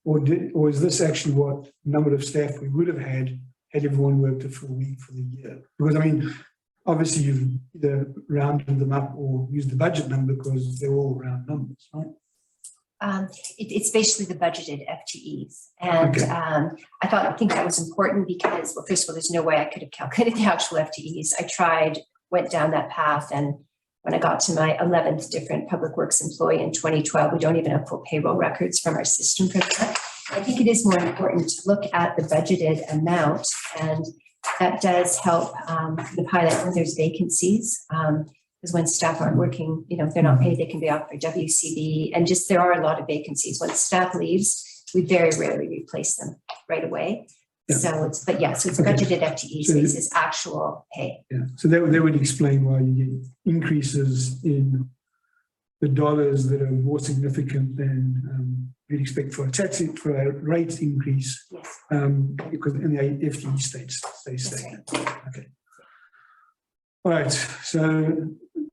Or is this actually what number of staff we would have had everyone worked a full week for the year? Because I mean, obviously you've either rounded them up or used the budget number because they're all round numbers, right? It's basically the budgeted FTEs. And okay. I think that was important because, well, first of all, there's no way I could have calculated the actual FTEs. I tried, went down that path, and when I got to my 11th different public works employee in 2012, we don't even have full payroll records from our system for that. I think it is more important to look at the budgeted amount, and that does help the pilot when there's vacancies. Because when staff aren't working, you know, if they're not paid, they can be out for WCB, and just there are a lot of vacancies. When staff leaves, we very rarely replace them right away. Yeah. So it's budgeted FTEs versus actual pay. Yeah. So that would explain why you get increases in the dollars that are more significant than you'd expect for a rate increase. Yes. Because in the FTE stays stagnant. Right. Okay. All right. So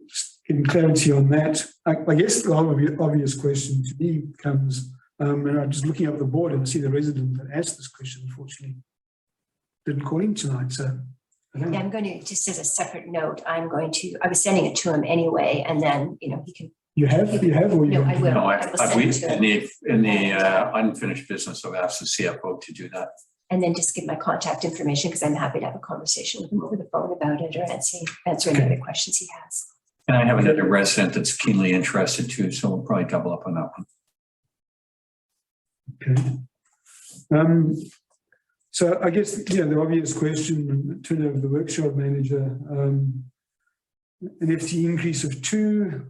just getting clarity on that. I guess the obvious question to me comes. And I'm just looking up the board and see the resident that asked this question, unfortunately, didn't call in tonight. So yeah, I'm going to, just as a separate note, I was sending it to him anyway, and then, you know, he can. You have, or you? No, I will. No, I will send it to him. In the unfinished business, I've asked the CFO to do that. And then just give my contact information, because I'm happy to have a conversation with him over the phone about it or answer any other questions he has. And I have another resident that's keenly interested too, so we'll probably double up on that one. Okay. So I guess, yeah, the obvious question, turn over the workshop manager, an FTE increase of 2,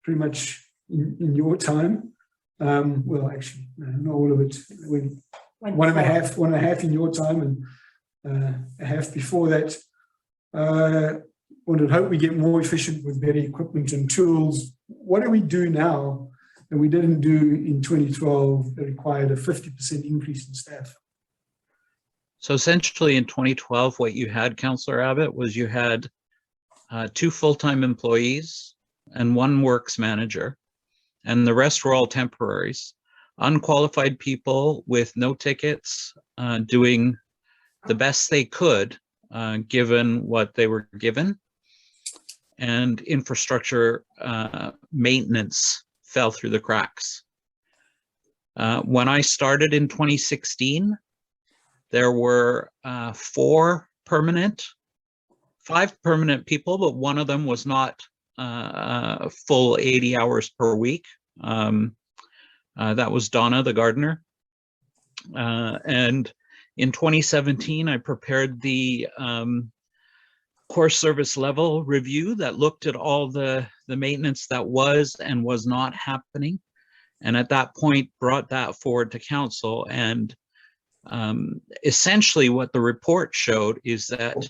pretty much in your time. Well, actually, not all of it. One and a half in your time, and a half before that. One would hope we get more efficient with better equipment and tools. What do we do now that we didn't do in 2012 that required a 50% increase in staff? So essentially in 2012, what you had, Councillor Abbott, was you had 2 full-time employees and 1 works manager, and the rest were all temporaries. Unqualified people with no tickets, doing the best they could, given what they were given, and infrastructure maintenance fell through the cracks. When I started in 2016, there were 5 permanent people, but one of them was not full 80 hours per week. That was Donna, the gardener. And in 2017, I prepared the core service level review that looked at all the maintenance that was and was not happening. And at that point, brought that forward to council. And essentially what the report showed is that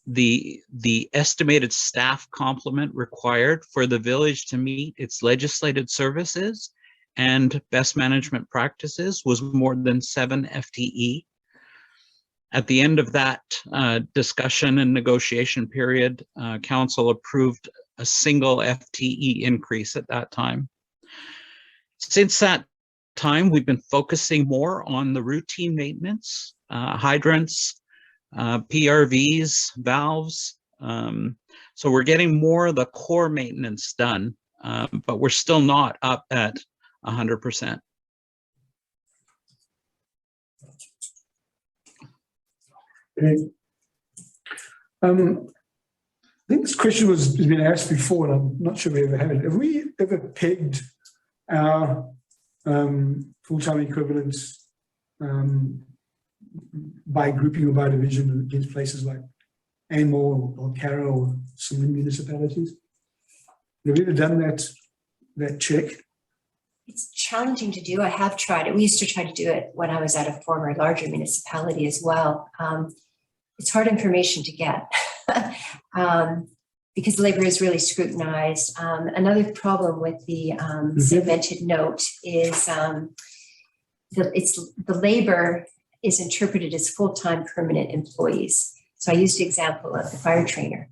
the estimated staff complement required for the village to meet its legislated services and best management practices was more than 7 FTE. At the end of that discussion and negotiation period, council approved a single FTE increase at that time. Since that time, we've been focusing more on the routine maintenance, hydrants, PRVs, valves. So we're getting more of the core maintenance done, but we're still not up at 100%. I think this question has been asked before, and I'm not sure we ever had it. Have we ever pegged our full-time equivalents by grouping or by division against places like Anmore or Carroll or some municipalities? Have we ever done that check? It's challenging to do. I have tried it. We used to try to do it when I was at a former larger municipality as well. It's hard information to get because labor is really scrutinized. Another problem with the segmented note is the labor is interpreted as full-time permanent employees. So I used the example of the fire trainer.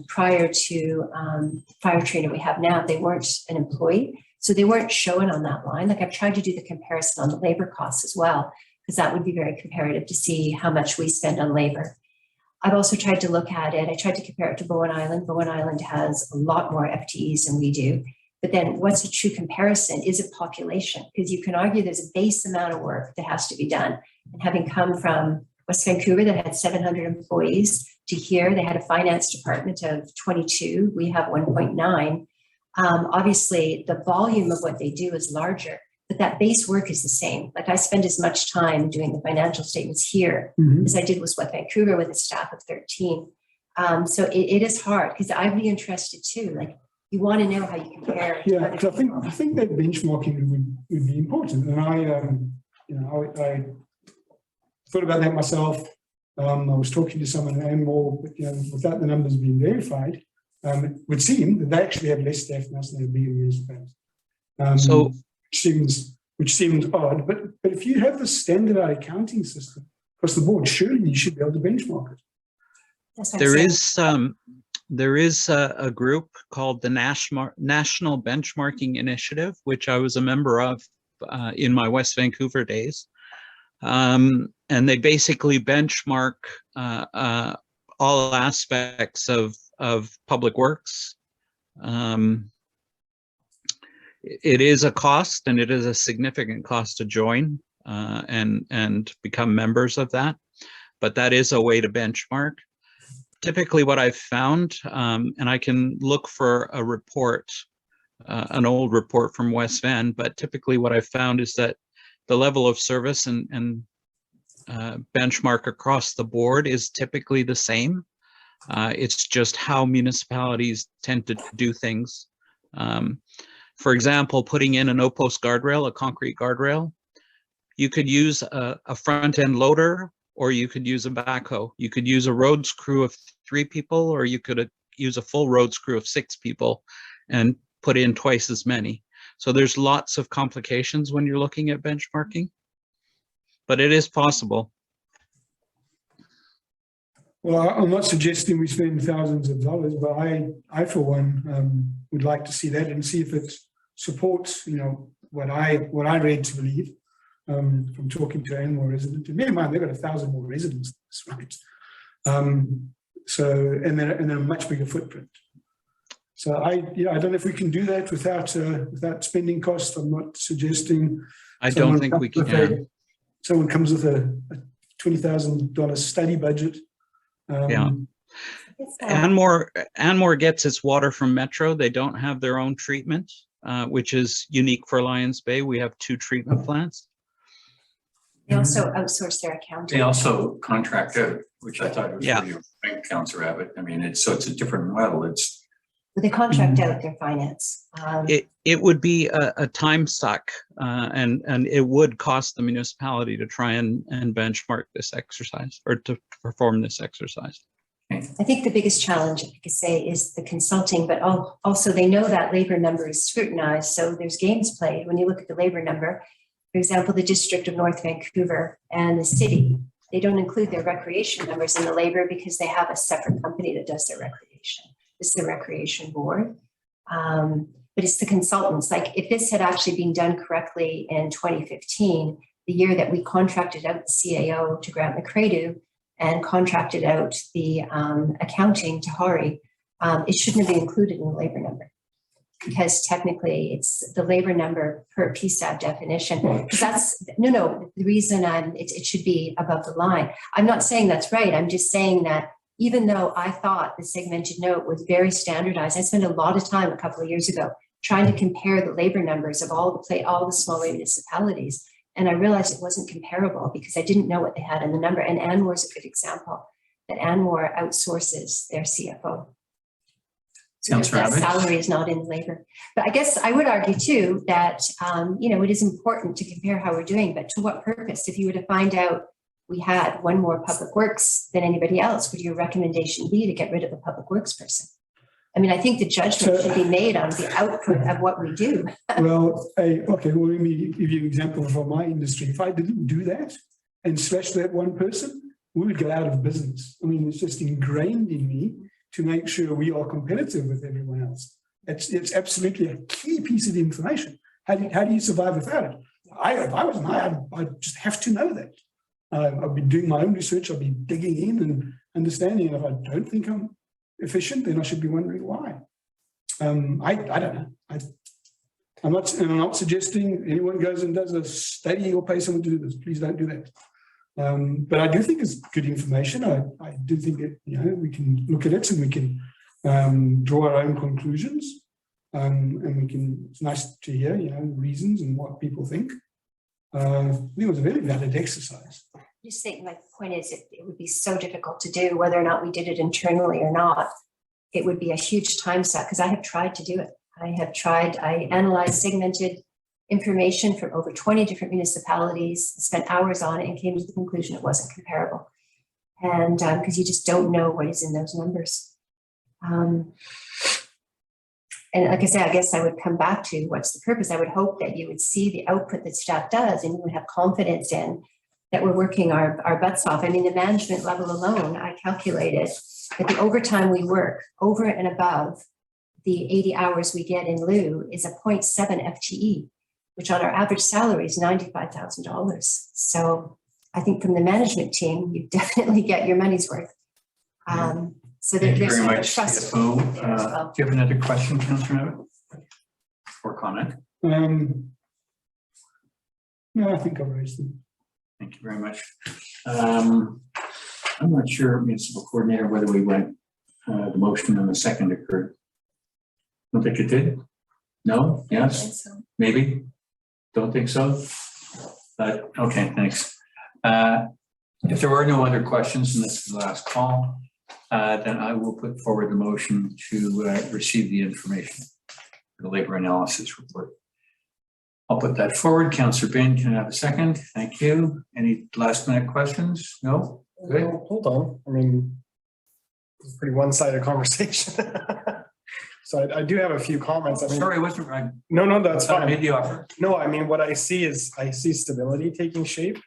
Prior to the fire trainer we have now, they weren't an employee. So they weren't shown on that line. Like I've tried to do the comparison on the labor costs as well, because that would be very comparative to see how much we spend on labor. I've also tried to look at it. I tried to compare it to Bowen Island. Bowen Island has a lot more FTEs than we do. But then what's a true comparison? Is it population? Because you can argue there's a base amount of work that has to be done. And having come from West Vancouver that had 700 employees to here, they had a finance department of 22. We have 1.9. Obviously, the volume of what they do is larger, but that base work is the same. Like I spend as much time doing the financial statements here as I did with West Vancouver with a staff of 13. So it is hard because I'd be interested too. Like you want to know how you compare. Yeah, because I think that benchmarking would be important, and I thought about that myself. I was talking to someone and more, without the numbers being verified. It would seem that they actually have less staff than us than they have bigger municipalities. Which seems odd, but if you have the standardized accounting system across the board, surely you should be able to benchmark it. There is a group called the National Benchmarking Initiative, which I was a member of in my West Vancouver days. And they basically benchmark all aspects of public works. It is a cost, and it is a significant cost to join and become members of that, but that is a way to benchmark. Typically what I've found, and I can look for a report, an old report from West Van, but typically what I've found is that the level of service and benchmark across the board is typically the same. It's just how municipalities tend to do things. For example, putting in an O-post guardrail, a concrete guardrail, you could use a front-end loader, or you could use a backhoe. You could use a roads crew of 3 people, or you could use a full roads crew of 6 people and put in twice as many. So there's lots of complications when you're looking at benchmarking, but it is possible. Well, I'm not suggesting we spend thousands of dollars, but I for one, would like to see that and see if it supports, what I read to believe from talking to Anmore residents. And bear in mind, they've got 1,000 more residents, right? And then a much bigger footprint. So I don't know if we can do that without spending costs. I'm not suggesting. I don't think we can. Someone comes with a $20,000 study budget. Yeah. Anmore gets its water from Metro. They don't have their own treatment, which is unique for Lions Bay. We have 2 treatment plants. They also outsource their accounting. They also contract out which I thought was Yeah. really right, Councillor Abbott. I mean, it's a different model. It's They contract out their finance. It would be a time suck, and it would cost the municipality to try and benchmark this exercise or to perform this exercise. I think the biggest challenge, I could say, is the consulting, but also they know that labor number is scrutinized. So there's games played when you look at the labor number. For example, the District of North Vancouver and the city, they don't include their recreation numbers in the labor because they have a separate company that does their recreation. It's the Recreation Board. But it's the consultants. Like if this had actually been done correctly in 2015, the year that we contracted out the CAO to Grant McCredo and contracted out the accounting to Hari, it shouldn't have been included in the labor number because technically it's the labor number per PSAB definition. Because that's, the reason it should be above the line. I'm not saying that's right. I'm just saying that even though I thought the segmented note was very standardized, I spent a lot of time a couple of years ago trying to compare the labor numbers of all the smaller municipalities. And I realized it wasn't comparable because I didn't know what they had in the number. And Anmore is a good example that Anmore outsources their CFO. Sounds That rabbit. salary is not in labor. But I guess I would argue too that, it is important to compare how we're doing, but to what purpose? If you were to find out we had one more public works than anybody else, would your recommendation be to get rid of a public works person? I mean, I think the judgment should be made on the output of what we do. Well, let me give you an example from my industry. If I didn't do that and slash that one person, we would go out of business. I mean, it's just ingrained in me to make sure we are competitive with everyone else. It's absolutely a key piece of information. How do you survive without it? If I was I'd just have to know that. I'll be doing my own research. I'll be digging in and understanding. And if I don't think I'm efficient, then I should be wondering why. I don't know. I'm not suggesting anyone goes and does a study or pay someone to do this. Please don't do that. But I do think it's good information. I do think that we can look at it and we can draw our own conclusions. And we can. It's nice to hear reasons and what people think. I think it was a very valid exercise. I just think my point is it would be so difficult to do whether or not we did it internally or not. It would be a huge time suck because I have tried to do it. I analyzed segmented information from over 20 different municipalities, spent hours on it and came to the conclusion it wasn't comparable. And because you just don't know what is in those numbers. And like I said, I guess I would come back to what's the purpose. I would hope that you would see the output that staff does and you would have confidence in that we're working our butts off. I mean, the management level alone, I calculated that the overtime we work over and above the 80 hours we get in lieu is a 0.7 FTE, which on our average salary is $95,000. So I think from the management team, you definitely get your money's worth. So Thank you there's very kind of much, trust CFO. there as well. Do you have another question, Councillor Abbott? Or comment? No, I think I've raised them. Thank you very much. I'm not sure, municipal coordinator, whether we went, the motion and the second occurred. Don't think it did? No? Yes? Maybe? Don't think so? But, okay, thanks. If there are no other questions, and this is the last call, then I will put forward the motion to receive the information for the labor analysis report. I'll put that forward. Councillor Bain, can I have a second? Thank you. Any last minute questions? No? Good. Hold on. I mean, it's a pretty one-sided conversation. So I do have a few comments. I mean, Sorry, wasn't right. No, that's fine. Made the offer. No, I mean, what I see is stability taking shape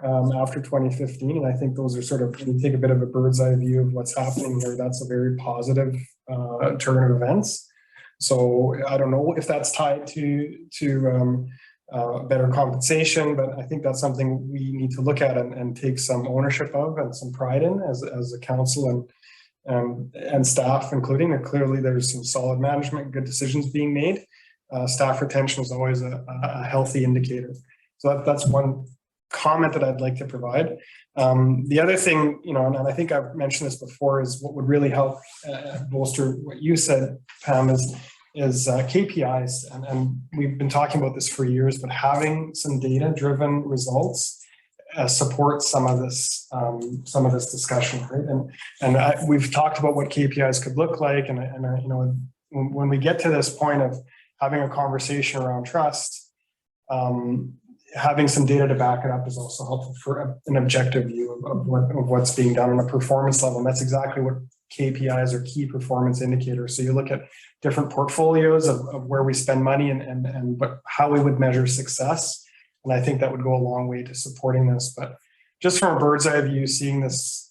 after 2015. And I think those are sort of, when you take a bit of a bird's eye view of what's happening here, that's a very positive turn of events. So I don't know if that's tied to better compensation, but I think that's something we need to look at and take some ownership of and some pride in as a council and staff, including. And clearly there's some solid management, good decisions being made. Staff retention is always a healthy indicator. So that's one comment that I'd like to provide. The other thing, and I think I've mentioned this before, is what would really help bolster what you said, Pam, is KPIs. And we've been talking about this for years, but having some data-driven results supports some of this discussion, right? And we've talked about what KPIs could look like, and you know, when we get to this point of having a conversation around trust, having some data to back it up is also helpful for an objective view of what's being done on a performance level. And that's exactly what KPIs or key performance indicators. So you look at different portfolios of where we spend money and how we would measure success. And I think that would go a long way to supporting this. But just from a bird's eye view, seeing this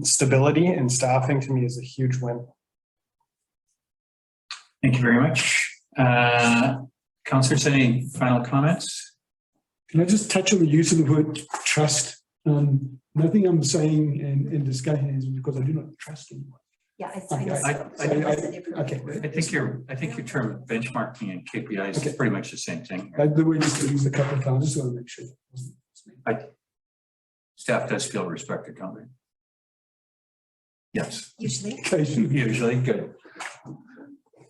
stability in staffing to me is a huge win. Thank you very much. Councillors, any final comments? Can I just touch on the use of the word trust? Nothing I'm saying in discussion is because I do not trust anyone. Yeah, I think your term benchmarking and KPIs is pretty much the same thing. The word is used a couple of times. Just want to make sure. Staff does feel respected, don't they? Yes. Usually. Usually, good.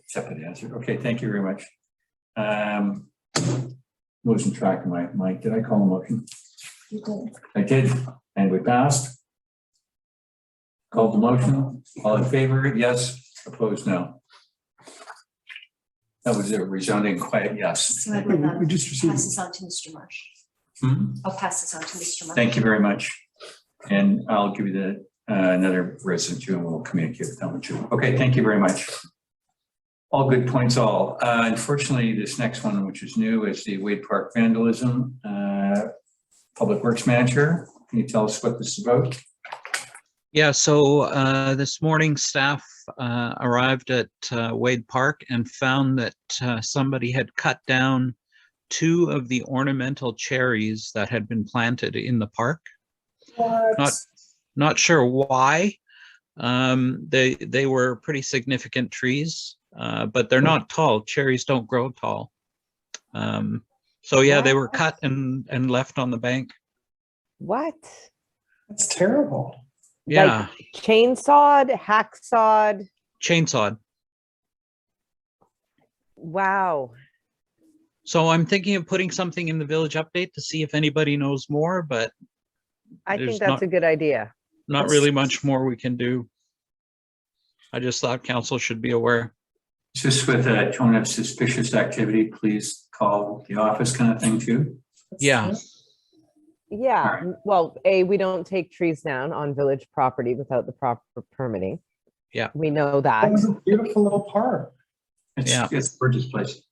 Except for the answer. Okay, thank you very much. Losing track of my mic. Did I call a motion? You did. I did, and we passed. Called the motion. All in favor? Yes. Opposed? No. That was a resounding quiet yes. So I will We just received. pass this on to Mr. Marsh. I'll pass this on to Mr. Marsh. Thank you very much. And I'll give you the another resident too, and we'll communicate with them too. Okay, thank you very much. All good points all. Unfortunately, this next one, which is new, is the Wade Park vandalism. Public Works Manager, can you tell us what this is about? Yeah, so this morning staff arrived at Wade Park and found that somebody had cut down 2 of the ornamental cherries that had been planted in the park. What? Not sure why. They were pretty significant trees, but they're not tall. Cherries don't grow tall. So yeah, they were cut and left on the bank. What? That's terrible. Yeah. Like chainsawed, hacksawed. Chainsawed. Wow. So I'm thinking of putting something in the village update to see if anybody knows more, but I think there's that's a good idea. not really much more we can do. I just thought council should be aware. Just with a tone of suspicious activity, please call the office kind of thing too. Yeah. Yeah, All right. well, we don't take trees down on village property without the proper permitting. Yeah. We know that. That was a beautiful little park. It's a gorgeous place.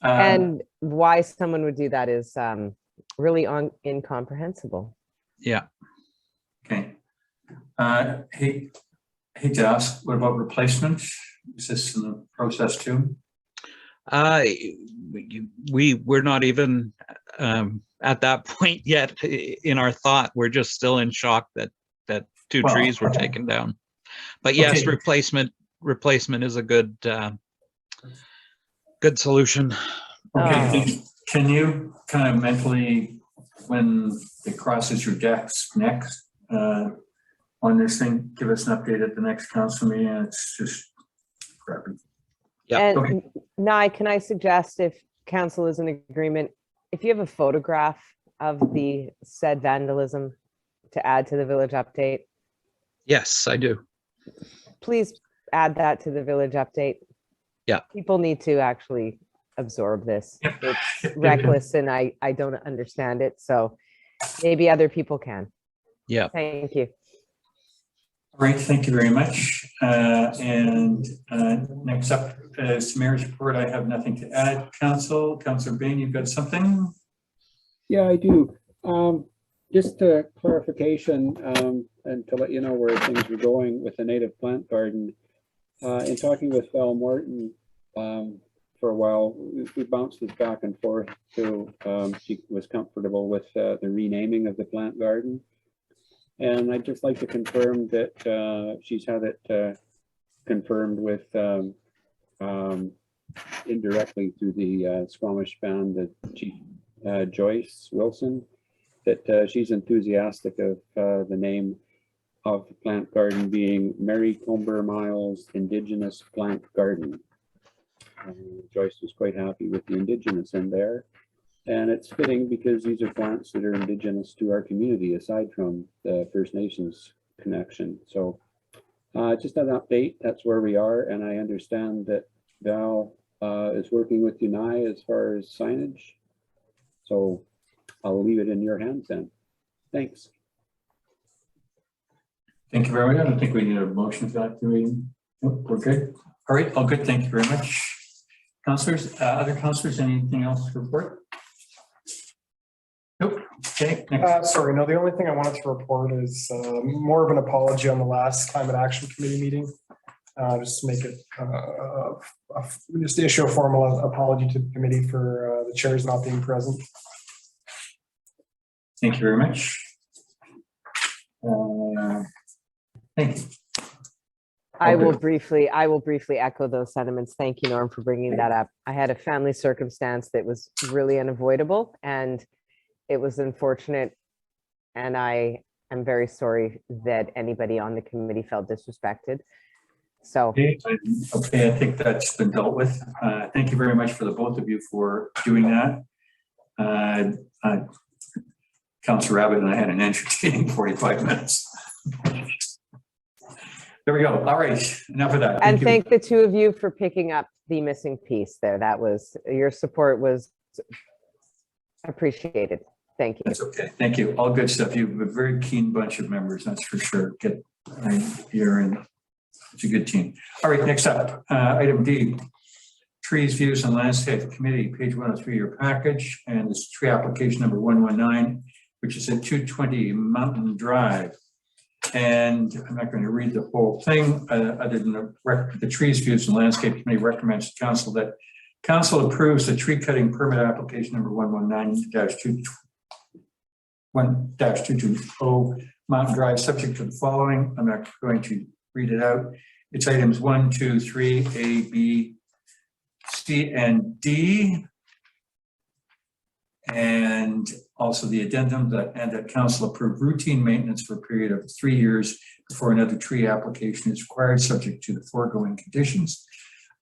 And why someone would do that is really incomprehensible. Yeah. Okay. Hey, to ask, what about replacement? Is this in the process too? We're not even at that point yet in our thought. We're just still in shock that 2 trees were taken down. But yes, Okay. replacement is a good solution. Okay, can you kind of mentally, when it crosses your desk next, on this thing, give us an update at the next council meeting? It's just crappy. Yeah. And Okay. Nye, can I suggest, if council is in agreement, if you have a photograph of the said vandalism to add to the village update, Yes, I do. please add that to the village update. Yeah. People need to actually absorb this. It's reckless and I don't understand it. So maybe other people can. Yeah. Thank you. All right, thank you very much. Next up is Mayor's report. I have nothing to add. Councillor Bain, you've got something? Yeah, I do. Just a clarification, and to let you know where things were going with the native plant garden. In talking with Val Morton for a while, we bounced this back and forth to she was comfortable with the renaming of the plant garden. And I'd just like to confirm that she's had it confirmed with indirectly through the Squamish band, the Chief Joyce Wilson, that she's enthusiastic of the name of the plant garden being Mary Comber Miles Indigenous Plant Garden. Joyce was quite happy with the Indigenous in there. And it's fitting because these are plants that are indigenous to our community, aside from the First Nations connection. So just an update, that's where we are. And I understand that Val is working with Unai as far as signage. So I'll leave it in your hands then. Thanks. Thank you very much. I don't think we need a motion for that, do we? Nope, we're good. All right, all good. Thank you very much. Councillors, other councillors, anything else to report? Nope. Okay. Next. Sorry, no, the only thing I wanted to report is more of an apology on the last Climate Action Committee meeting. Just to make it, just to issue a formal apology to the committee for the chairs not being present. Thank you very much. Thank you. I will briefly echo those sentiments. Thank you, Norm, for bringing that up. I had a family circumstance that was really unavoidable, and it was unfortunate. And I am very sorry that anybody on the committee felt disrespected. So okay, I think that's been dealt with. Thank you very much for the both of you for doing that. Councillor Rabbit and I had an entertaining 45 minutes. There we go. All right, enough of that. And thank the two of you for picking up the missing piece there. That was, your support was appreciated. Thank you. That's okay. Thank you. All good stuff. You have a very keen bunch of members, that's for sure. You're in. It's a good team. All right, next up, item D, trees, views, and landscape committee, page 103 of your package, and this tree application number 119, which is at 220 Mountain Drive. And I'm not going to read the whole thing, other than the trees, views, and landscape committee recommends to council that council approves the tree cutting permit application number 119-220 Mountain Drive, subject to the following. I'm not going to read it out. It's items 1, 2, 3, A, B, C, and D. And also the addendum that council approve routine maintenance for a period of 3 years before another tree application is required, subject to the foregoing conditions.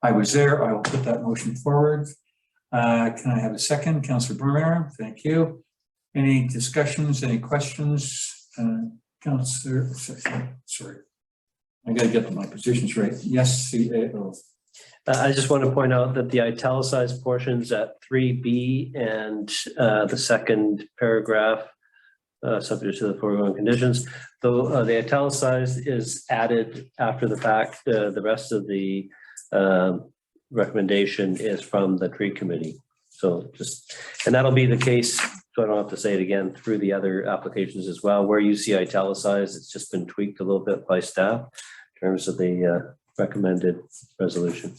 I was there. I will put that motion forward. Can I have a second? Councillor Burner, thank you. Any discussions, any questions? Councillor, sorry. I got to get my positions right. Yes, CAO. I just want to point out that the italicized portions at 3B and the second paragraph, subject to the foregoing conditions, though the italicized is added after the fact. The rest of the recommendation is from the tree committee. So just, and that'll be the case, so I don't have to say it again, through the other applications as well. Where you see italicized, it's just been tweaked a little bit by staff in terms of the recommended resolution.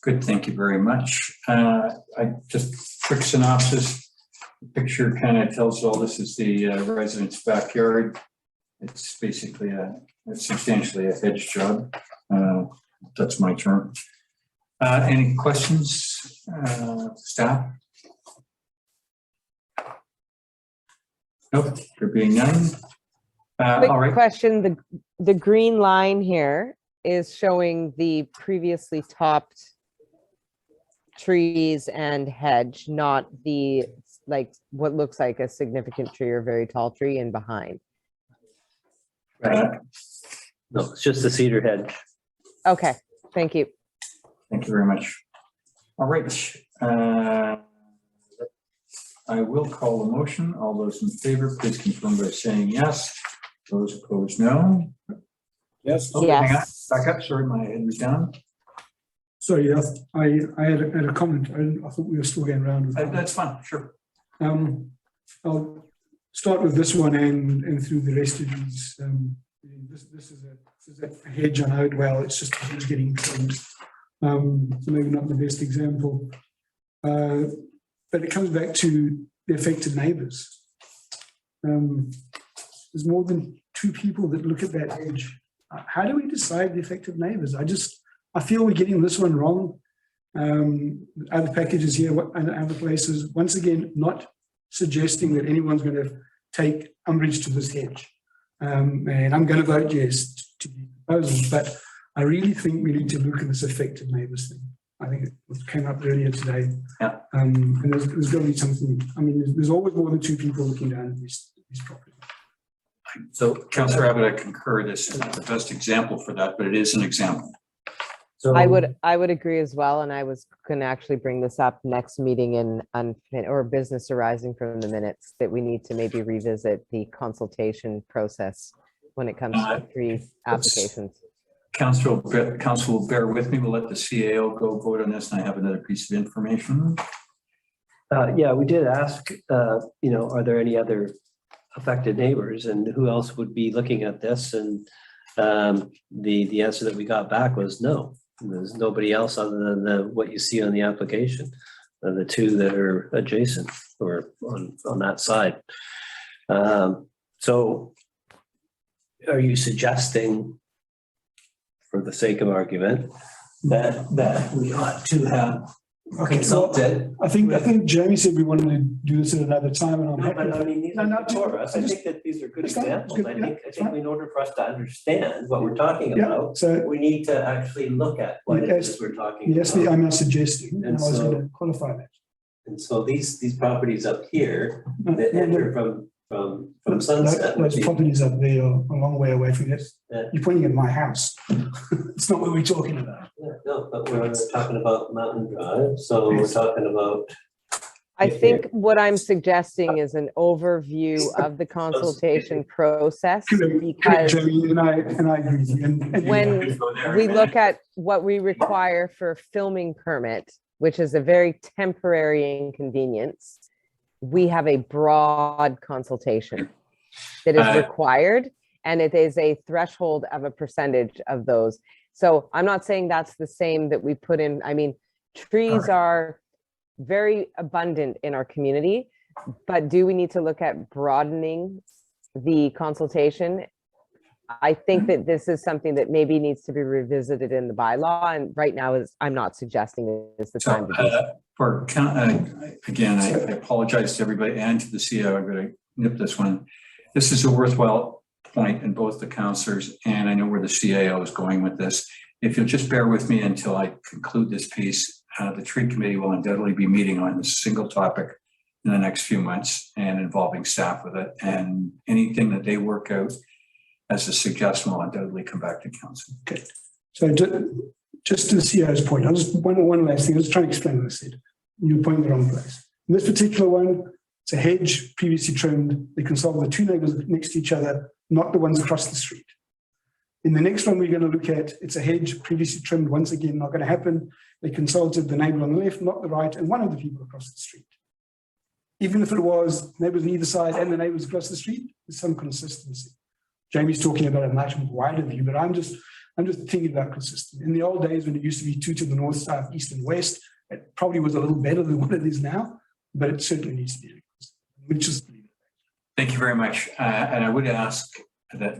Good, thank you very much. I just quick synopsis. The picture kind of tells all this is the resident's backyard. It's basically it's substantially a hedge job. That's my term. Any questions, staff? Nope, there being none. All right. Question, the green line here is showing the previously topped trees and hedge, not the, like, what looks like a significant tree or very tall tree in behind. Right. No, it's just the cedar hedge. Okay, thank you. Thank you very much. All right. I will call the motion. All those in favor, please confirm by saying yes. Those opposed, no. Yes. Oh, yes. Hang on. Back up. Sorry, my head was down. Sorry, yes, I had a comment. I thought we were still going around with that. That's fine. Sure. I'll start with this one and through the rest of these. This is a hedge on out. Well, it's just a hedge getting trimmed. So maybe not the best example, but it comes back to the affected neighbours. There's more than 2 people that look at that hedge. How do we decide the affected neighbours? I feel we're getting this one wrong. Other packages here and other places, once again, not suggesting that anyone's going to take umbrage to this hedge. And I'm going to vote yes to the proposals, but I really think we need to look at this affected neighbours thing. I think it came up earlier today. Yeah. And there's going to be something, I mean, there's always more than two people looking down at these properties. So Councillor Abbott, I concur. This is not the best example for that, but it is an example. So I would agree as well, and I was going to actually bring this up next meeting in or business arising from the minutes, that we need to maybe revisit the consultation process when it comes to tree applications. Council will bear with me. We'll let the CAO go vote on this, and I have another piece of information. Yeah, we did ask, are there any other affected neighbors and who else would be looking at this? And the answer that we got back was no. There's nobody else other than what you see on the application, the two that are adjacent or on that side. So are you suggesting, for the sake of argument, that we ought to have consulted? I think Jamie said we wanted to do this at another time, and I'm happy. But I mean, these are for us. I think that these are good examples. I think in order for us to understand what we're talking about, so we need to actually look at what it is we're talking yes, about. I'm not suggesting, and I was going to qualify that. And so these properties up here that enter from Sunset. Those properties up there are a long way away from this. Yeah. You're pointing at my house. It's not what we're talking about. Yeah, no, but we're talking about Mountain Drive, so we're talking about. I think what I'm suggesting is an overview of the consultation process, because Jamie, and I agree with you. And when we look at what we require for a filming permit, which is a very temporary inconvenience, we have a broad consultation that is required, and it is a threshold of a percentage of those. So I'm not saying that's the same that we put in. I mean, trees are very abundant in our community, but do we need to look at broadening the consultation? I think that this is something that maybe needs to be revisited in the bylaw, and right now I'm not suggesting is the time to do so. Again, I apologize to everybody and to the CEO. I'm going to nip this one. This is a worthwhile point in both the councillors, and I know where the CAO is going with this. If you'll just bear with me until I conclude this piece, the tree committee will undoubtedly be meeting on this single topic in the next few months and involving staff with it, and anything that they work out as a suggestion will undoubtedly come back to council. Okay. So just to the CEO's point, I'll just one last thing. I was trying to explain what I said. You're pointing the wrong place. In this particular one, it's a hedge previously trimmed. They consult the two neighbors next to each other, not the ones across the street. In the next one we're going to look at, it's a hedge previously trimmed, once again, not going to happen. They consulted the neighbor on the left, not the right, and one of the people across the street. Even if it was neighbors on either side and the neighbors across the street, there's some consistency. Jamie's talking about a much wider view, but I'm just thinking about consistency. In the old days when it used to be two to the north, south, east, and west, it probably was a little better than what it is now, but it certainly needs to be. Thank you very much. And I would ask that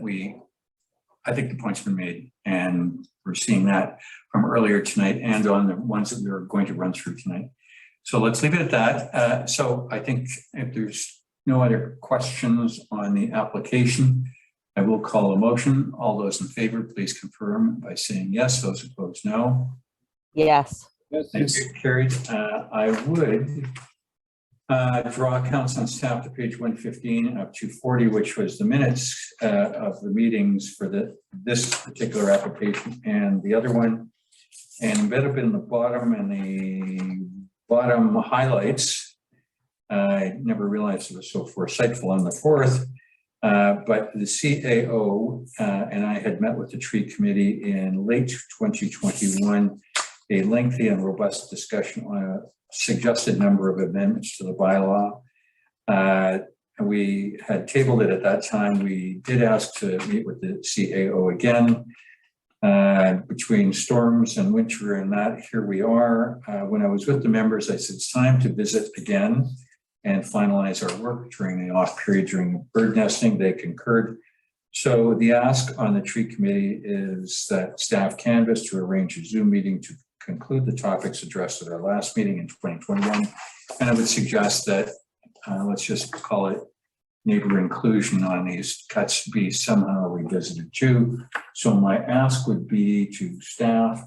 I think the point's been made, and we're seeing that from earlier tonight and on the ones that we were going to run through tonight. So let's leave it at that. So I think if there's no other questions on the application, I will call a motion. All those in favor, please confirm by saying yes. Those opposed, no. Yes. Thank you, carried. I would draw council and staff to page 115 of 240, which was the minutes of the meetings for this particular application and the other one. And embedded in the bottom and the bottom highlights, I never realized it was so foresightful on the fourth. But the CAO and I had met with the tree committee in late 2021, a lengthy and robust discussion on a suggested number of amendments to the bylaw. We had tabled it at that time. We did ask to meet with the CAO again between storms and winter and that. Here we are. When I was with the members, I said it's time to visit again and finalize our work during the off period during bird nesting. They concurred. So the ask on the tree committee is that staff canvass to arrange a Zoom meeting to conclude the topics addressed at our last meeting in 2021. And I would suggest that let's just call it neighbor inclusion on these cuts be somehow revisited too. So my ask would be to staff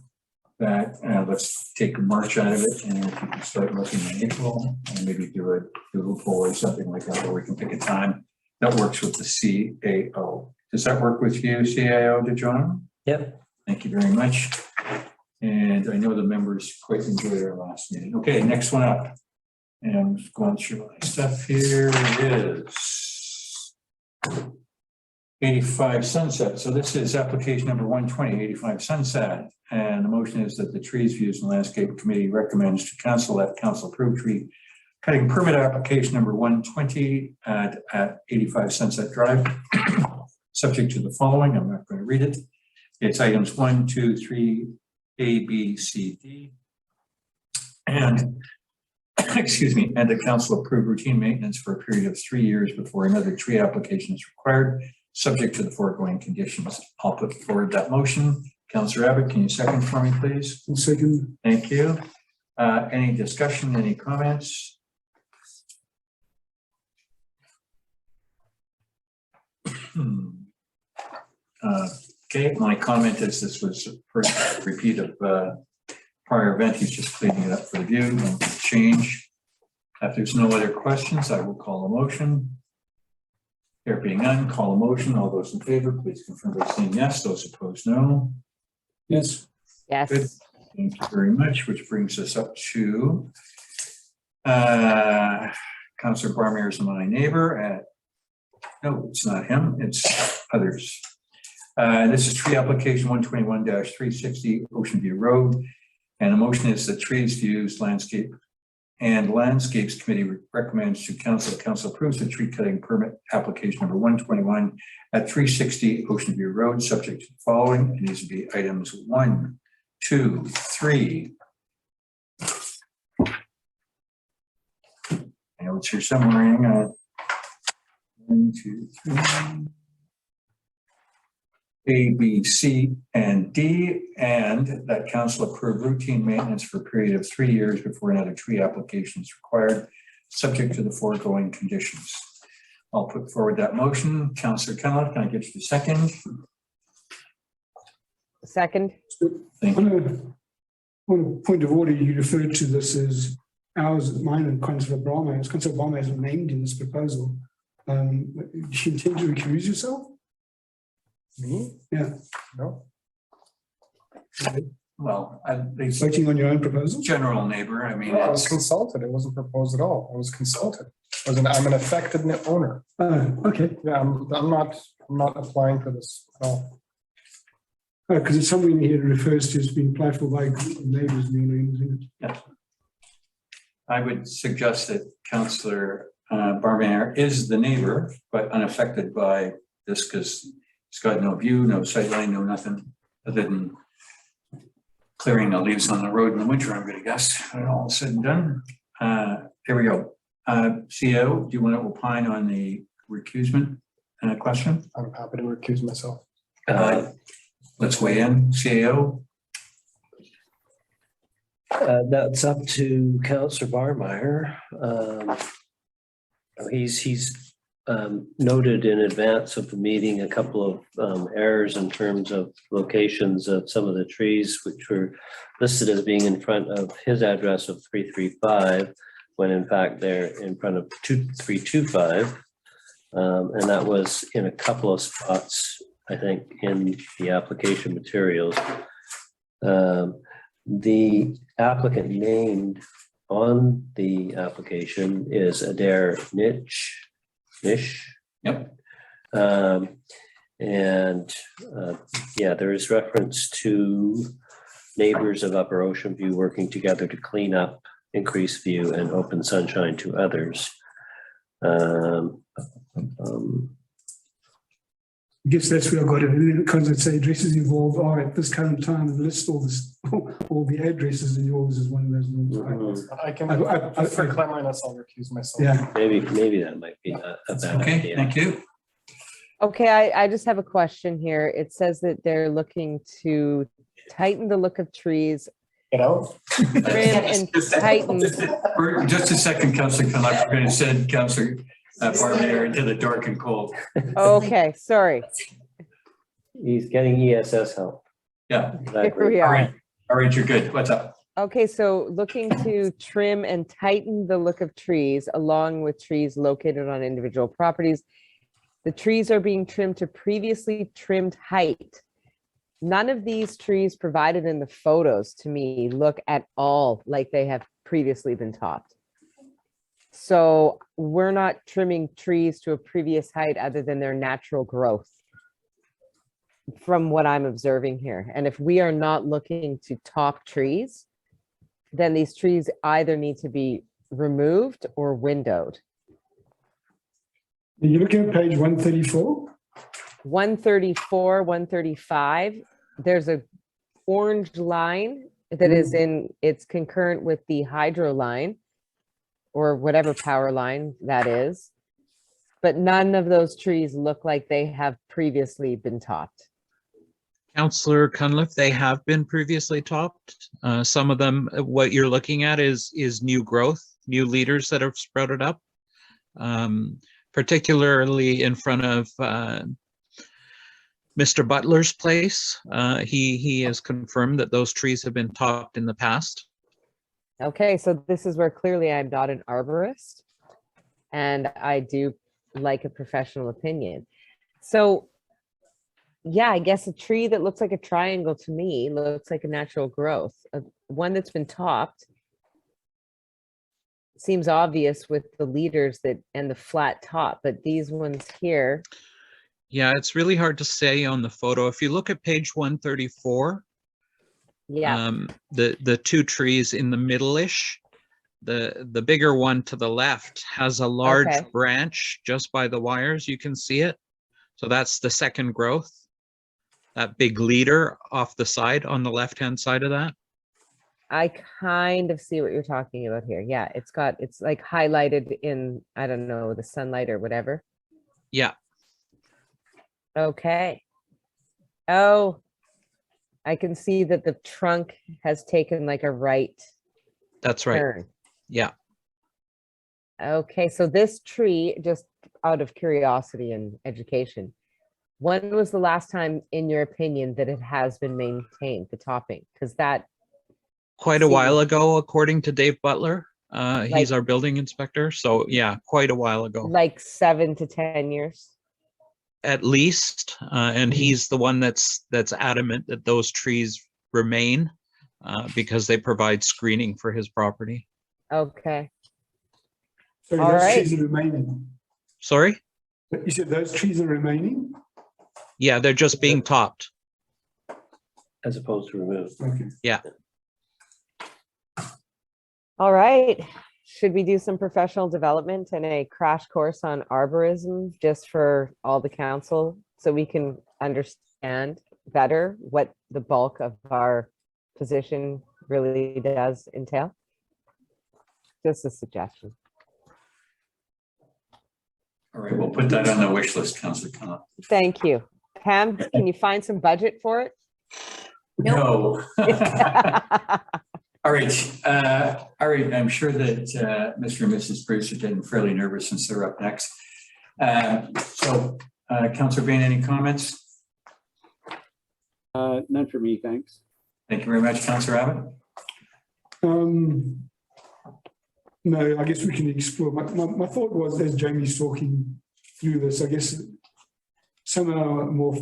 that, let's take March out of it, and if you can start looking in April, and maybe do a Google poll or something like that, where we can pick a time that works with the CAO. Does that work with you, CAO, DeJohn? Yep. Thank you very much. And I know the members quite enjoyed our last meeting. Okay, next one up. And I'm just going through my stuff here. It is 85 Sunset. So this is application number 120, 85 Sunset. And the motion is that the Trees, Views and Landscape Committee recommends to council that council approve tree cutting permit application number 120 at 85 Sunset Drive, subject to the following. I'm not going to read it. It's items 1, 2, 3, A, B, C, D. And excuse me, and the council approve routine maintenance for a period of 3 years before another tree application is required, subject to the foregoing conditions. I'll put forward that motion. Councillor Abbott, can you second for me, please? Second. Thank you. Any discussion, any comments? Okay, my comment is this was first repeat of prior event. He's just cleaning it up for the view, no change. If there's no other questions, I will call a motion. There being none, call a motion. All those in favor, please confirm by saying yes. Those opposed, no. Yes. Yes. Good. Thank you very much, which brings us up to Councillor Barmere is my neighbor at, no, it's not him, it's others. This is tree application 121-360 Ocean View Road. And the motion is that Trees, Views, Landscape and Landscapes Committee recommends to council. Council approves the tree cutting permit application number 121 at 360 Ocean View Road, subject to the following. It needs to be items 1, 2, 3. I know it's here somewhere. Hang on. 1, 2, 3. A, B, C, and D, and that council approve routine maintenance for a period of 3 years before another tree application is required, subject to the foregoing conditions. I'll put forward that motion. Councillor Kenlock, can I get you the second? Second. Thank you. On a point of order, you referred to this as ours, mine, and Councillor Barmere. Councillor Barmere isn't named in this proposal. Do you intend to recuse yourself? Me? Yeah. No. Well, Voting on your own proposal? General neighbor, I mean, No, I was consulted. It wasn't proposed at all. I was consulted. I'm an affected owner. Okay. Yeah, I'm not applying for this at all. Because it's something here that refers to as being applied for by a group of neighbours in your name, isn't it? yeah. I would suggest that Councillor Barmere is the neighbor, but unaffected by this because it's got no view, no sightline, no nothing other than clearing the leaves on the road in the winter, I'm going to guess, when all said and done. Here we go. CEO, do you want to opine on the recusement question? I'm happy to recuse myself. Let's weigh in. CAO. That's up to Councillor Barmere. He's noted in advance of the meeting a couple of errors in terms of locations of some of the trees, which were listed as being in front of his address of 335, when in fact they're in front of 2325. And that was in a couple of spots, I think, in the application materials. The applicant named on the application is Adair Nish. Yep. Yeah, there is reference to neighbors of Upper Ocean View working together to clean up, increase view, and open sunshine to others. I guess that's where I got it. Because it say addresses involved are at this current time, and list all the addresses, and yours is one of those ones. I can, for cleanliness, I'll recuse myself. Yeah. Maybe that might be a bad Okay, idea. thank you. Okay, I just have a question here. It says that they're looking to tighten the look of trees, Get out. trim and tighten. Just a second, Councillor Kenlock. We're going to send Councillor Barmere into the dark and cold. Okay, sorry. He's getting ESS help. Yeah. Here we are. All right, you're good. What's up? Okay, so looking to trim and tighten the look of trees along with trees located on individual properties. The trees are being trimmed to previously trimmed height. None of these trees provided in the photos to me look at all like they have previously been topped. So we're not trimming trees to a previous height other than their natural growth from what I'm observing here. And if we are not looking to top trees, then these trees either need to be removed or windowed. You're looking at page 134? 134, 135, there's a orange line that is it's concurrent with the hydro line or whatever power line that is. But none of those trees look like they have previously been topped. Councillor Cunliffe, they have been previously topped. Some of them, what you're looking at is new growth, new leaders that have sprouted up, particularly in front of Mr. Butler's place. He has confirmed that those trees have been topped in the past. Okay, so this is where clearly I'm not an arborist and I do like a professional opinion. So yeah, I guess a tree that looks like a triangle to me looks like a natural growth. One that's been topped seems obvious with the leaders that and the flat top, but these ones here. Yeah, it's really hard to say on the photo. If you look at page 134, yeah, the two trees in the middle-ish, the bigger one to the left has a large branch just by the wires. You can see it. So that's the second growth. That big leader off the side on the left-hand side of that. I kind of see what you're talking about here. Yeah, it's like highlighted in, I don't know, the sunlight or whatever. Yeah. Okay. Oh, I can see that the trunk has taken like a right. That's right. Turn. Yeah. Okay, so this tree, just out of curiosity and education, when was the last time, in your opinion, that it has been maintained, the topping? Because that quite a while ago, according to Dave Butler. He's Like- our building inspector. So yeah, quite a while ago. like 7 to 10 years. At least. And he's the one that's adamant that those trees remain because they provide screening for his property. Okay. So All those right. trees are remaining. Sorry? You said those trees are remaining? Yeah, they're just being topped. As opposed to removed. Okay. Yeah. All right. Should we do some professional development and a crash course on arborism just for all the council so we can understand better what the bulk of our position really does entail? Just a suggestion. All right, we'll put that on the wish list, Councillor Cunliffe. Thank you. Pam, can you find some budget for it? No. All right, I'm sure that Mr. and Mrs. Bruce are getting fairly nervous since they're up next. So, Councillor Bain, any comments? None for me, thanks. Thank you very much, Councillor Abbott. No, I guess we can explore. My thought was, as Jamie's talking through this, I guess somehow a more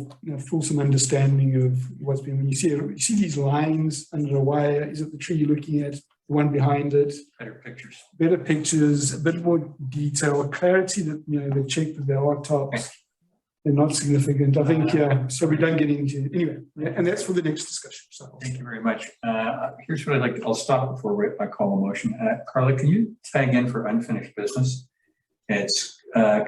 fulsome understanding of what's been, when you see these lines under a wire, is it the tree you're looking at, the one behind it? Better pictures, a bit more detail, clarity that, they check that there are tops. They're not significant. I think, so we don't get into, anyway, and that's for the next discussion. So Thank you very much. Here's what I'd like to, I'll stop before I call a motion. Carla, can you tag in for unfinished business? It's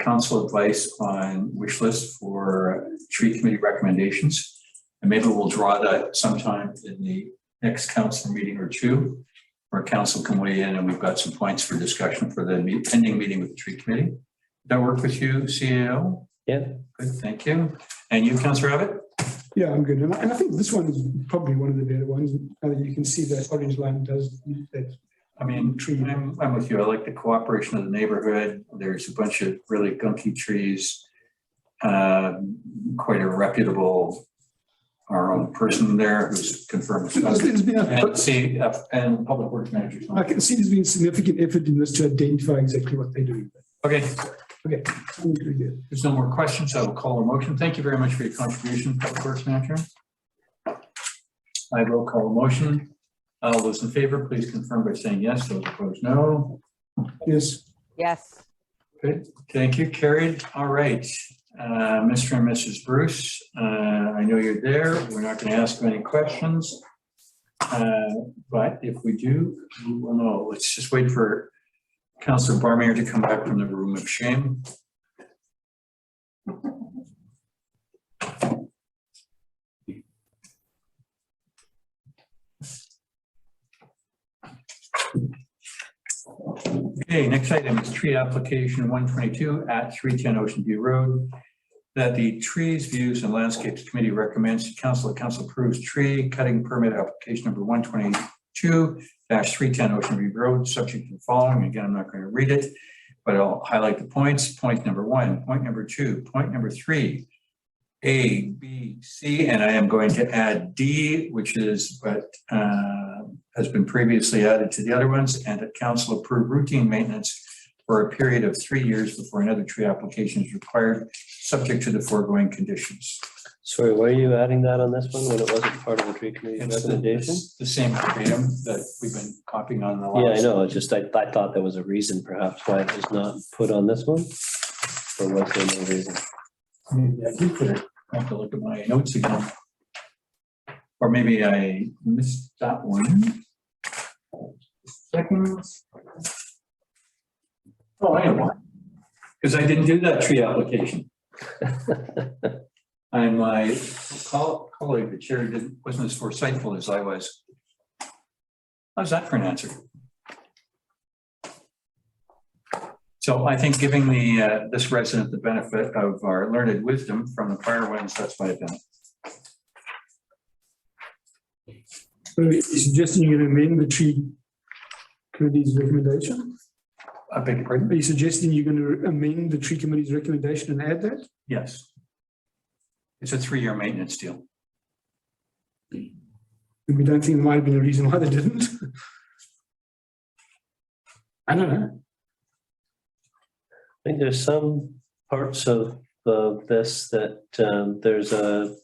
council advice on wish list for tree committee recommendations. And maybe we'll draw that sometime in the next council meeting or two, where council can weigh in and we've got some points for discussion for the pending meeting with the tree committee. Does that work with you, CAO? Yeah. Good, thank you. And you, Councillor Abbott? yeah, I'm good. And I think this one is probably one of the better ones. You can see that orange line does that. I mean, I'm with you. I like the cooperation of the neighborhood. There's a bunch of really gunky trees, quite a reputable our own person there who's confirmed. There's been And Public Works Manager. I can see there's been significant effort in this to identify exactly what they're doing. Okay. Okay. There's no more questions. I will call a motion. Thank you very much for your contribution, Public Works Manager. I will call a motion. All those in favor, please confirm by saying yes. Those opposed, no. Yes. Yes. Good. Thank you. Carried. All right. Mr. and Mrs. Bruce, I know you're there. We're not going to ask you any questions. But if we do, we will know. Let's just wait for Councillor Barmeyer to come back from the room of shame. Okay, next item is tree application 122 at 310 Ocean View Road. That the Trees, Views and Landscapes Committee recommends to council approves tree cutting permit application number 122-310 Ocean View Road, subject to the following. Again, I'm not going to read it, but I'll highlight the points. Point number 1, point number 2, point number 3, A, B, C, and I am going to add D, which is what has been previously added to the other ones, and that council approve routine maintenance for a period of 3 years before another tree application is required, subject to the foregoing conditions. Sorry, why are you adding that on this one when it wasn't part of the tree committee's recommendation? The same verbatim that we've been copying on the last. Yeah, I know. It's just, I thought there was a reason perhaps why it was not put on this one. Or was there no reason? Maybe I did put it. I have to look at my notes again. Or maybe I missed that one. Seconds. Oh, I know why. Because I didn't do that tree application. And my colleague, the chair, wasn't as foresightful as I was. How's that for an answer? So I think giving this resident the benefit of our learned wisdom from the prior ones, that's why I've done it. So you're suggesting you amend the tree committee's recommendation? I beg your pardon? Are you suggesting you're going to amend the tree committee's recommendation and add that? Yes. It's a 3-year maintenance deal. We don't think there might have been a reason why they didn't. I don't know. I think there's some parts of this that there's a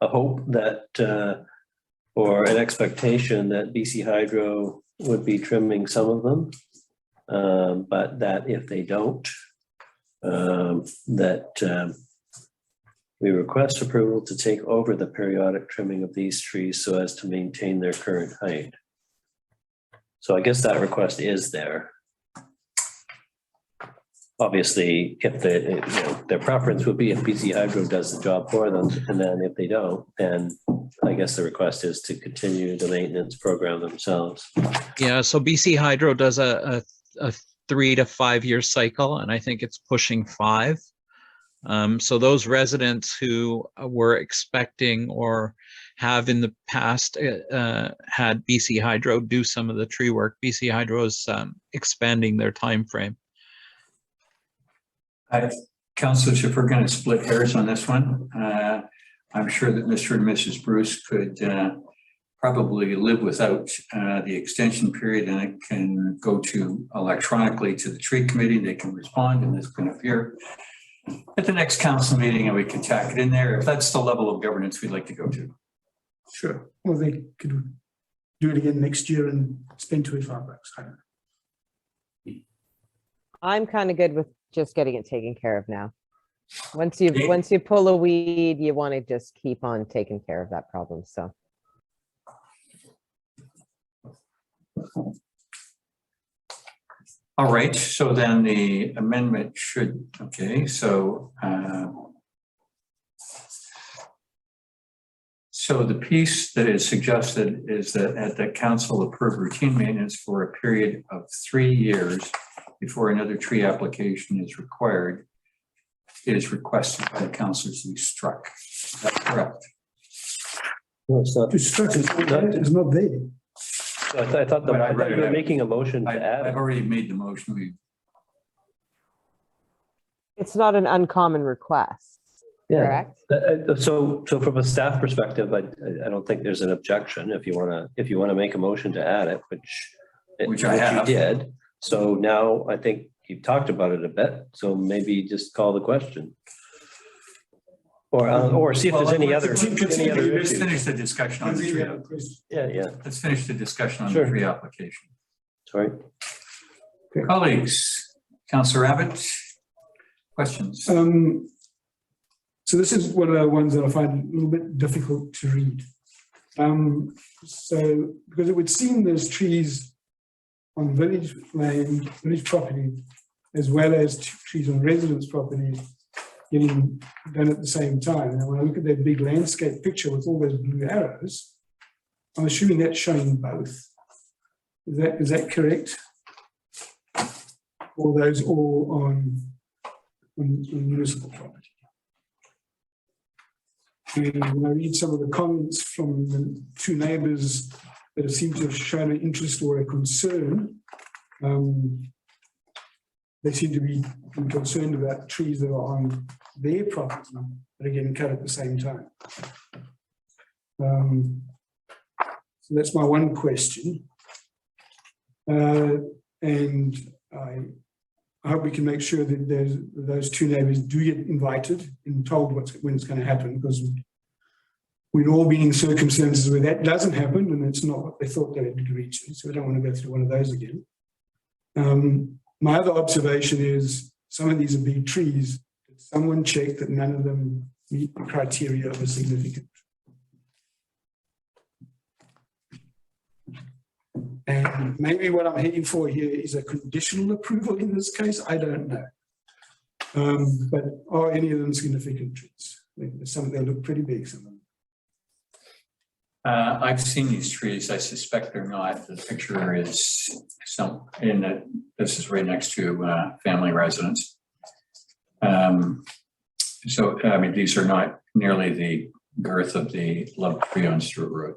hope that or an expectation that BC Hydro would be trimming some of them, but that if they don't, we request approval to take over the periodic trimming of these trees so as to maintain their current height. So I guess that request is there. Obviously, if their preference would be if BC Hydro does the job for them, and then if they don't, then I guess the request is to continue the maintenance program themselves. Yeah, so BC Hydro does a 3 to 5 year cycle, and I think it's pushing 5. So those residents who were expecting or have in the past had BC Hydro do some of the tree work, BC Hydro is expanding their time frame. Councillors, if we're going to split hairs on this one, I'm sure that Mr. and Mrs. Bruce could probably live without the extension period, and it can go to electronically to the tree committee. They can respond, and this can appear at the next council meeting, and we can tack it in there if that's the level of governance we'd like to go to. Sure. Well, they could do it again next year and spend $25. I don't know. I'm kind of good with just getting it taken care of now. Once you pull a weed, you want to just keep on taking care of that problem. So. All right, so then the amendment should, okay, so so the piece that is suggested is that the council approve routine maintenance for a period of 3 years before another tree application is required, is requested by the councillors to be struck. Is that correct? No, it's not. To struck it's not there. So I thought you were making a motion to add. I've already made the motion. It's not an uncommon request. Yeah. correct? So from a staff perspective, I don't think there's an objection if you want to make a motion to add it, Which I have. you did. So now I think you've talked about it a bit, so maybe just call the question. Or see if there's any other Let's issues. finish the discussion on the tree. Yeah. Let's finish the discussion on Sure. the tree application. Sorry. Colleagues, Councillor Abbott, questions? So this is one of the ones that I find a little bit difficult to read. So, because it would seem there's trees on village land, village property, as well as trees on residence property getting done at the same time. And when I look at that big landscape picture with all those blue arrows, I'm assuming that's showing both. Is that correct? Or those all on municipal property? And when I read some of the comments from the two neighbours that seem to have shown an interest or a concern, they seem to be concerned about trees that are on their property that are getting cut at the same time. So that's my one question. And I hope we can make sure that those two neighbours do get invited and told when it's going to happen, because we've all been in circumstances where that doesn't happen and it's not what they thought they would reach. So we don't want to go through one of those again. My other observation is some of these are big trees. Someone checked that none of them meet the criteria of a significant. And maybe what I'm heading for here is a conditional approval in this case. I don't know. But are any of them significant trees? Some of them look pretty big, some of them. I've seen these trees. I suspect they're not. The picture is this is right next to family residence. So, I mean, these are not nearly the girth of the love tree on Stewart Road.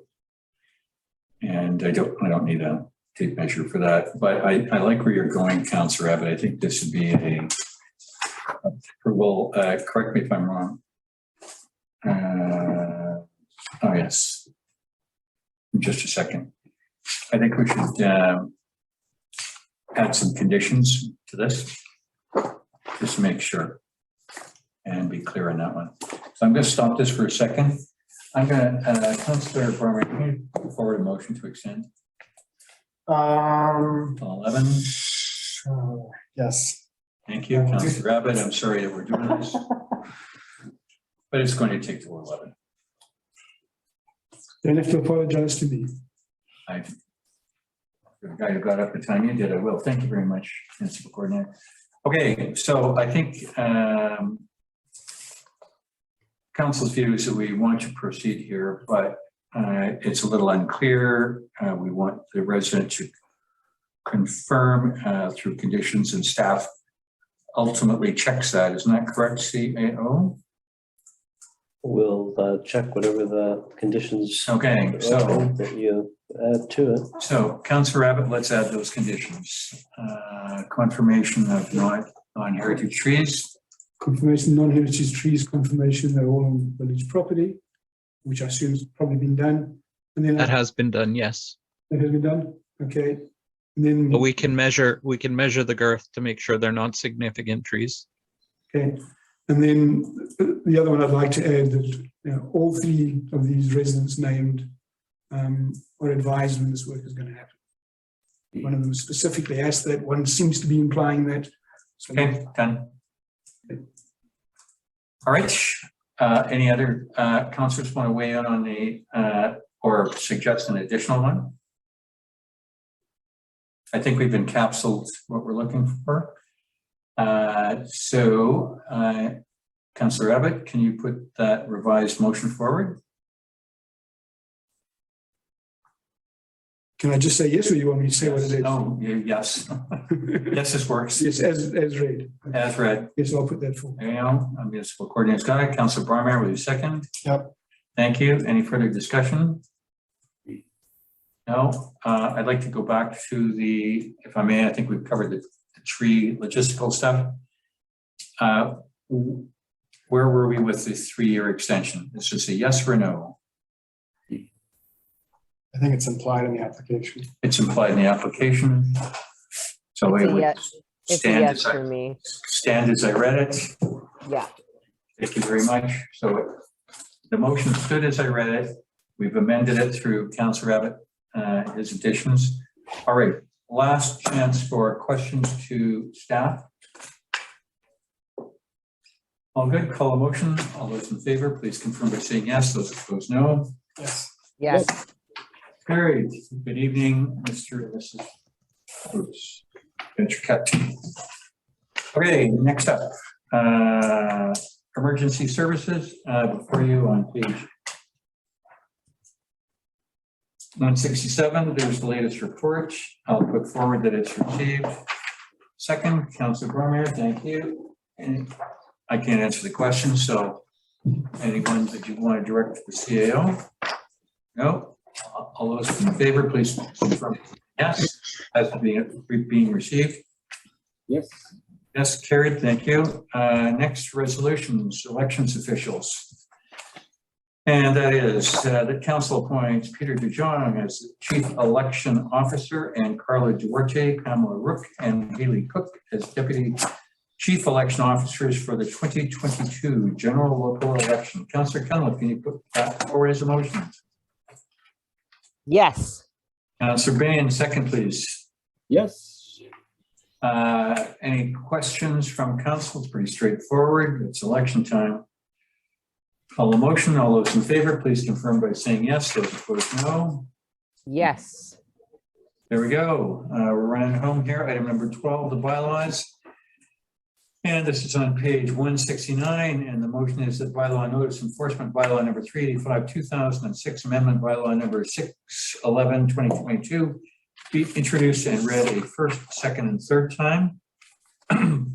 And I don't need a tape measure for that, but I like where you're going, Councillor Abbott. I think this would be a approval. Correct me if I'm wrong. Oh yes. In just a second. I think we should add some conditions to this, just to make sure and be clear on that one. So I'm going to stop this for a second. I'm going to, Councillor Barmer, can you put forward a motion to extend? 11. Yes. Thank you, Councillor Abbott. I'm sorry that we're doing this, but it's going to take till 11. Don't have to apologize to me. The guy who got up the time you did, I will. Thank you very much, Municipal Coordinator. Okay, so I think Council's view is that we want to proceed here, but it's a little unclear. We want the resident to confirm through conditions, and staff ultimately checks that. Isn't that correct, CAO? We'll check whatever the conditions. Okay, so that you add to it. So, Councillor Abbott, let's add those conditions. Confirmation of non-heritage trees. Confirmation non-heritage trees, confirmation they're all on village property, which I assume has probably been done. And then That has been done, yes. that has been done. Okay. And then But we can measure the girth to make sure they're not significant trees. okay. And then the other one I'd like to add that all three of these residents named are advised when this work is going to happen. One of them specifically asked that. One seems to be implying that. So Okay, done. All right. Any other councillors want to weigh in on the or suggest an additional one? I think we've encapsulated what we're looking for. So, Councillor Abbott, can you put that revised motion forward? can I just say yes, or you want me to say what it is? Oh, yes. Yes, this works. Yes, as read. As read. Yes, I'll put that forward. There you go. I'm Municipal Coordinator's Guy. Councillor Barmer, will you second? Yep. Thank you. Any further discussion? No. I'd like to go back to the, if I may, I think we've covered the tree logistical stuff. where were we with the 3-year extension? Is this a yes or a no? I think it's implied in the application. It's implied in the application. So It's it a would yes. It's a stand yes as for me. stand as I read it. Yeah. Thank you very much. So the motion stood as I read it. We've amended it through Councillor Abbott, his additions. All right, last chance for questions to staff. All good, call a motion. All those in favor, please confirm by saying yes. Those opposed, no. Yes. Yes. Carried. Good evening, Mr. and Mrs. Bruce. Get your cut. Okay, next up, emergency services, before you on page 167, there's the latest report. I'll put forward that it's received. Second, Councilor Bromere, thank you. And I can't answer the question, so anyone that you want to direct to the CAO? No? All those in favor, please confirm. Yes, that's being received. Yes. Yes, carried, thank you. Next, resolutions, elections officials. And that is that council appoints Peter DeJong as Chief Election Officer and Carla Duarte, Pamela Rook, and Haley Cook as Deputy Chief Election Officers for the 2022 general local election. Councillor Cunliffe, can you put that forward as a motion? Yes. Councillor Bain, second, please. Yes. Any questions from council? It's pretty straightforward. It's election time. Call the motion. All those in favor, please confirm by saying yes. Those opposed, no. Yes. There we go. We're running home here. Item number 12, the bylaws. And this is on page 169. And the motion is that bylaw notice enforcement bylaw number 385, 2006, amendment bylaw number 611, 2022 be introduced and read a first, second, and third time. I'm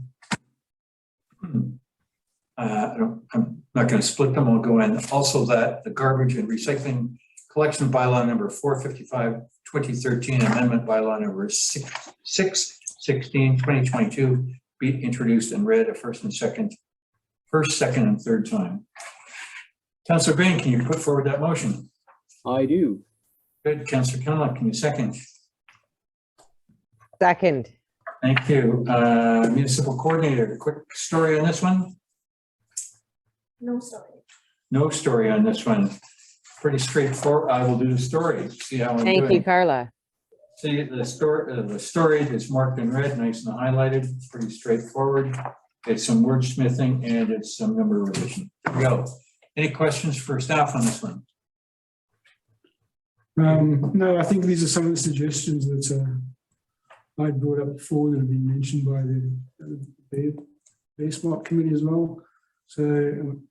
not going to split them. I'll go in. Also that the garbage and recycling collection bylaw number 455, 2013, amendment bylaw number 616, 2022 be introduced and read a first, second, and third time. Councillor Bain, can you put forward that motion? I do. Good. Councillor Cunliffe, can you second? Second. Thank you. Municipal Coordinator, quick story on this one? No story. No story on this one. Pretty straightforward. I will do the story. See how I'm doing. Thank you, Carla. See the story is marked in red, nice and highlighted. It's pretty straightforward. It's some wordsmithing and it's some number revision. There we go. Any questions for staff on this one? No, I think these are some of the suggestions that I brought up before that have been mentioned by the Smart Committee as well. So,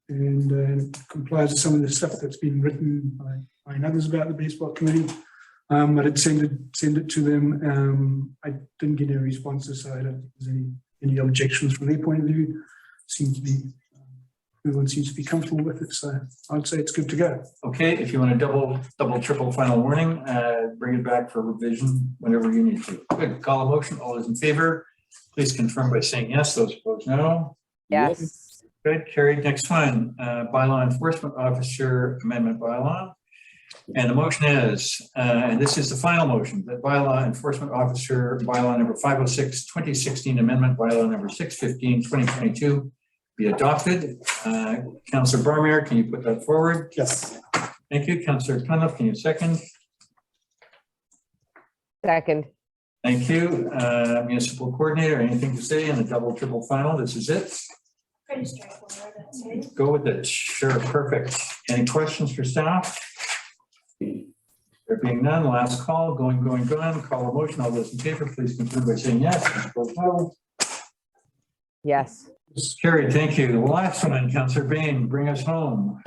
and it complies with some of the stuff that's been written by others about the Baseball Committee. I did send it to them. I didn't get any responses, so I don't think there's any objections from their point of view. Seems to be everyone seems to be comfortable with it, so I'd say it's good to go. Okay, if you want to double, triple final warning, bring it back for revision whenever you need to. Good. Call a motion. All those in favor, please confirm by saying yes. Those opposed, no. Yes. Good. Carried. Next one, bylaw enforcement officer amendment bylaw. And the motion is, and this is the final motion, that bylaw enforcement officer bylaw number 506, 2016 amendment bylaw number 615, 2022 be adopted. Councillor Bromere, can you put that forward? Yes. Thank you. Councillor Cunliffe, can you second? Second. Thank you. Municipal Coordinator, anything to say in the double, triple final? This is it. Pretty straightforward, I'd say. Go with it. Sure, perfect. Any questions for staff? There being none, last call, going. Call a motion. All those in favor, please confirm by saying yes. No. Yes. Carried. Thank you. The last one, Councillor Bain, bring us home.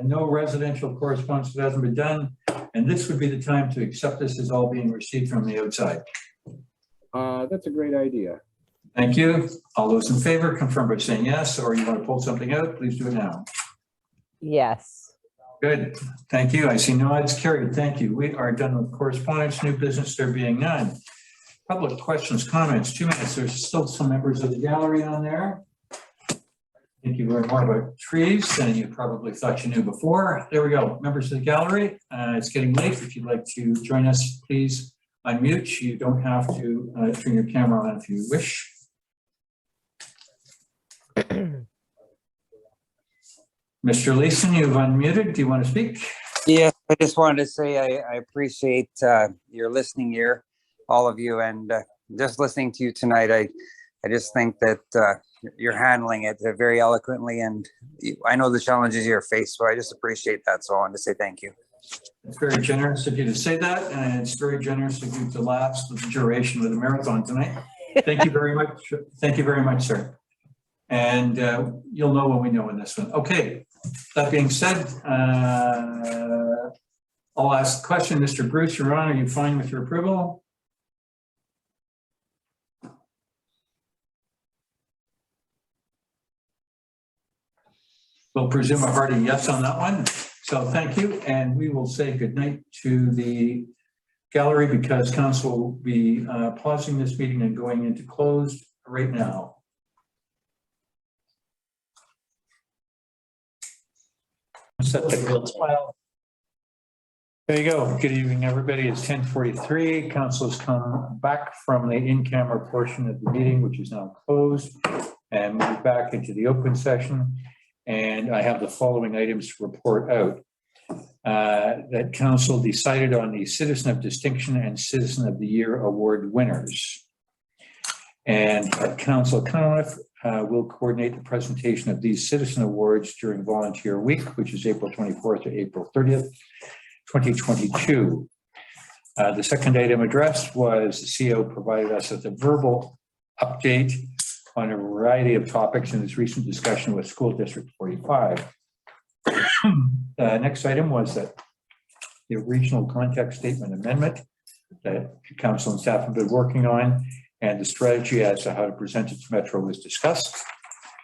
No residential correspondence that hasn't been done, and this would be the time to accept this as all being received from the outside. That's a great idea. Thank you. All those in favor, confirm by saying yes, or you want to pull something out, please do it now. Yes. Good. Thank you. I see nods. Carried. Thank you. We are done with correspondence. New business, there being none. Public questions, comments, 2 minutes. There's still some members of the gallery on there. Thank you very much about trees than you probably thought you knew before. There we go. Members of the gallery, it's getting late. If you'd like to join us, please unmute. You don't have to turn your camera on if you wish. Mr. Leeson, you've unmuted. Do you want to speak? Yeah, I just wanted to say I appreciate your listening ear, all of you, and just listening to you tonight. I just think that you're handling it very eloquently, and I know the challenges you're faced, so I just appreciate that. So I wanted to say thank you. It's very generous of you to say that, and it's very generous of you to last the duration of the marathon tonight. Thank you very much. Thank you very much, sir. And you'll know when we know in this one. Okay, that being said, I'll ask the question. Mr. Bruce, you're on. Are you fine with your approval? We'll presume a hearty yes on that one. So thank you. And we will say goodnight to the gallery because council will be pausing this meeting and going into closed right now. Set the There you go. Good evening, everybody. It's 10:43. Council has come back from the in-camera portion of the meeting, which is now closed, and moved back into the open session. And I have the following items to report out. That council decided on the Citizen of Distinction and Citizen of the Year award winners. And Council Cunliffe will coordinate the presentation of these citizen awards during Volunteer Week, which is April 24th to April 30th, 2022. The second item addressed was the CO provided us with a verbal update on a variety of topics in this recent discussion with School District 45. Next item was that the regional context statement amendment that council and staff have been working on and the strategy as to how to present it to Metro was discussed.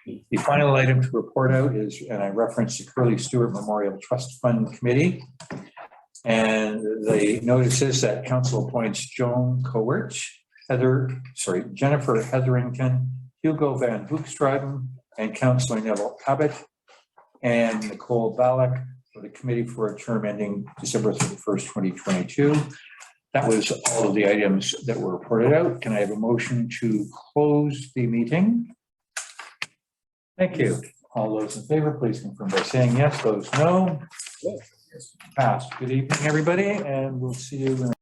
The final item to report out is, and I referenced the Curly Stewart Memorial Trust Fund Committee. And the notice is that council appoints Joan Cowart, Jennifer Hetherington, Hugo Van Hoekstraden, and Councillor Neville Abbott, and Nicole Ballack for the committee for a term ending December 31st, 2022. That was all of the items that were reported out. Can I have a motion to close the meeting? Thank you. All those in favor, please confirm by saying yes. Those no. Passed. Good evening, everybody, and we'll see you in